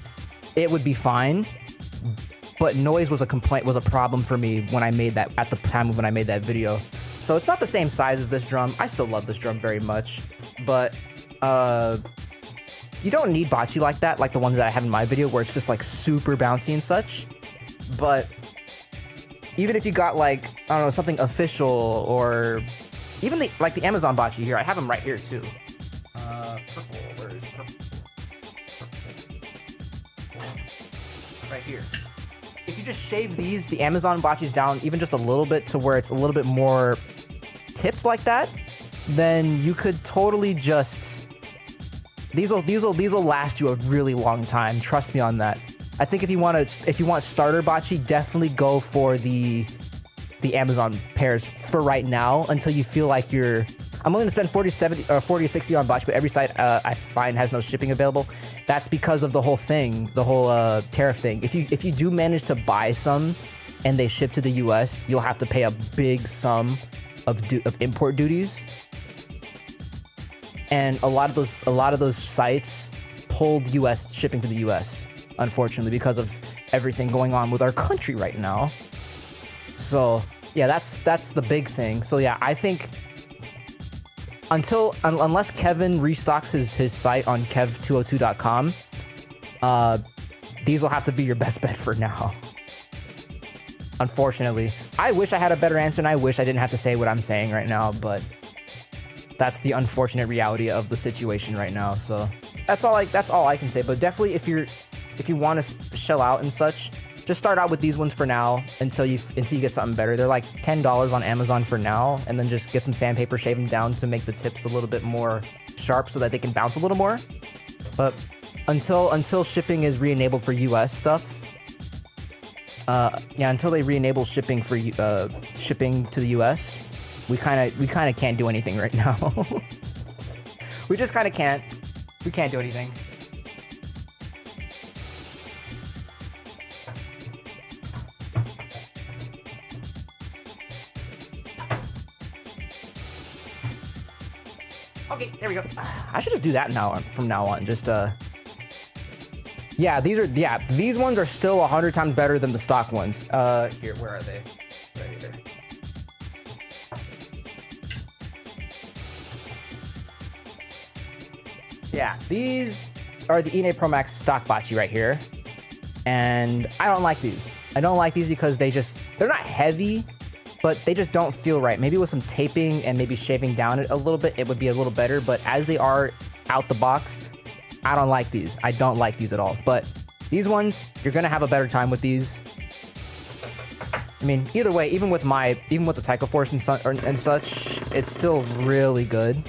it would be fine. But noise was a problem for me when I made that, at the time when I made that video. So it's not the same size as this drum. I still love this drum very much, but you don't need bocce like that, like the ones that I have in my video where it's just like super bouncy and such. But even if you got like, I don't know, something official, or even like the Amazon bocce here, I have them right here too. Purple, where is purple? Right here. If you just shave these, the Amazon bocces down even just a little bit to where it's a little bit more tips like that, then you could totally just, these will last you a really long time. Trust me on that. I think if you want starter bocce, definitely go for the Amazon pairs for right now until you feel like you're. I'm only gonna spend 40 to 60 on bocce, but every site I find has no shipping available. That's because of the whole thing, the whole tariff thing. If you do manage to buy some and they ship to the US, you'll have to pay a big sum of import duties. And a lot of those sites pulled US shipping to the US, unfortunately, because of everything going on with our country right now. So yeah, that's the big thing. So yeah, I think unless Kevin restocks his site on kev202.com, these will have to be your best bet for now. Unfortunately, I wish I had a better answer, and I wish I didn't have to say what I'm saying right now, but that's the unfortunate reality of the situation right now. So that's all I can say. But definitely, if you want to shell out and such, just start out with these ones for now until you get something better. They're like $10 on Amazon for now, and then just get some sandpaper, shave them down to make the tips a little bit more sharp so that they can bounce a little more. But until shipping is re-enabled for US stuff, until they re-enable shipping for shipping to the US, we kind of can't do anything right now. We just kind of can't. We can't do anything. Okay, there we go. I should just do that now from now on. Just yeah, these ones are still 100 times better than the stock ones. Here, where are they? Right here. Yeah, these are the Ine Pro Max stock bocce right here, and I don't like these. I don't like these because they're not heavy, but they just don't feel right. Maybe with some taping and maybe shaving down it a little bit, it would be a little better. But as they are out the box, I don't like these. I don't like these at all. But these ones, you're gonna have a better time with these. I mean, either way, even with the Taiko Force and such, it's still really good.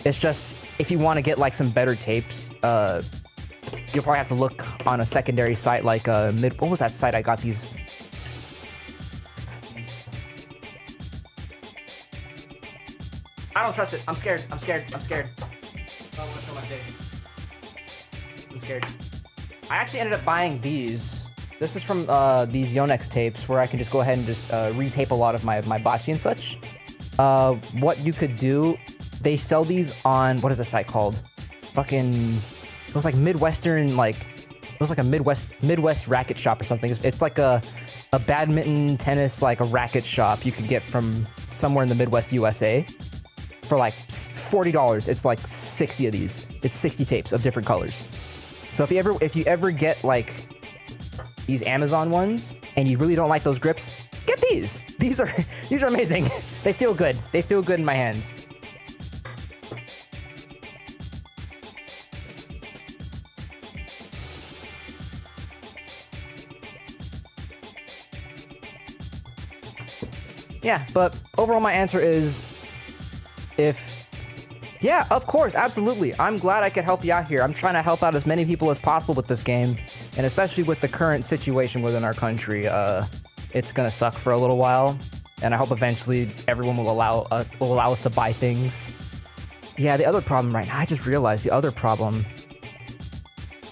It's just, if you want to get like some better tapes, you'll probably have to look on a secondary site like what was that site I got these? don't trust it. I'm scared. I'm scared. I'm scared. I don't want to show my face. I'm scared. I actually ended up buying these. This is from these Yonex tapes where I can just go ahead and just retape a lot of my bocce and such. What you could do, they sell these on, what is the site called? Fucking, it was like Midwestern, like, it was like a Midwest racket shop or something. It's like a badminton, tennis, like a racket shop you could get from somewhere in the Midwest USA for like $40. It's like 60 of these. It's 60 tapes of different colors. So if you ever get like these Amazon ones and you really don't like those grips, get these. These are amazing. They feel good. They feel good in my hands. Yeah, but overall my answer is yeah, of course, absolutely. I'm glad I could help you out here. I'm trying to help out as many people as possible with this game, and especially with the current situation within our country. It's gonna suck for a little while, and I hope eventually everyone will allow us to buy things. Yeah, the other problem right now, I just realized the other problem.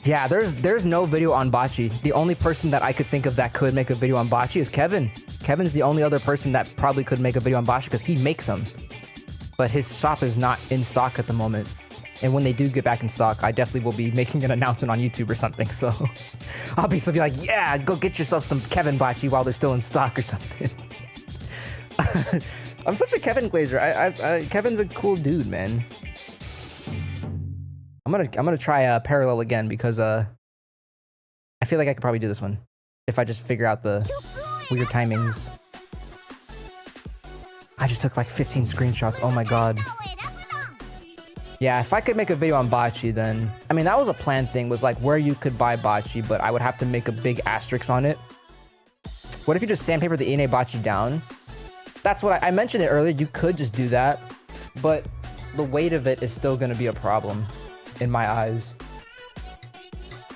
Yeah, there's no video on bocce. The only person that I could think of that could make a video on bocce is Kevin. Kevin's the only other person that probably could make a video on bocce because he makes them. But his shop is not in stock at the moment. And when they do get back in stock, I definitely will be making an announcement on YouTube or something. So I'll be like, yeah, go get yourself some Kevin bocce while they're still in stock or something. I'm such a Kevin glazer. Kevin's a cool dude, man. I'm gonna try parallel again because I feel like I could probably do this one if I just figure out the weird timings. I just took like 15 screenshots. Oh my god. Yeah, if I could make a video on bocce, then I mean that was a planned thing, was like where you could buy bocce, but I would have to make a big asterisk on it. What if you just sandpaper the ENA bocce down? That's what I mentioned it earlier. You could just do that, but the weight of it is still going to be a problem in my eyes.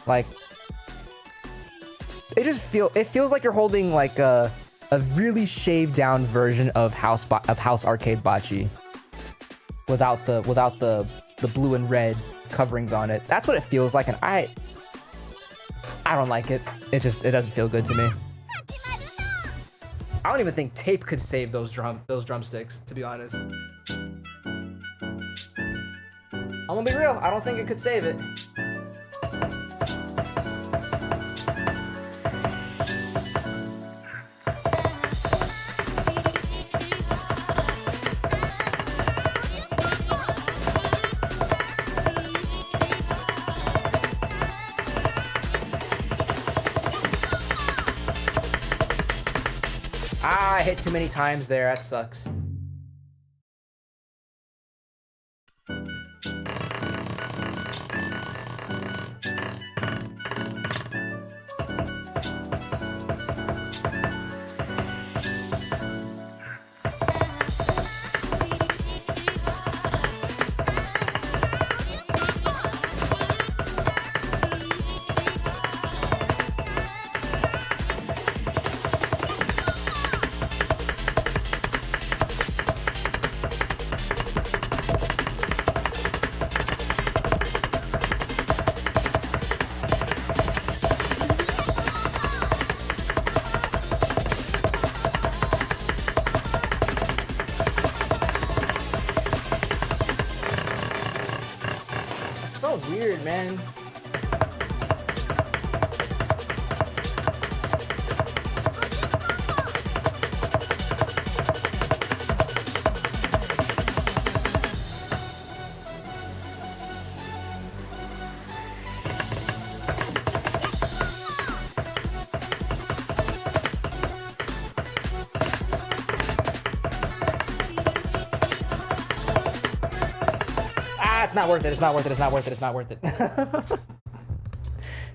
Like, it feels like you're holding like a really shaved down version of house arcade bocce without the blue and red coverings on it. That's what it feels like, and I don't like it. It doesn't feel good to me. I don't even think tape could save those drumsticks, to be honest. I'm gonna be real, I don't think it could save it. I hit too many times there, that sucks. Weird, man. It's not worth it. It's not worth it. It's not worth it. It's not worth it.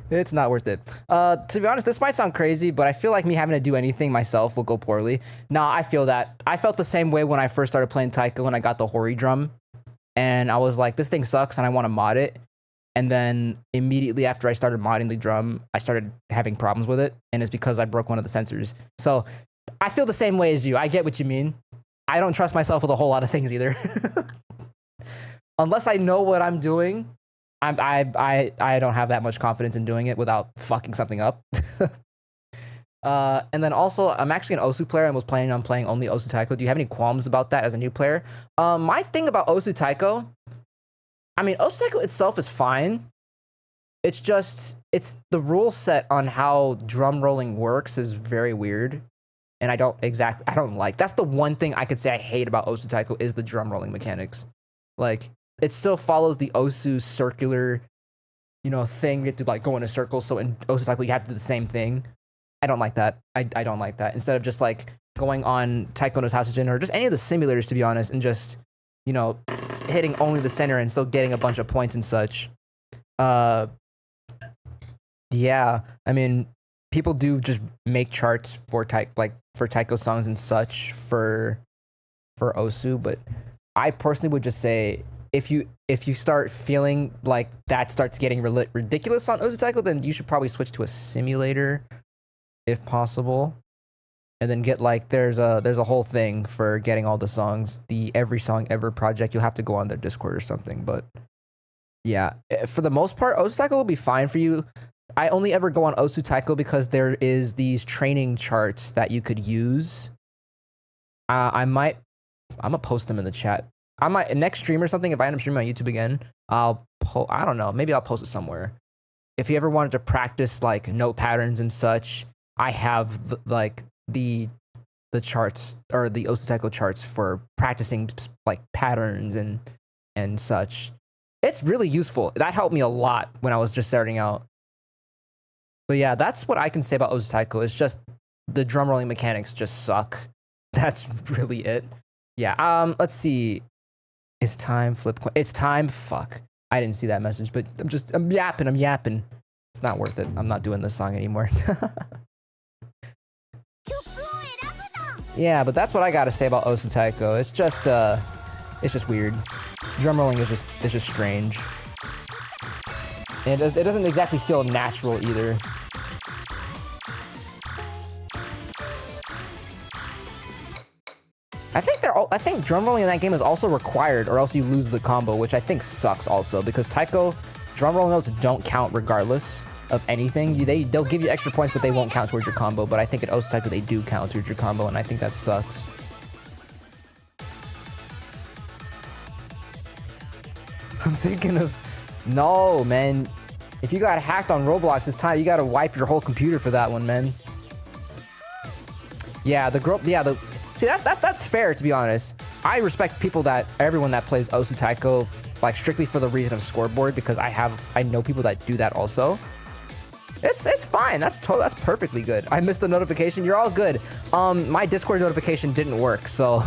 It's not worth it. To be honest, this might sound crazy, but I feel like me having to do anything myself will go poorly. Nah, I feel that. I felt the same way when I first started playing taiko when I got the Hori drum. And I was like, this thing sucks and I want to mod it. And then immediately after I started modding the drum, I started having problems with it. And it's because I broke one of the sensors. So I feel the same way as you. I get what you mean. I don't trust myself with a whole lot of things either. Unless I know what I'm doing, I don't have that much confidence in doing it without fucking something up. And then also, I'm actually an Osu player and was planning on playing only Osu Taiko. Do you have any qualms about that as a new player? My thing about Osu Taiko, I mean, Osu Taiko itself is fine. It's just, it's the rule set on how drum rolling works is very weird. And I don't like. That's the one thing I could say I hate about Osu Taiko is the drum rolling mechanics. Like, it still follows the Osu circular, you know, thing. You have to like go in a circle. So in Osu Taiko, you have to do the same thing. I don't like that. I don't like that. Instead of just like going on Taiko no Tatsujin or just any of the simulators, to be honest, and just, you know, hitting only the center and still getting a bunch of points and such. Yeah, I mean, people do just make charts for Taiko songs and such for Osu, but I personally would just say if you start feeling like that starts getting ridiculous on Osu Taiko, then you should probably switch to a simulator if possible, and then get like there's a whole thing for getting all the songs, the Every Song Ever project. You'll have to go on their Discord or something, but yeah, for the most part, Osu Taiko will be fine for you. I only ever go on Osu Taiko because there is these training charts that you could use. I'm gonna post them in the chat. I might next stream or something, if I end up streaming on YouTube again, I don't know, maybe I'll post it somewhere. If you ever wanted to practice like note patterns and such, I have the charts or the Osu Taiko charts for practicing like patterns and such. It's really useful. That helped me a lot when I was just starting out. But yeah, that's what I can say about Osu Taiko. It's just the drum rolling mechanics just suck. That's really it. Yeah. Let's see. It's time. It's time. Fuck. I didn't see that message, but I'm yapping. It's not worth it. I'm not doing this song anymore. Yeah, but that's what I gotta say about Osu Taiko. It's just weird. Drum rolling is just strange. And it doesn't exactly feel natural either. I think drum rolling in that game is also required, or else you lose the combo, which I think sucks also, because Taiko drum roll notes don't count regardless of anything. They'll give you extra points, but they won't count towards your combo. But I think in Osu Taiko they do count towards your combo, and I think that sucks. I'm thinking of no, man. If you got hacked on Roblox this time, you gotta wipe your whole computer for that one, man. Yeah, see, that's fair, to be honest. I respect everyone that plays Osu Taiko, like strictly for the reason of scoreboard, because I know people that do that also. It's fine. That's perfectly good. I missed the notification. You're all good. My Discord notification didn't work, so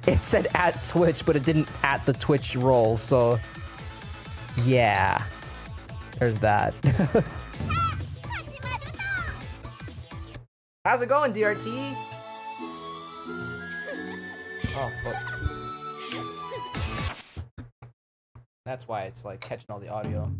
it said at Twitch, but it didn't at the Twitch roll. So yeah, there's that. How's it going, DRT? Oh, fuck. That's why it's like catching all the audio.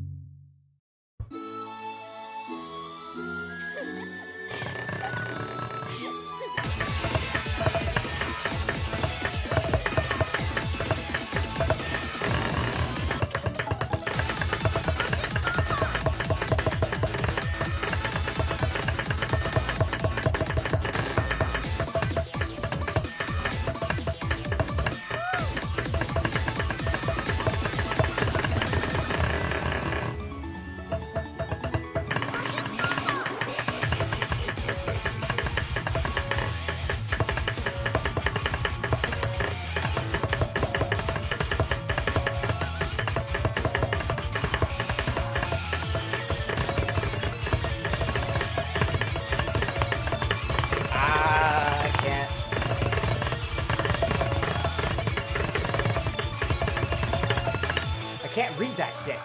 Read that shit.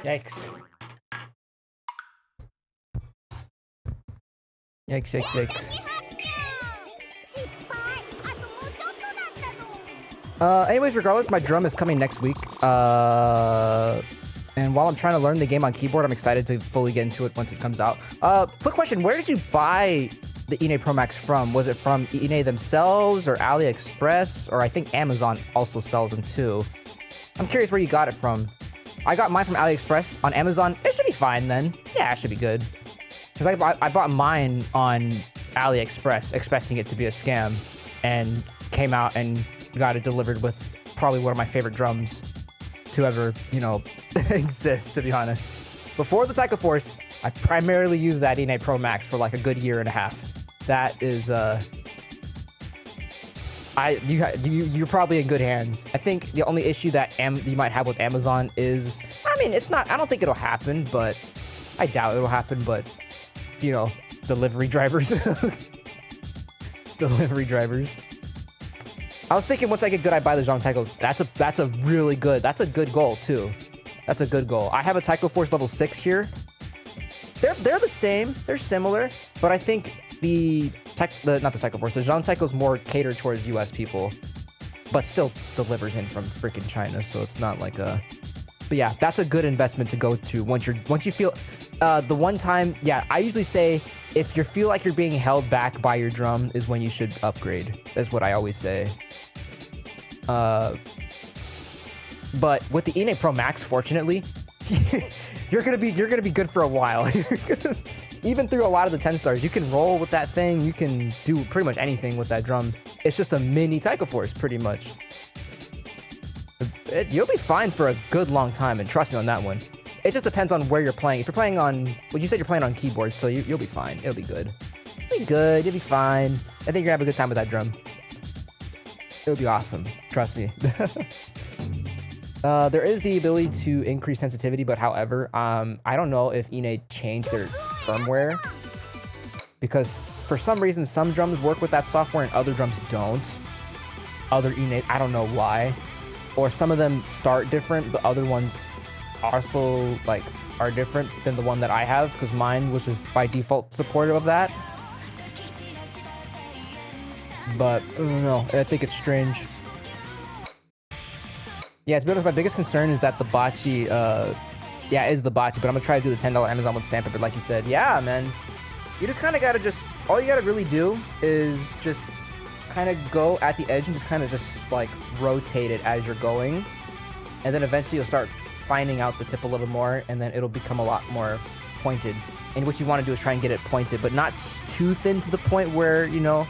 Yikes. Yikes. Anyways, regardless, my drum is coming next week. And while I'm trying to learn the game on keyboard, I'm excited to fully get into it once it comes out. Quick question, where did you buy the Ine Pro Max from? Was it from Ine themselves or AliExpress? Or I think Amazon also sells them too. I'm curious where you got it from. I got mine from AliExpress. On Amazon, it should be fine then. Yeah, it should be good. Because I bought mine on AliExpress, expecting it to be a scam. And came out and got it delivered with probably one of my favorite drums to ever, you know, exist, to be honest. Before the Taiko Force, I primarily used that Ine Pro Max for like a good year and a half. That is, you're probably in good hands. I think the only issue that you might have with Amazon is, I mean, it's not, I don't think it'll happen, but I doubt it'll happen, but, you know, delivery drivers. Delivery drivers. I was thinking once I get good, I buy the Zhong Taiko. That's a really good, that's a good goal too. That's a good goal. I have a Taiko Force level 6 here. They're the same, they're similar, but I think not the Taiko Force, the Zhong Taiko's more catered towards US people, but still delivers in from freaking China, so it's not like a, but yeah, that's a good investment to go to once you feel, the one time, yeah, I usually say if you feel like you're being held back by your drum is when you should upgrade. That's what I always say. But with the Ine Pro Max, fortunately, you're gonna be good for a while. Even through a lot of the 10 stars, you can roll with that thing. You can do pretty much anything with that drum. It's just a mini Taiko Force, pretty much. You'll be fine for a good long time, and trust me on that one. It just depends on where you're playing. If you're playing on, well, you said you're playing on keyboard, so you'll be fine. It'll be good. You'll be good. You'll be fine. I think you're gonna have a good time with that drum. It'll be awesome. Trust me. There is the ability to increase sensitivity, but however, I don't know if Ine changed their firmware, because for some reason some drums work with that software and other drums don't. Other Ine, I don't know why, or some of them start different, but other ones also like are different than the one that I have, because mine was just by default supportive of that. But I don't know, I think it's strange. Yeah, to be honest, my biggest concern is that the bocce, is the bocce, but I'm gonna try to do the $10 Amazon with sandpaper, like you said. Yeah, man. You just kind of gotta all you gotta really do is just kind of go at the edge and just kind of like rotate it as you're going. And then eventually you'll start finding out the tip a little more, and then it'll become a lot more pointed. And what you want to do is try and get it pointed, but not too thin to the point where, you know,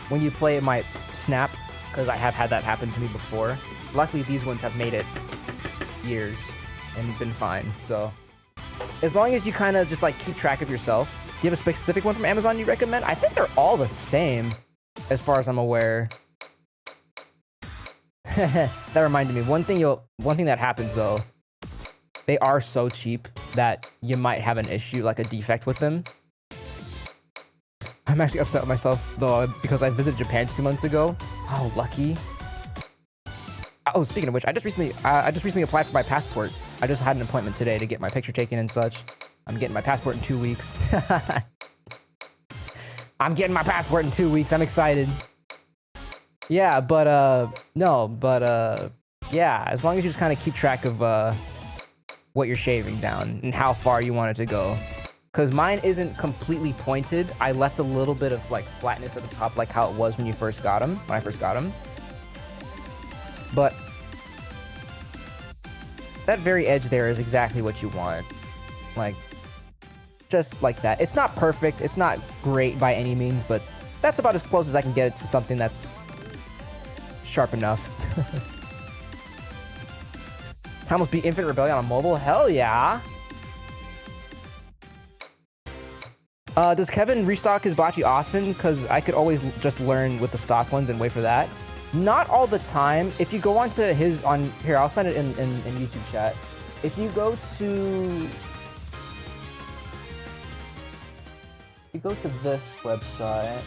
when you play it might snap, because I have had that happen to me before. Luckily, these ones have made it years and been fine. So as long as you kind of just like keep track of yourself. Do you have a specific one from Amazon you recommend? I think they're all the same as far as I'm aware. That reminded me, one thing that happens though, they are so cheap that you might have an issue, like a defect with them. I'm actually upset with myself though, because I visited Japan 2 months ago. Oh, lucky. Oh, speaking of which, I just recently applied for my passport. I just had an appointment today to get my picture taken and such. I'm getting my passport in 2 weeks. I'm getting my passport in 2 weeks. I'm excited. Yeah, but yeah, as long as you just kind of keep track of what you're shaving down and how far you want it to go. Because mine isn't completely pointed. I left a little bit of like flatness at the top, like how it was when I first got them. But that very edge there is exactly what you want. Like, just like that. It's not perfect. It's not great by any means, but that's about as close as I can get it to something that's sharp enough. Almost beat Infinite Rebellion on mobile? Hell yeah! Does Kevin restock his bocce often? Because I could always just learn with the stock ones and wait for that. Not all the time. If you go onto his here, I'll send it in YouTube chat. If you go to this website,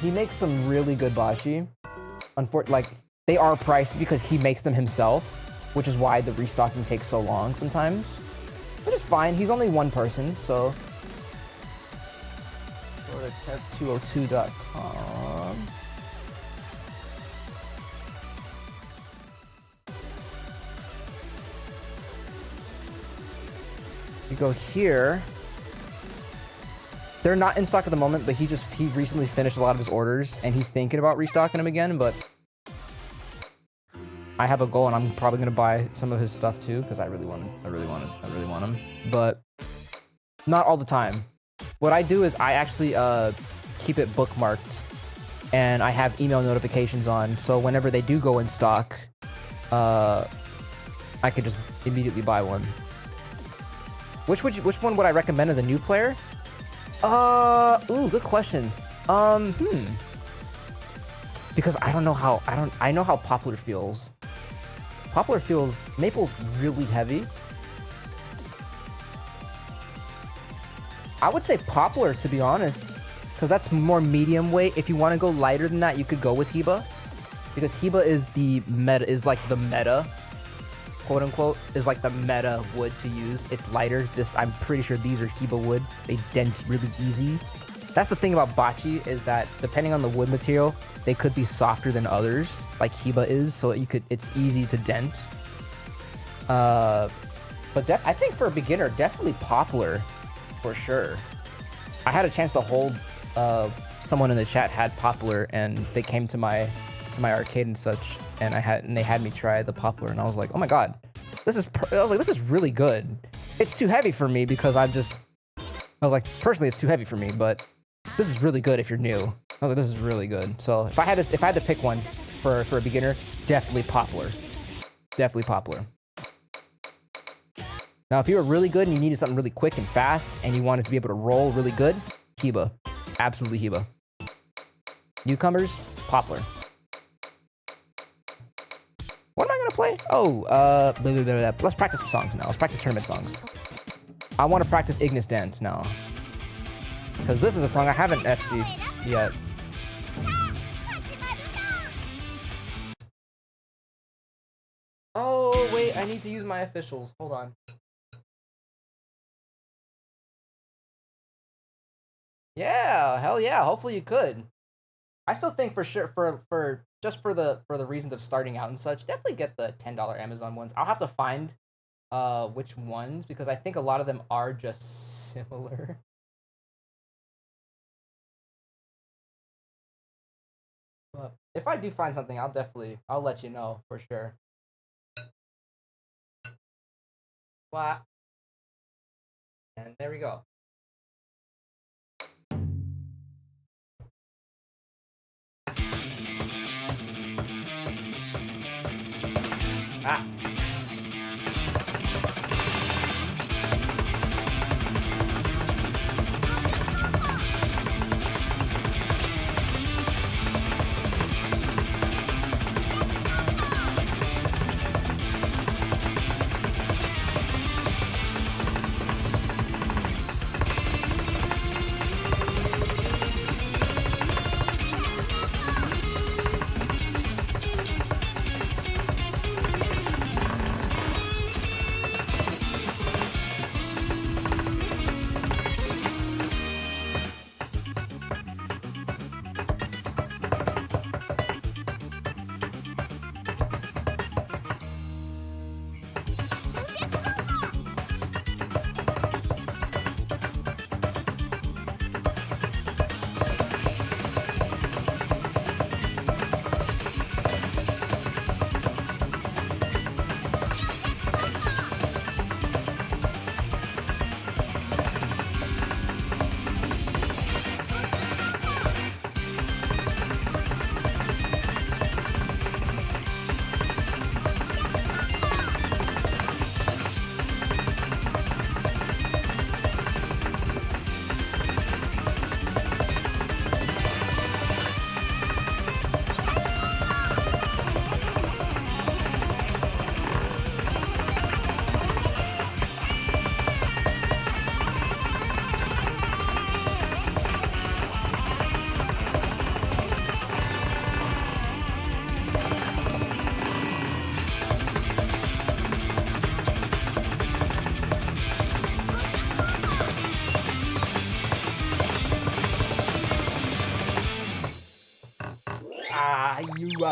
he makes some really good bocce. Like, they are pricey because he makes them himself, which is why the restocking takes so long sometimes. which is fine. He's only one person, so go to tech202.com. You go here. They're not in stock at the moment, but he recently finished a lot of his orders, and he's thinking about restocking them again, but I have a goal, and I'm probably gonna buy some of his stuff too, because I really want him. But not all the time. What I do is I actually keep it bookmarked, and I have email notifications on, so whenever they do go in stock, I could just immediately buy one. Which one would I recommend as a new player? Ooh, good question. Because I know how Popular feels. Maple's really heavy. I would say Popular, to be honest, because that's more medium weight. If you want to go lighter than that, you could go with Hiba, because Hiba is the meta, quote unquote, is like the meta wood to use. It's lighter. I'm pretty sure these are Hiba wood. They dent really easy. That's the thing about Bachi, is that depending on the wood material, they could be softer than others, like Hiba is, so it's easy to dent. But I think for a beginner, definitely Poplar, for sure. I had a chance to hold, someone in the chat had Poplar, and they came to my arcade and such, and they had me try the Poplar, and I was like, oh my god, this is really good. It's too heavy for me because I was like, personally, it's too heavy for me, but this is really good if you're new. I was like, this is really good. So if I had to pick one for a beginner, definitely Poplar. Definitely Poplar. Now, if you were really good and you needed something really quick and fast, and you wanted to be able to roll really good, Hiba. Absolutely Hiba. Newcomers, Poplar. What am I gonna play? Oh, let's practice some songs now. Let's practice tournament songs. I want to practice Ignis Dance now, because this is a song I haven't FC'd yet. Oh, wait, I need to use my officials. Hold on. Yeah, hell yeah. Hopefully you could. I still think for sure, for the reasons of starting out and such, definitely get the $10 Amazon ones. I'll have to find which ones, because I think a lot of them are just similar. But if I do find something, I'll let you know for sure. Wow. And there we go. Ah.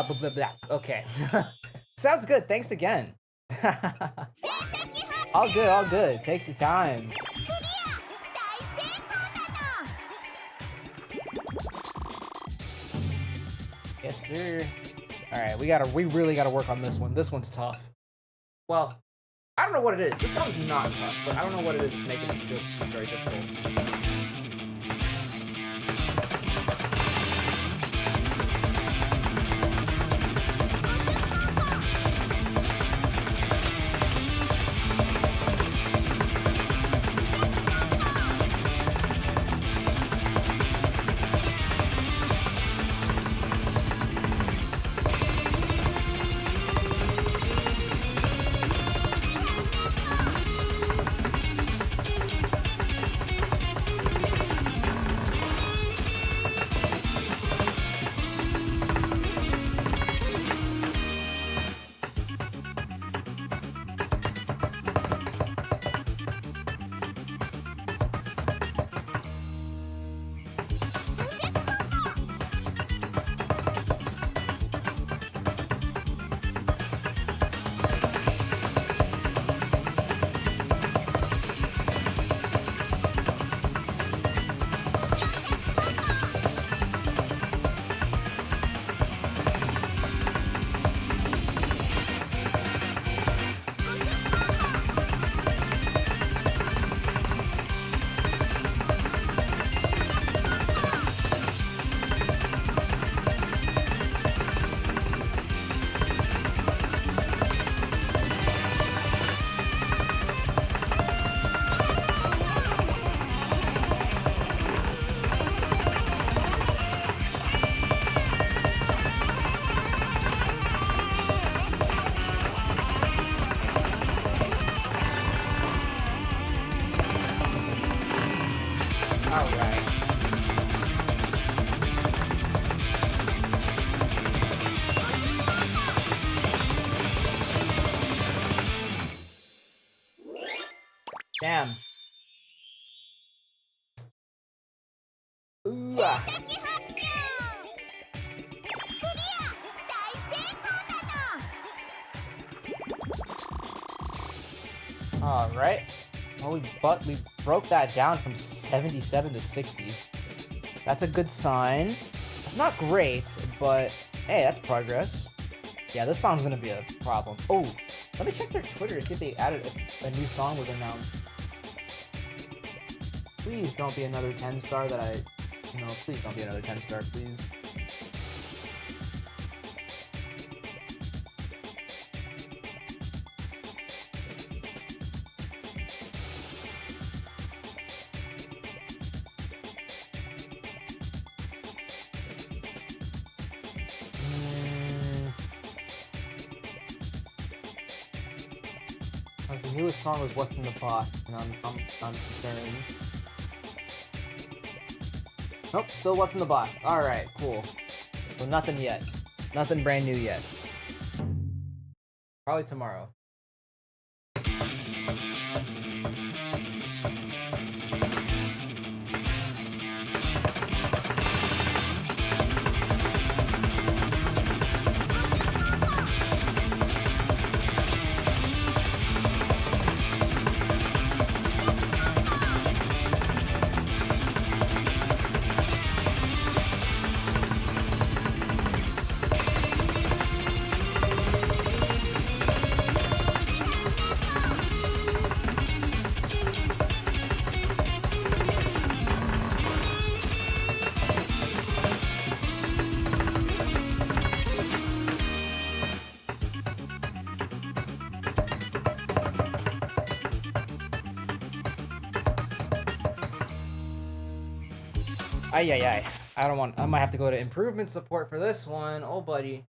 blah, blah, blah. Okay. Sounds good. Thanks again. All good, all good. Take your time. Yes, sir. Alright, we really gotta work on this one. This one's tough. Well, I don't know what it is. This song's not tough, but I don't know what it is that's making it feel very difficult. Damn. Ooh. All right. Well, we broke that down from 77 to 60. That's a good sign. It's not great, but hey, that's progress. Yeah, this song's gonna be a problem. Oh, let me check their Twitter to see if they added a new song was announced. Please don't be another 10-star that I... No, please don't be another 10-star, please. The newest song was What's in the Pot, and I'm concerned. Nope, still What's in the Box. Alright, cool. So nothing yet. Nothing brand new yet. Probably tomorrow. Ay. I might have to go to improvement support for this one. Oh, buddy.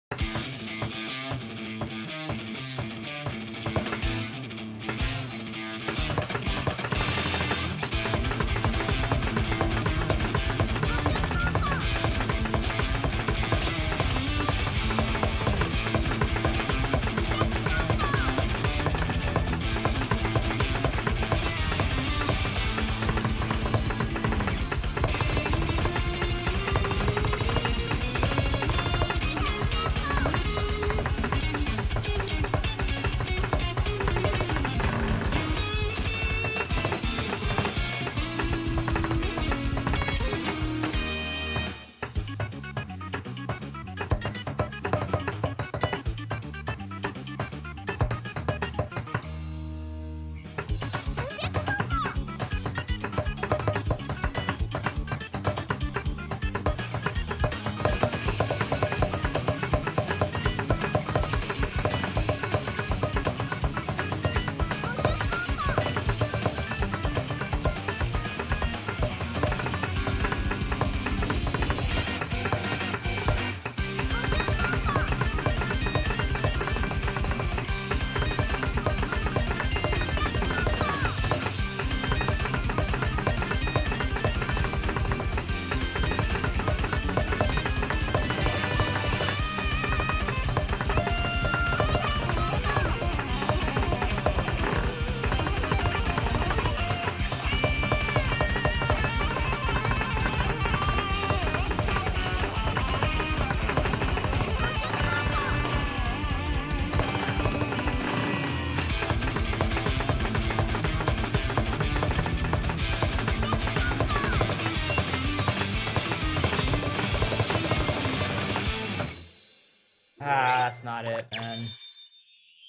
not it, man.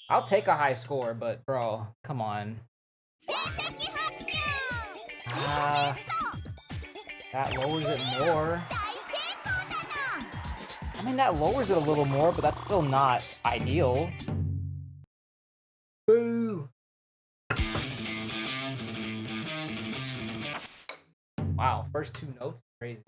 I'll take a high score, but bro, come on. That lowers it more. I mean, that lowers it a little more, but that's still not ideal. Boo! Wow, first two notes, crazy.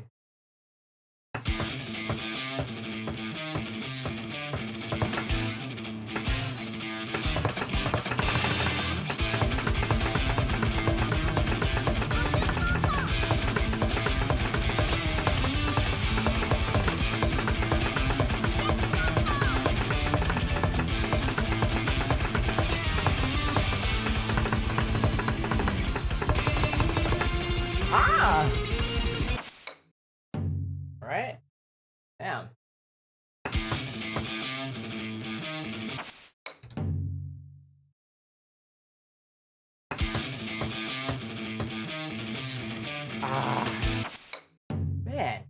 Alright. Damn. Man.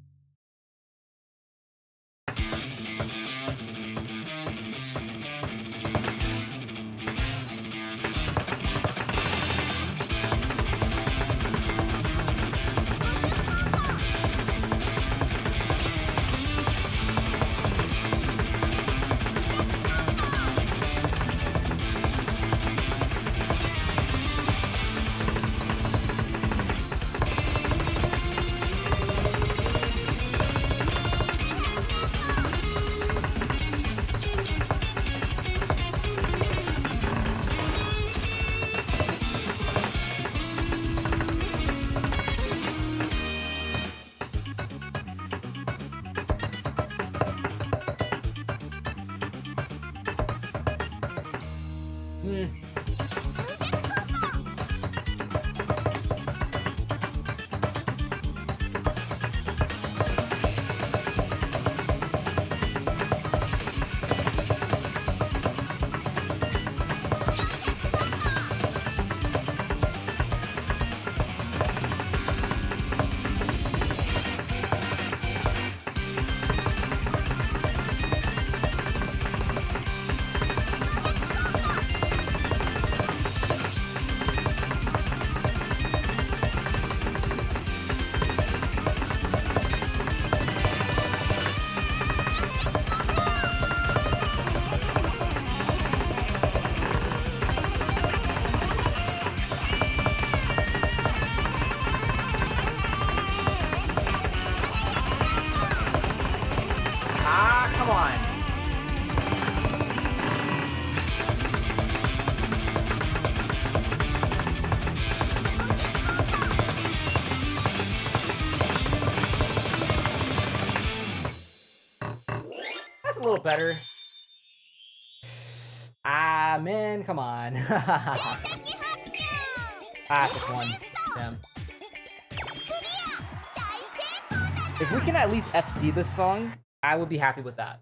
Come on. That's a little better. Ah, man, come on. Just one. Damn. If we can at least FC this song, I would be happy with that.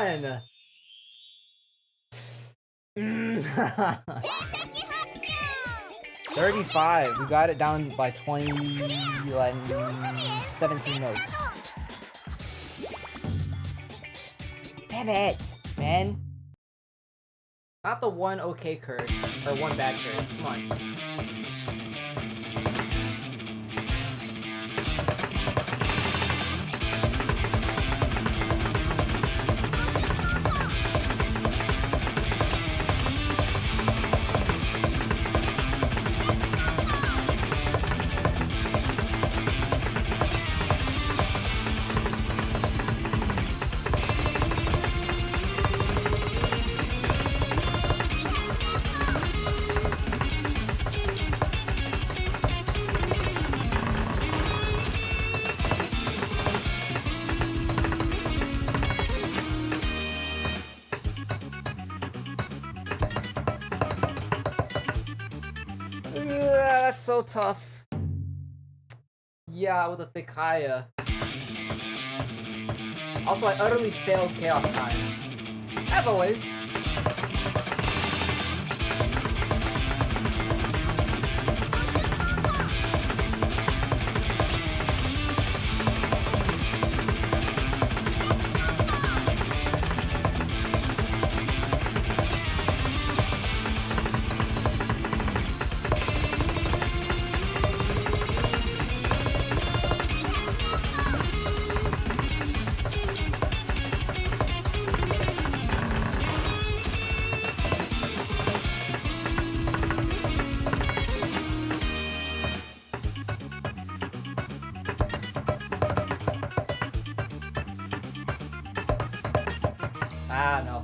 on! 35. We got it down by 17 notes. Damn it, man. Not the one okay curse, or one bad curse. Come on. That's so tough. Yeah, with a thick Kaya. Also, I utterly failed Chaos Time. As always. Ah, no.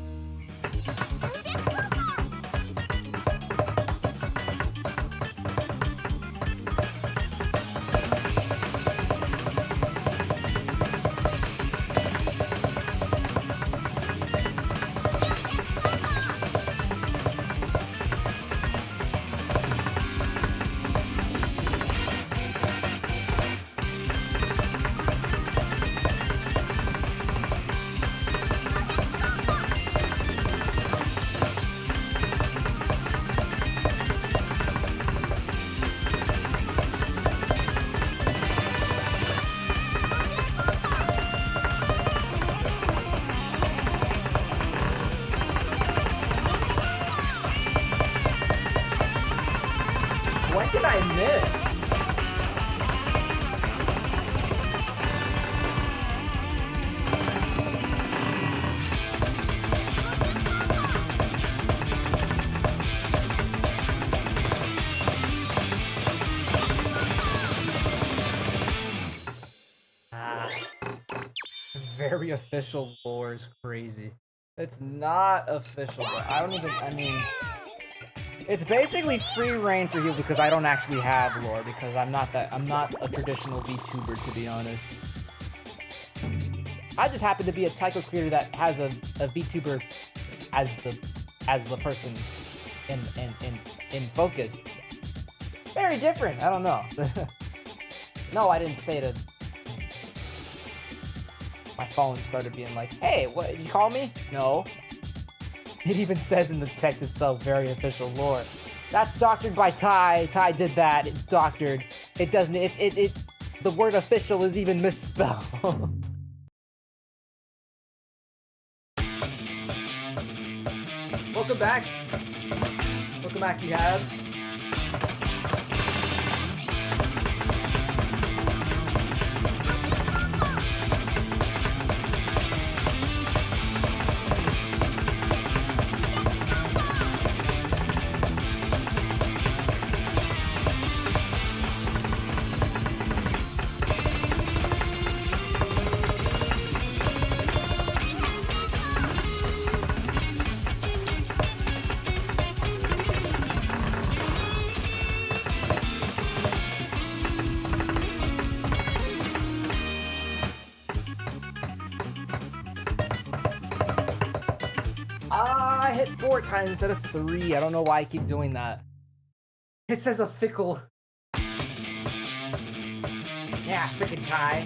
What did I miss? Very official lore is crazy. It's not official, but I don't even, I mean... It's basically free reign for you because I don't actually have lore, because I'm not a traditional VTuber, to be honest. I just happen to be a taiko creator that has a VTuber as the person in focus. Very different, I don't know. No, I didn't say to... My phone started being like, hey, what, did you call me? No. It even says in the text itself, very official lore. That's doctored by Ty. Ty did that. It's doctored. It doesn't, the word official is even misspelled. Welcome back. Welcome back, you have. I hit 4 times instead of 3. I don't know why I keep doing that. It says a fickle. Yeah, frickin' Ty.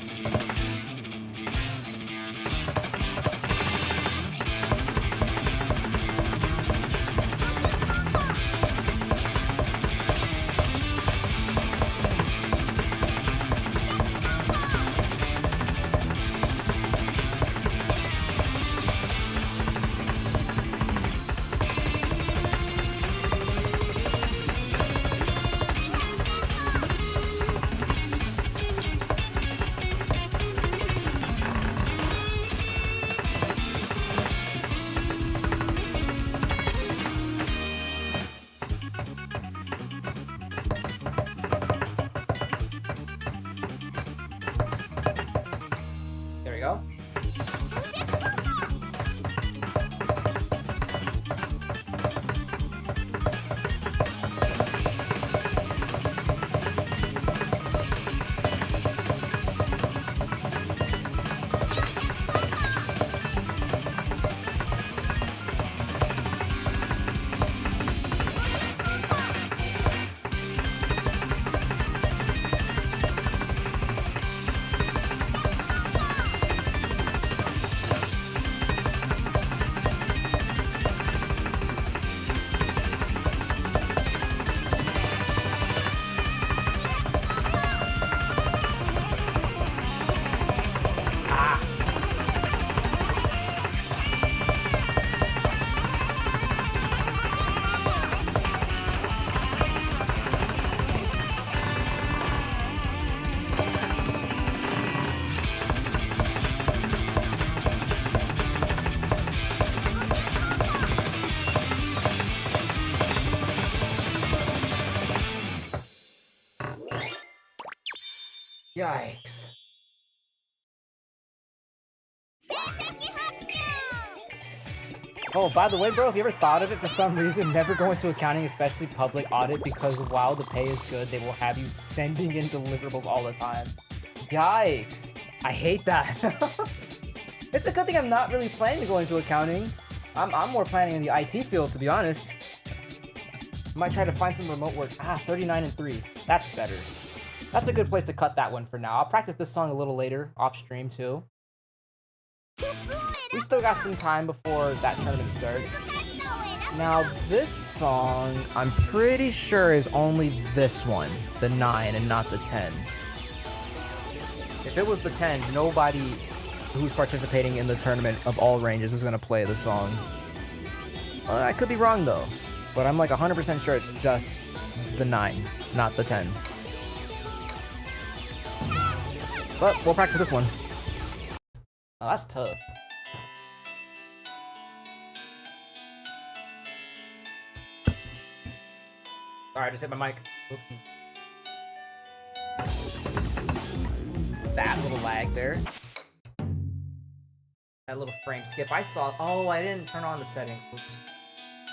Yikes. Oh, by the way, bro, if you ever thought of it for some reason, never go into accounting, especially public audit, because while the pay is good, they will have you sending in deliverables all the time. Yikes. I hate that. It's a good thing I'm not really planning to go into accounting. I'm more planning in the IT field, to be honest. Might try to find some remote work. 39 and 3. That's better. That's a good place to cut that one for now. I'll practice this song a little later, off stream too. We still got some time before that tournament starts. Now, this song, I'm pretty sure is only this one, the 9, and not the 10. If it was the 10, nobody who's participating in the tournament of all ranges is gonna play the song. I could be wrong though, but I'm like 100% sure it's just the 9, not the 10. But we'll practice this one. Oh, that's tough. Alright, just hit my mic. Oopsie. That little lag there. That little frame skip. I saw. Oh, I didn't turn on the settings. Oops.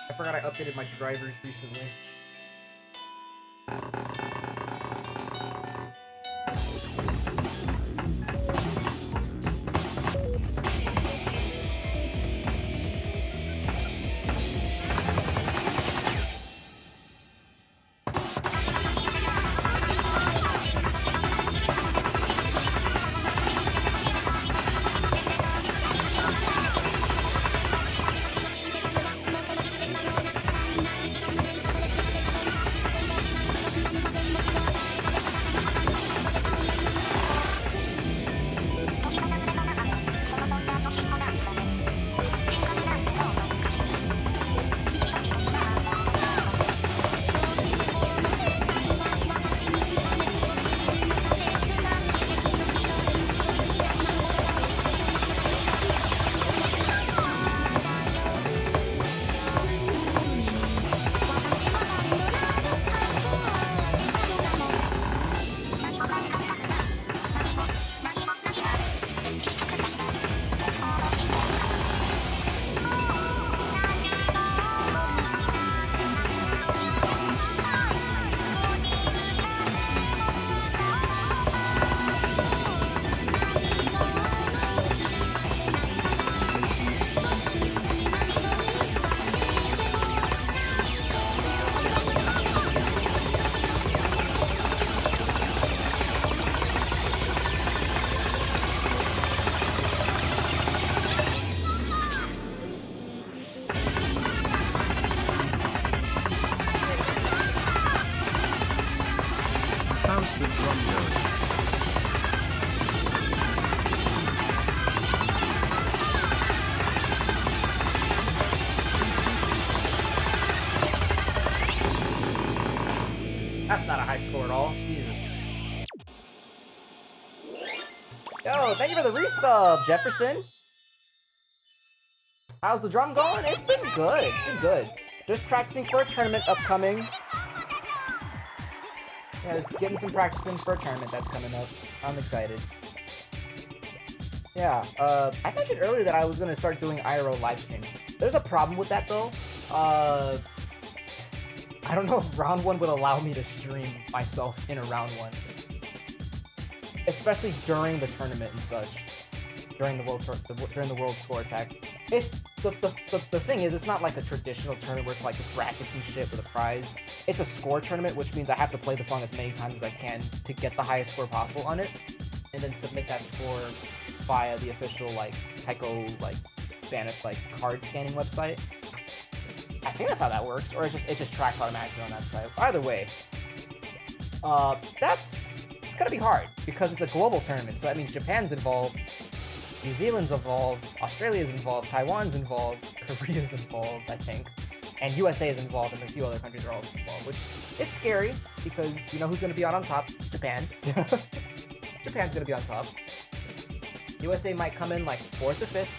I forgot I updated my drivers recently. How's the drum going? That's not a high score at all. Jesus. Yo, thank you for the resub, Jefferson. How's the drum going? It's been good. It's been good. Just practicing for a tournament upcoming. Yeah, getting some practice in for a tournament that's coming up. I'm excited. Yeah, I mentioned earlier that I was gonna start doing IRL live streams. There's a problem with that though. I don't know if round 1 would allow me to stream myself in a round 1. Especially during the tournament and such. During the world score attack. It's the thing is, it's not like a traditional tournament where it's like brackets and shit with a prize. It's a score tournament, which means I have to play the song as many times as I can to get the highest score possible on it, and then submit that score via the official like taiko card scanning website. I think that's how that works, or it just tracks automatically on that site. Either way, it's gonna be hard because it's a global tournament. So that means Japan's involved. New Zealand's involved, Australia's involved, Taiwan's involved, Korea's involved, I think, and USA is involved, and a few other countries are also involved, which is scary, because you know who's going to be out on top? Japan. Japan's going to be on top. USA might come in like 4th or 5th,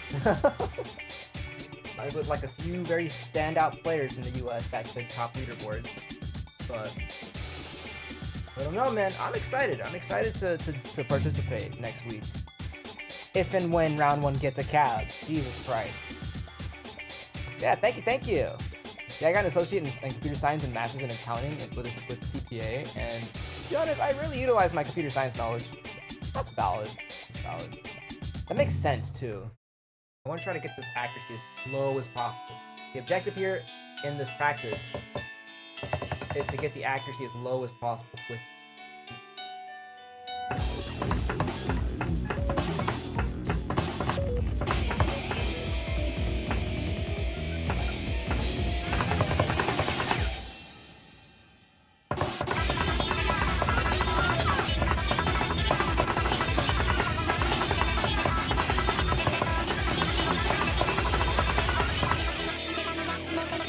with like a few very standout players in the US that could top leaderboards, but I don't know, man. I'm excited. I'm excited to participate next week. If and when round 1 gets a cab. Jesus Christ. Yeah, thank you. Yeah, I got an associate in computer science and master's in accounting with CPA, and to be honest, I really utilize my computer science knowledge. That's valid. That's valid. That makes sense too. I want to try to get this accuracy as low as possible. The objective here in this practice is to get the accuracy as low as possible with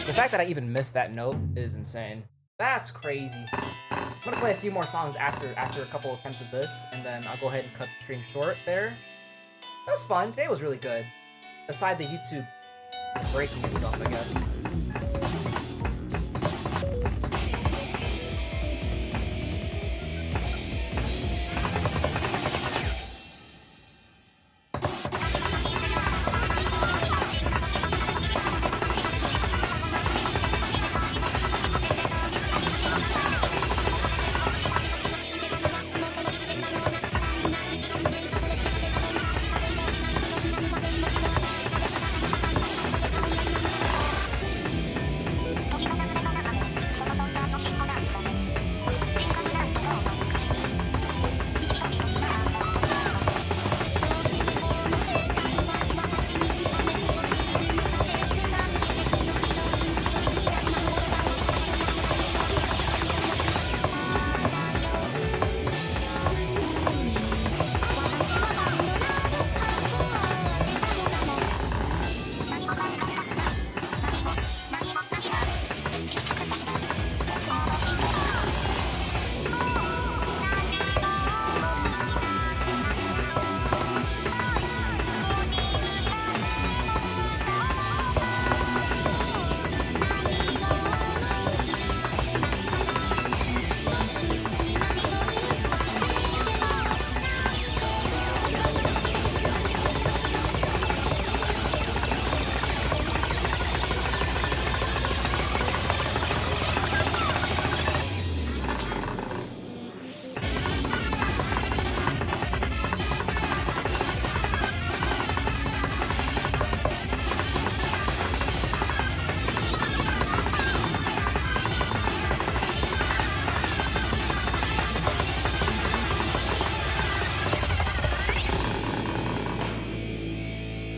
the fact that I even missed that note is insane. That's crazy. I'm gonna play a few more songs after a couple attempts of this, and then I'll go ahead and cut the stream short there. That was fun. Today was really good. Aside the YouTube breaking itself, I guess.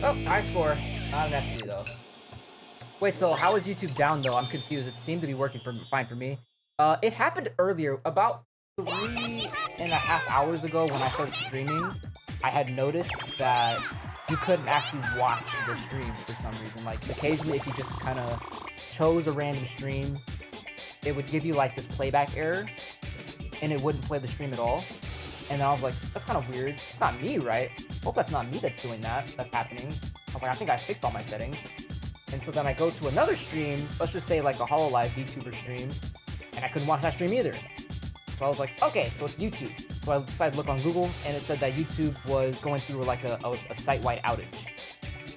Oh, high score. Not an FC though. Wait, so how is YouTube down though? I'm confused. It seemed to be working fine for me. It happened earlier, about 3.5 hours ago when I started streaming. I had noticed that you couldn't actually watch the stream for some reason. Like, occasionally if you just kind of chose a random stream, it would give you like this playback error, and it wouldn't play the stream at all. And then I was like, that's kind of weird. It's not me, right? Hope that's not me that's doing that. That's happening. I was like, I think I fixed all my settings. And so then I go to another stream, let's just say like a HoloLive VTuber stream, and I couldn't watch that stream either. So I was like, okay, so it's YouTube. So I decided to look on Google, and it said that YouTube was going through like a site-wide outage.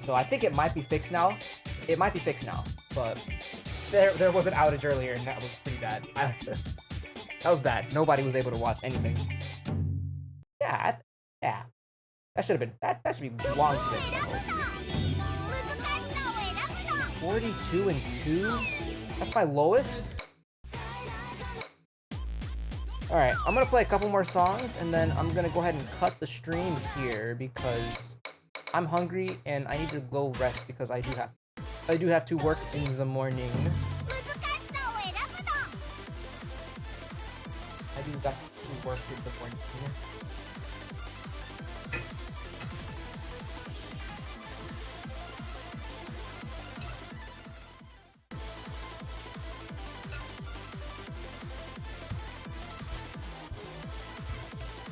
So I think it might be fixed now. It might be fixed now, but there was an outage earlier, and that was pretty bad. That was bad. Nobody was able to watch anything. Yeah, yeah. That should have been, that should be long fixed, I hope. 42 and 2? That's my lowest? Alright, I'm gonna play a couple more songs, and then I'm gonna go ahead and cut the stream here because I'm hungry and I need to go rest because I do have to work in the morning. I do got to work in the morning.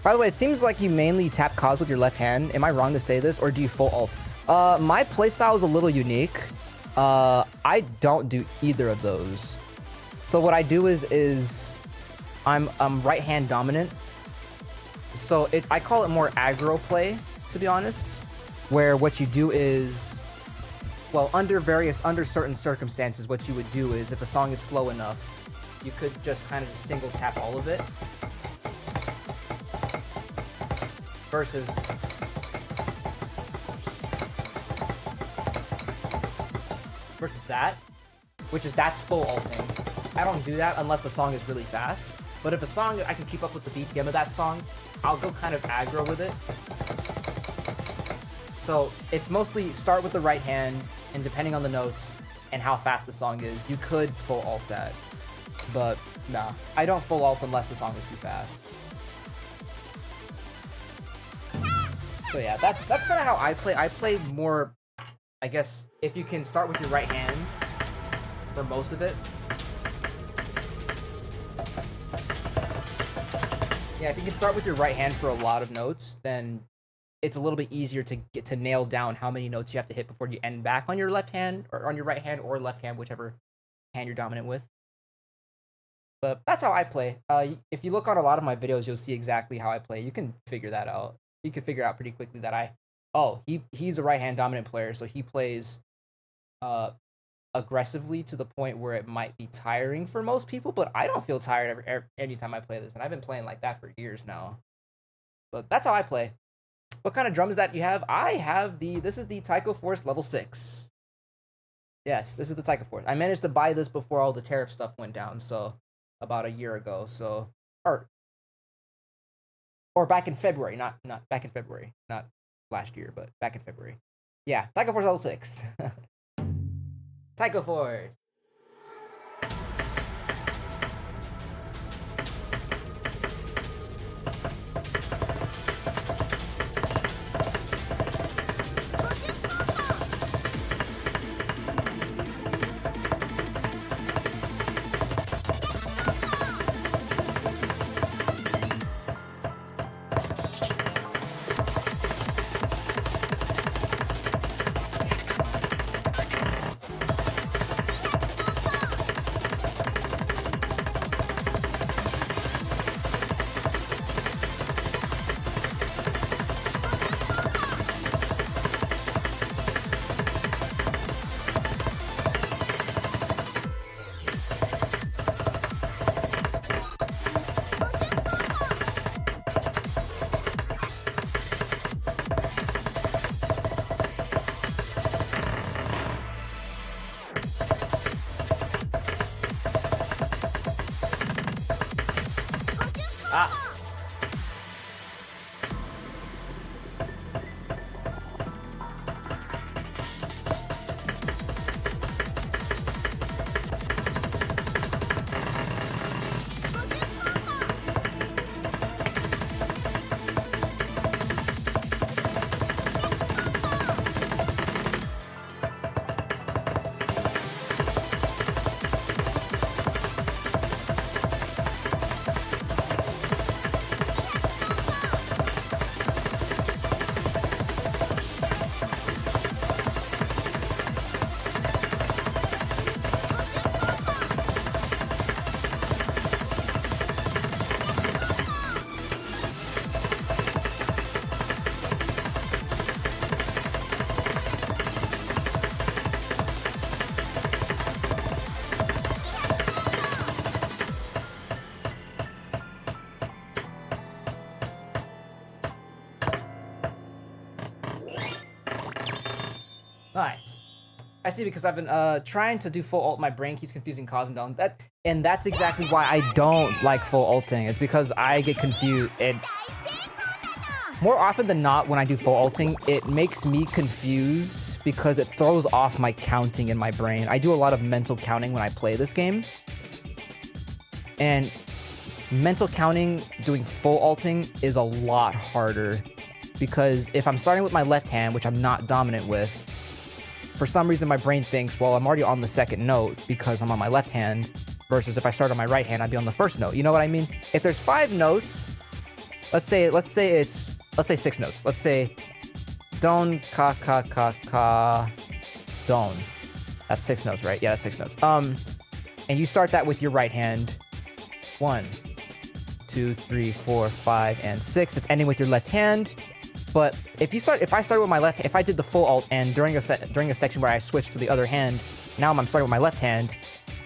By the way, it seems like you mainly tap cause with your left hand. Am I wrong to say this, or do you full alt? My playstyle is a little unique. I don't do either of those. So what I do is I'm right hand dominant, so I call it more aggro play, to be honest, where what you do is, well, under certain circumstances, what you would do is if a song is slow enough, you could just kind of single tap all of it versus that, that's full alting. I don't do that unless the song is really fast. But if a song, I can keep up with the BPM of that song, I'll go kind of aggro with it. So it's mostly start with the right hand, and depending on the notes and how fast the song is, you could full alt that. But nah, I don't full alt unless the song is too fast. So yeah, that's kind of how I play. I play more, I guess, if you can start with your right hand for most of it. Yeah, if you can start with your right hand for a lot of notes, then it's a little bit easier to get to nail down how many notes you have to hit before you end back on your left hand, or on your right hand, or left hand, whichever hand you're dominant with. But that's how I play. If you look on a lot of my videos, you'll see exactly how I play. You can figure that out. You can figure out pretty quickly that he's a right hand dominant player, so he plays aggressively to the point where it might be tiring for most people, but I don't feel tired every time I play this, and I've been playing like that for years now. But that's how I play. What kind of drum is that you have? I have this is the Taiko Force level 6. Yes, this is the Taiko Force. I managed to buy this before all the tariff stuff went down, so about a year ago, so or back in February, not back in February, not last year, but back in February. Yeah, Taiko Force level 6. Taiko Force. Nice. I see, because I've been trying to do full alt, my brain keeps confusing cause and down. And that's exactly why I don't like full alting. It's because I get confused. More often than not, when I do full alting, it makes me confused because it throws off my counting in my brain. I do a lot of mental counting when I play this game. And mental counting doing full alting is a lot harder, because if I'm starting with my left hand, which I'm not dominant with, for some reason my brain thinks, well, I'm already on the second note because I'm on my left hand, versus if I start on my right hand, I'd be on the first note. You know what I mean? If there's 5 notes, let's say 6 notes. Let's say don, ka, ka, ka, ka, don. That's 6 notes, right? Yeah, that's 6 notes. And you start that with your right hand. 1, 2, 3, 4, 5, and 6. It's ending with your left hand. But if I started with my left, if I did the full alt and during a section where I switched to the other hand, now I'm starting with my left hand.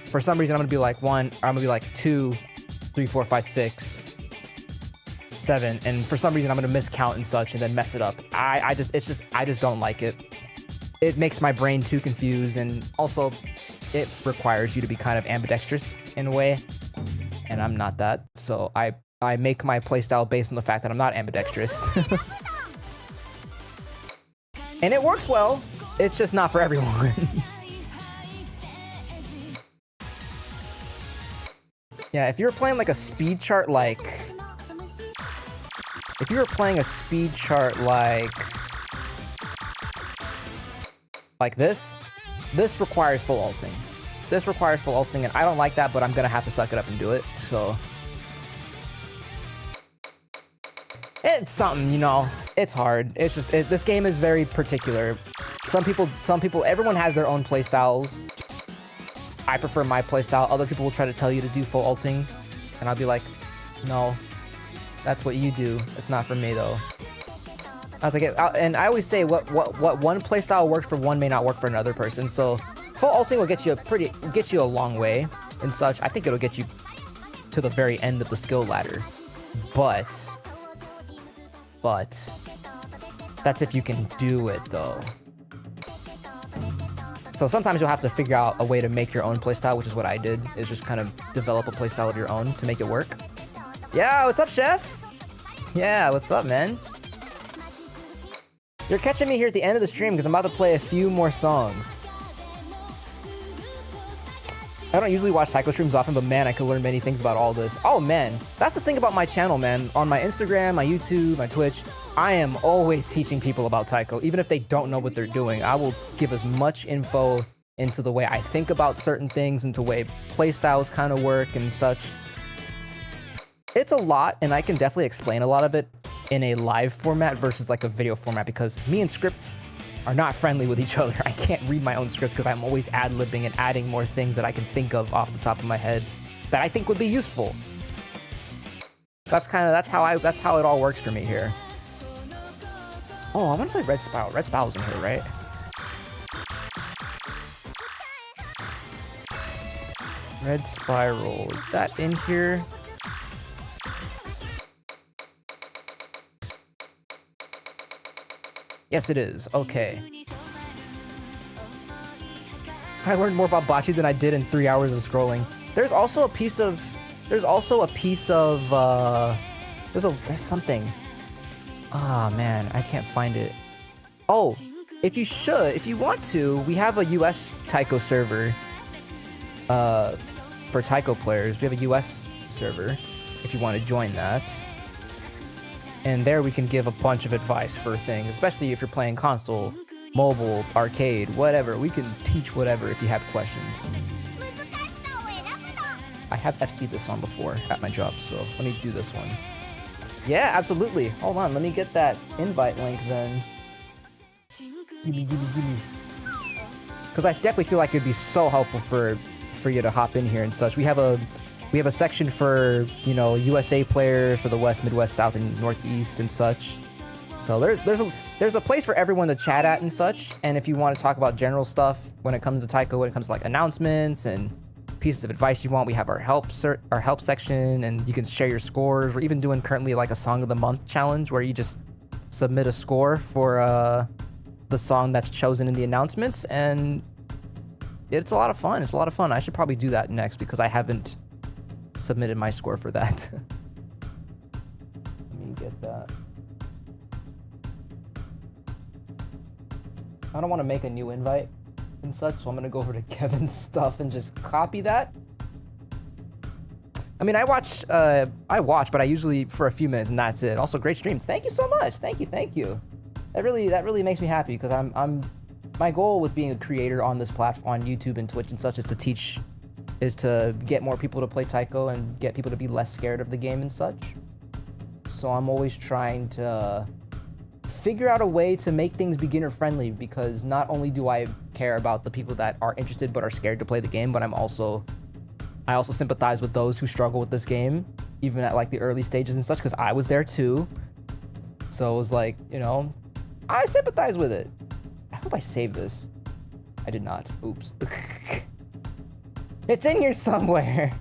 For some reason, I'm gonna be like 1, or I'm gonna be like 2, 3, 4, 5, 6, 7, and for some reason I'm gonna miscount and such and then mess it up. I just don't like it. It makes my brain too confused, and also it requires you to be kind of ambidextrous in a way, and I'm not that. So I make my playstyle based on the fact that I'm not ambidextrous. And it works well. It's just not for everyone. Yeah, if you're playing like a speed chart like... If you were playing a speed chart like this requires full ulting. This requires full ulting, and I don't like that, but I'm gonna have to suck it up and do it, so... It's something, you know, it's hard. It's just, this game is very particular. Some people, everyone has their own playstyles. I prefer my playstyle. Other people will try to tell you to do full ulting, and I'll be like, no, that's what you do. It's not for me though. I was like, and I always say what one playstyle works for one may not work for another person. So full ulting will get you a long way and such. I think it'll get you to the very end of the skill ladder, but that's if you can do it though. So sometimes you'll have to figure out a way to make your own playstyle, which is what I did, is just kind of develop a playstyle of your own to make it work. Yeah, what's up, Chef? Yeah, what's up, man? You're catching me here at the end of the stream because I'm about to play a few more songs. I don't usually watch Taiko streams often, but man, I could learn many things about all this. Oh man, that's the thing about my channel, man. On my Instagram, my YouTube, my Twitch, I am always teaching people about Taiko, even if they don't know what they're doing. I will give as much info into the way I think about certain things, into the way playstyles kind of work and such. It's a lot, and I can definitely explain a lot of it in a live format versus like a video format, because me and scripts are not friendly with each other. I can't read my own scripts because I'm always ad-libbing and adding more things that I can think of off the top of my head that I think would be useful. That's how it all works for me here. Oh, I want to play Red Spiral. Red Spiral's in here, right? Red Spiral, is that in here? Yes, it is. Okay. I learned more about bocce than I did in 3 hours of scrolling. There's also a piece of... There's something. Ah, man, I can't find it. Oh, if you want to, we have a US Taiko server. For Taiko players, we have a US server, if you want to join that. And there we can give a bunch of advice for things, especially if you're playing console, mobile, arcade, whatever. We can teach whatever if you have questions. I have FC this song before at my job, so let me do this one. Yeah, absolutely. Hold on, let me get that invite link then. Gimme. Because I definitely feel like it'd be so helpful for you to hop in here and such. We have a section for, you know, USA players for the West, Midwest, South, and Northeast and such. So there's a place for everyone to chat at and such. And if you want to talk about general stuff when it comes to Taiko, when it comes to like announcements and pieces of advice you want, we have our help section, and you can share your scores. We're even doing currently like a Song of the Month challenge where you just submit a score for the song that's chosen in the announcements, and it's a lot of fun. It's a lot of fun. I should probably do that next because I haven't submitted my score for that. Let me get that. I don't want to make a new invite and such, so I'm gonna go over to Kevin's stuff and just copy that. I mean, I watch, but I usually for a few minutes and that's it. Also, great stream. Thank you so much. Thank you. That really makes me happy because my goal with being a creator on this platform, on YouTube and Twitch and such, is to get more people to play Taiko and get people to be less scared of the game and such. So I'm always trying to figure out a way to make things beginner friendly, because not only do I care about the people that are interested but are scared to play the game, but I also sympathize with those who struggle with this game, even at like the early stages and such, because I was there too. So it was like, you know, I sympathize with it. I hope I saved this. I did not. Oops. It's in here somewhere.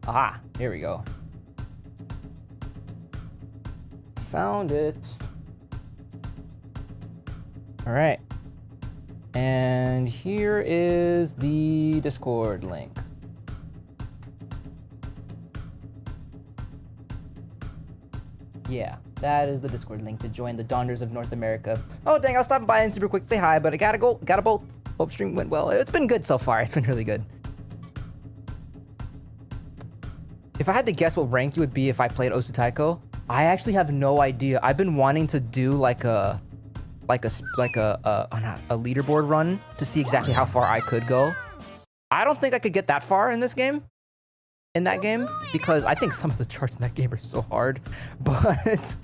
Ah, here we go. Found it. All right. And here is the Discord link. Yeah, that is the Discord link to join the Donders of North America. Oh dang, I was stopping by and super quick to say hi, but I gotta go. Gotta bolt. Hope stream went well. It's been good so far. It's been really good. If I had to guess what rank you would be if I played Osu Taiko, I actually have no idea. I've been wanting to do like a leaderboard run to see exactly how far I could go. I don't think I could get that far in this game. In that game, because I think some of the charts in that game are so hard. But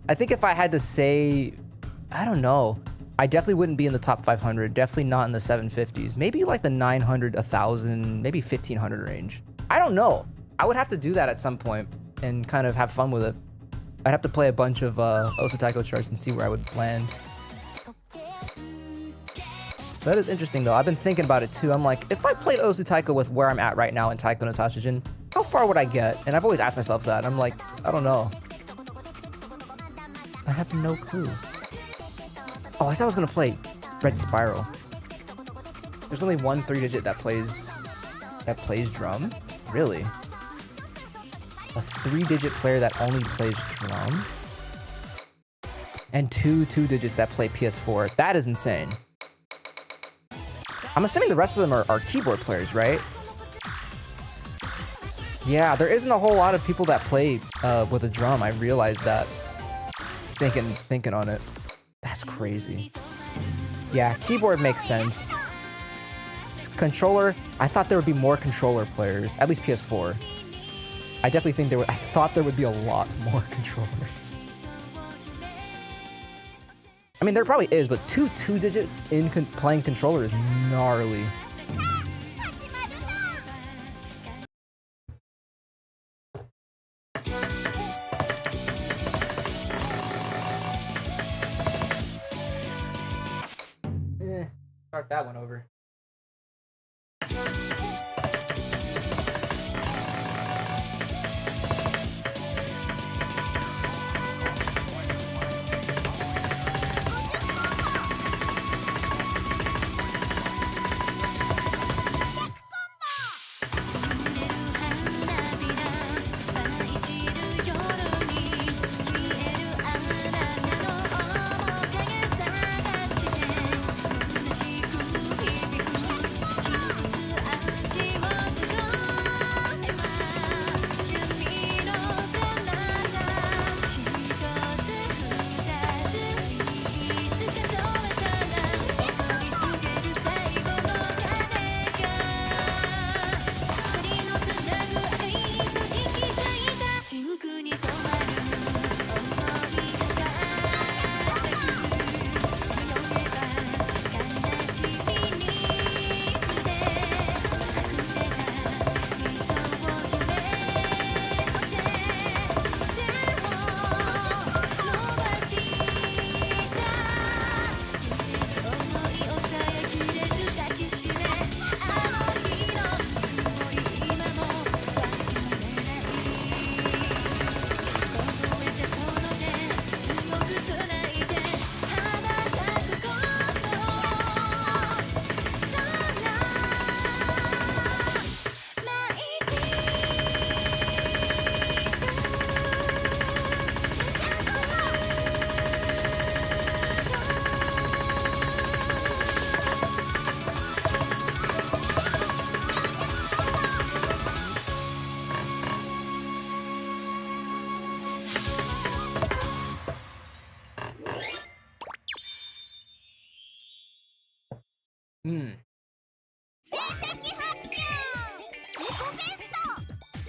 I think if I had to say, I don't know. I definitely wouldn't be in the top 500. Definitely not in the 750s. Maybe like the 900, 1,000, maybe 1,500 range. I don't know. I would have to do that at some point and kind of have fun with it. I'd have to play a bunch of Osu Taiko charts and see where I would land. That is interesting though. I've been thinking about it too. I'm like, if I played Osu Taiko with where I'm at right now in Taiko no Tatsujin, how far would I get? And I've always asked myself that. I'm like, I don't know. I have no clue. Oh, I said I was gonna play Red Spiral. There's only one 3-digit that plays drum? Really? A 3-digit player that only plays drum? And two 2-digits that play PS4. That is insane. I'm assuming the rest of them are keyboard players, right? Yeah, there isn't a whole lot of people that play with a drum. I realized that. Thinking on it. That's crazy. Yeah, keyboard makes sense. Controller, I thought there would be more controller players, at least PS4. I definitely think I thought there would be a lot more controllers. I mean, there probably is, but two 2-digits in playing controller is gnarly. Start that one over.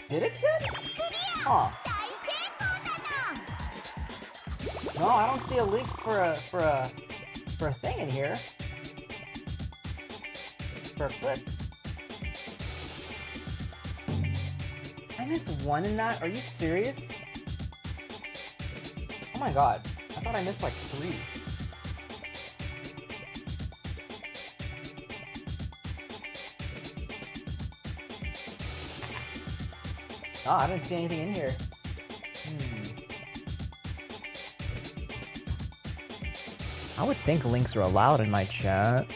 Did it send? Huh. No, I don't see a link for a for a thing in here. For a clip. I missed one in that? Are you serious? Oh my god. I thought I missed like 3. Oh, I didn't see anything in here. I would think links are allowed in my chat,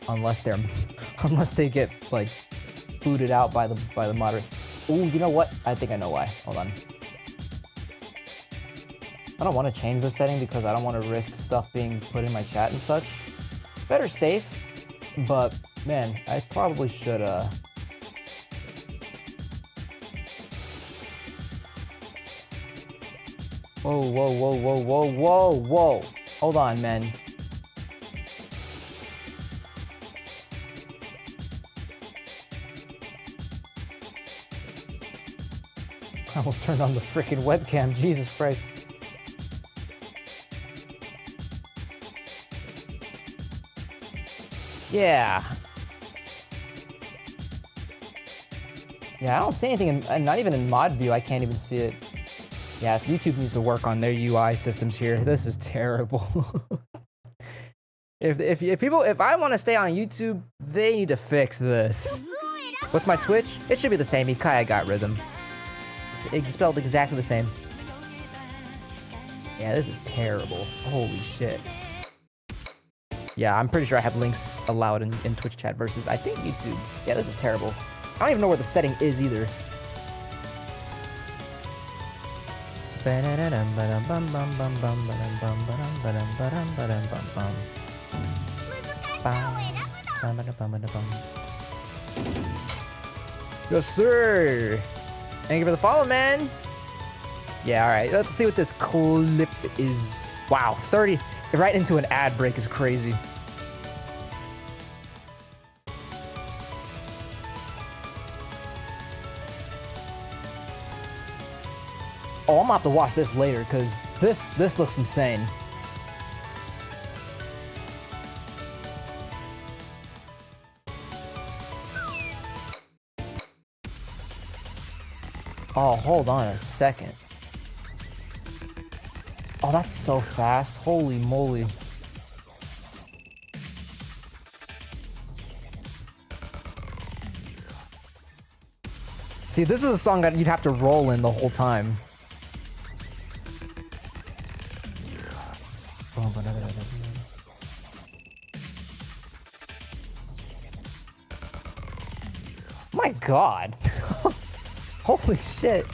unless they get like booted out by the moderator. Ooh, you know what? I think I know why. Hold on. I don't want to change the setting because I don't want to risk stuff being put in my chat and such. Better safe, but man, I probably should Whoa, whoa, whoa, whoa, whoa, whoa, whoa. Hold on, man. I almost turned on the freaking webcam, Jesus Christ. Yeah. Yeah, I don't see anything in, not even in mod view, I can't even see it. Yeah, YouTube needs to work on their UI systems here. This is terrible. If I want to stay on YouTube, they need to fix this. What's my Twitch? It should be the same. IkaiaGotRhythm. It's spelled exactly the same. Yeah, this is terrible. Holy shit. Yeah, I'm pretty sure I have links allowed in Twitch chat versus I think YouTube. Yeah, this is terrible. I don't even know where the setting is either. Yes, sir. Thank you for the follow, man. Yeah, all right. Let's see what this clip is. Wow, 30 right into an ad break is crazy. Oh, I'm gonna have to watch this later because this looks insane. Oh, hold on a second. Oh, that's so fast. Holy moly. See, this is a song that you'd have to roll in the whole time. My god. Holy shit.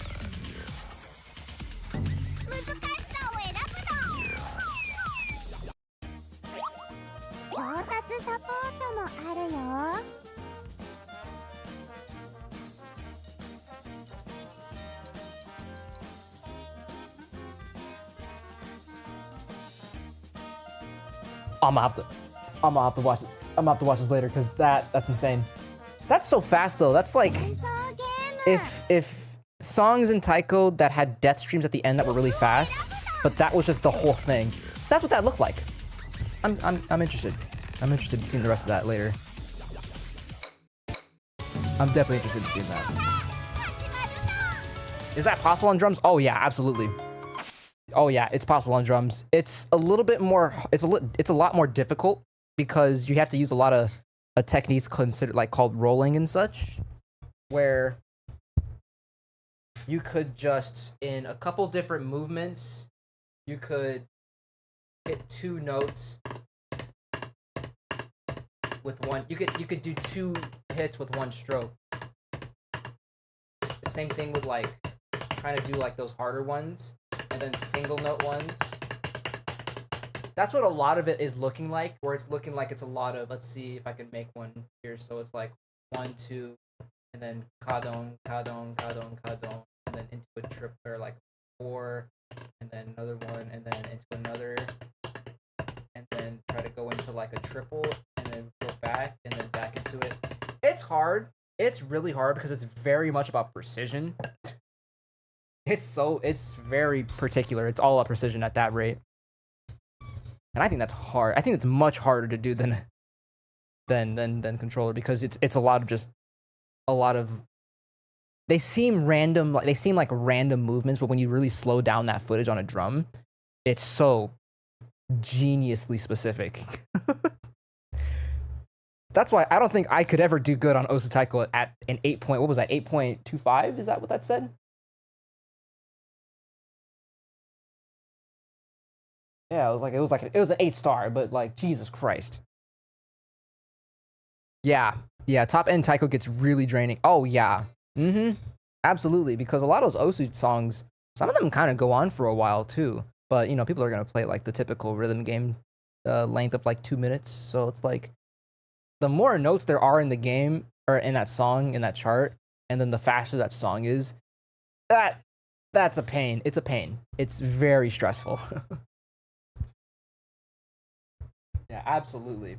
I'm gonna have to watch it. I'm gonna have to watch this later because that's insane. That's so fast though. That's like if songs in Taiko that had death streams at the end that were really fast, but that was just the whole thing. That's what that looked like. I'm interested. I'm interested in seeing the rest of that later. I'm definitely interested in seeing that. Is that possible on drums? Oh yeah, absolutely. Oh yeah, it's possible on drums. It's a little bit more. It's a lot more difficult because you have to use a lot of techniques considered like called rolling and such, where you could just in a couple different movements, you could hit 2 notes with one. You could do 2 hits with 1 stroke. Same thing with like trying to do like those harder ones. And then single note ones. That's what a lot of it is looking like, where it's looking like it's a lot of, let's see if I can make one here. So it's like 1, 2, and then kadon, kadon, kadon, kadon, and then into a trip, or like 4, and then another one, and then into another, and then try to go into like a triple, and then go back, and then back into it. It's hard. It's really hard because it's very much about precision. It's very particular. It's all about precision at that rate. And I think that's hard. I think it's much harder to do than controller, because it's a lot of they seem random, like they seem like random movements, but when you really slow down that footage on a drum, it's so geniusly specific. That's why I don't think I could ever do good on Osu Taiko at an 8 point, what was that, 8.25? Is that what that said? Yeah, it was an 8-star, but like, Jesus Christ. Yeah, top end Taiko gets really draining. Oh yeah, absolutely, because a lot of those Osu songs, some of them kind of go on for a while too. But you know, people are gonna play like the typical rhythm game length of like 2 minutes. So it's like, the more notes there are in the game or in that song, in that chart, and then the faster that song is, that's a pain. It's a pain. It's very stressful. Yeah, absolutely.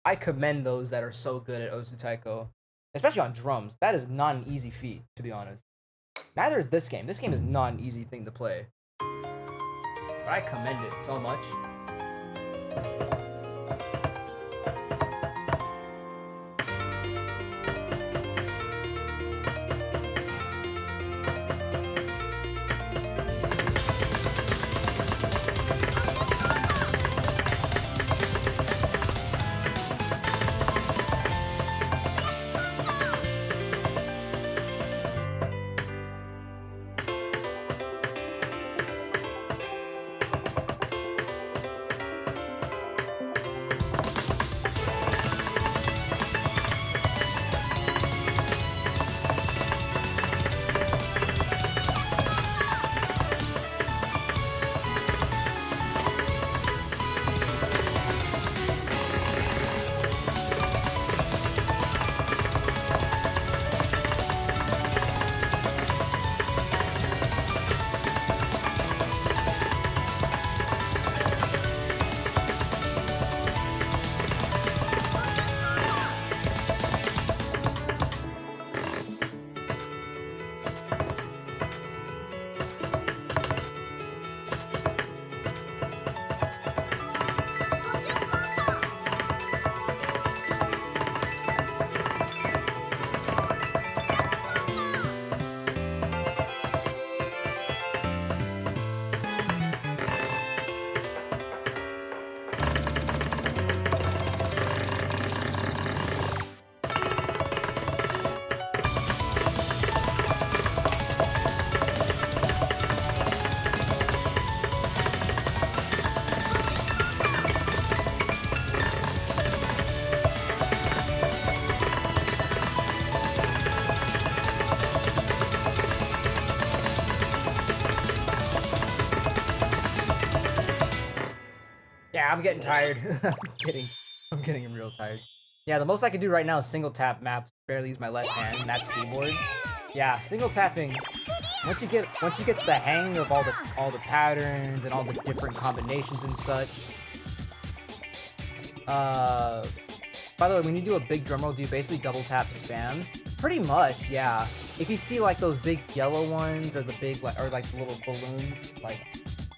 I commend those that are so good at Osu Taiko, especially on drums. That is not an easy feat, to be honest. Neither is this game. This game is not an easy thing to play. But I commend it so much. Yeah, I'm getting tired. I'm getting real tired. Yeah, the most I can do right now is single tap maps. Barely use my left hand, and that's keyboard. Yeah, single tapping. Once you get the hang of all the patterns and all the different combinations and such. By the way, when you do a big drum roll, do you basically double tap spam? Pretty much, yeah. If you see like those big yellow ones, or the big or like the little balloon like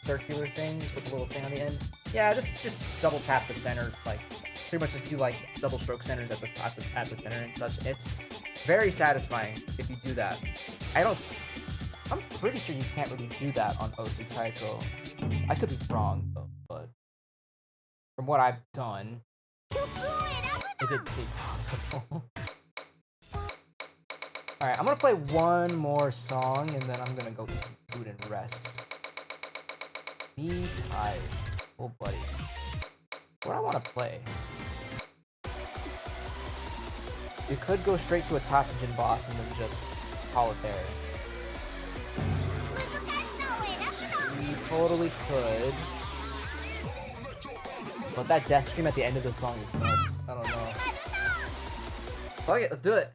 circular things with the little thing on the end, yeah, just double tap the center, like pretty much just do like double stroke centers at the center and such. It's very satisfying if you do that. I'm pretty sure you can't really do that on Osu Taiko. I could be wrong though, but from what I've done, it didn't seem possible. Alright, I'm gonna play one more song and then I'm gonna go eat some food and rest. Be tired. Oh buddy. What do I wanna play? You could go straight to a Tatsujin boss and then just call it there. We totally could. But that death stream at the end of the song is nuts. I don't know. Fuck it, let's do it.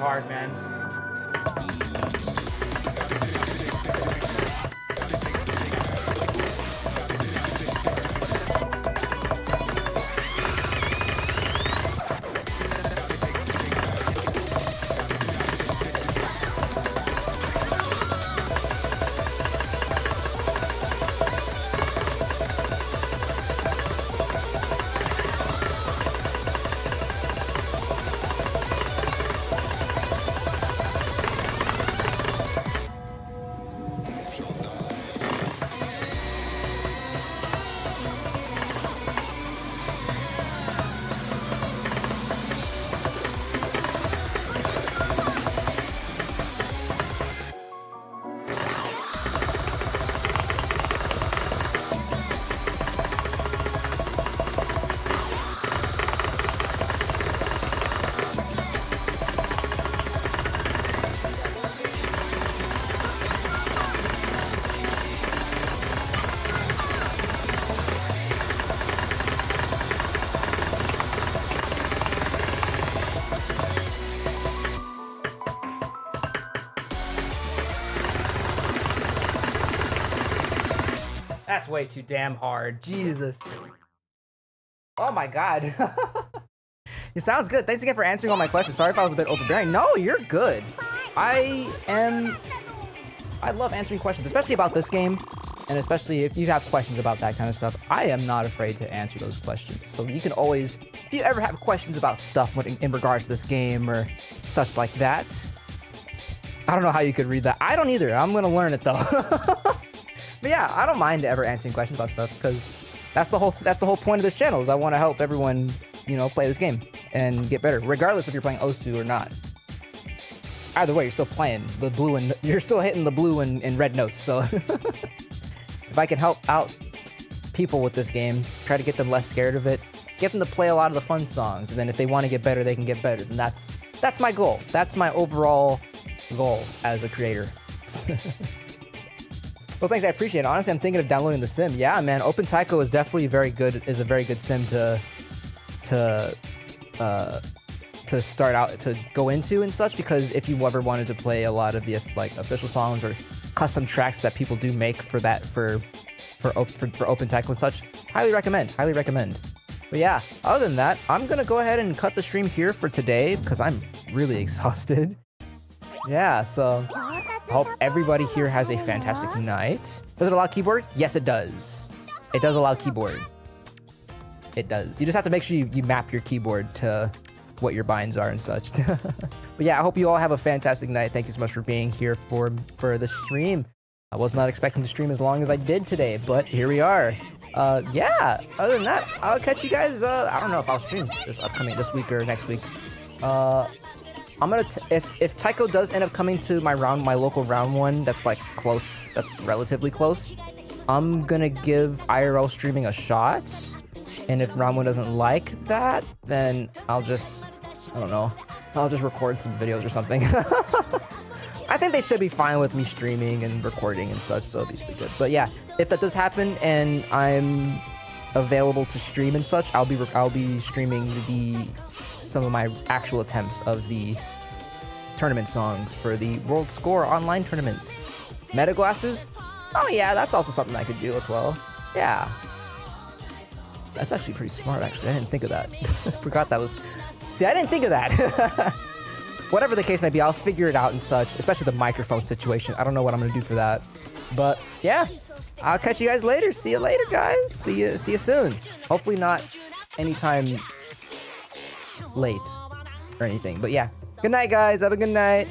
hard, man. That's way too damn hard. Jesus. Oh my god. It sounds good. Thanks again for answering all my questions. Sorry if I was a bit overbearing. No, you're good. I love answering questions, especially about this game. And especially if you have questions about that kind of stuff, I am not afraid to answer those questions. So you can always, if you ever have questions about stuff in regards to this game or such like that, I don't know how you could read that. I don't either. I'm gonna learn it though. But yeah, I don't mind ever answering questions about stuff because that's the whole point of this channel is I want to help everyone, you know, play this game and get better, regardless if you're playing Osu or not. Either way, you're still playing the blue and you're still hitting the blue and red notes. So if I can help out people with this game, try to get them less scared of it, get them to play a lot of the fun songs, and then if they want to get better, they can get better. And that's my goal. That's my overall goal as a creator. Well, thanks, I appreciate it. Honestly, I'm thinking of downloading the sim. Yeah, man, Open Taiko is definitely a very good sim to start out, to go into and such, because if you ever wanted to play a lot of the like official songs or custom tracks that people do make for Open Taiko and such, highly recommend. But yeah, other than that, I'm gonna go ahead and cut the stream here for today because I'm really exhausted. Yeah, so I hope everybody here has a fantastic night. Does it allow keyboard? Yes, it does. It does allow keyboard. It does. You just have to make sure you map your keyboard to what your binds are and such. But yeah, I hope you all have a fantastic night. Thank you so much for being here for the stream. I was not expecting to stream as long as I did today, but here we are. Yeah, other than that, I'll catch you guys. I don't know if I'll stream this week or next week. I'm gonna if Taiko does end up coming to my local round 1, that's like close, that's relatively close, I'm gonna give IRL streaming a shot. And if round 1 doesn't like that, then I don't know, I'll just record some videos or something. I think they should be fine with me streaming and recording and such, so it'll be good. But yeah, if that does happen and I'm available to stream and such, I'll be streaming some of my actual attempts of the tournament songs for the World Score online tournament. Meta glasses? Oh yeah, that's also something I could do as well. Yeah. That's actually pretty smart, actually. I didn't think of that. I forgot that was... See, I didn't think of that. Whatever the case may be, I'll figure it out and such, especially the microphone situation. I don't know what I'm going to do for that. But yeah, I'll catch you guys later. See you later, guys. See you soon. Hopefully not anytime late or anything. But yeah, good night, guys. Have a good night.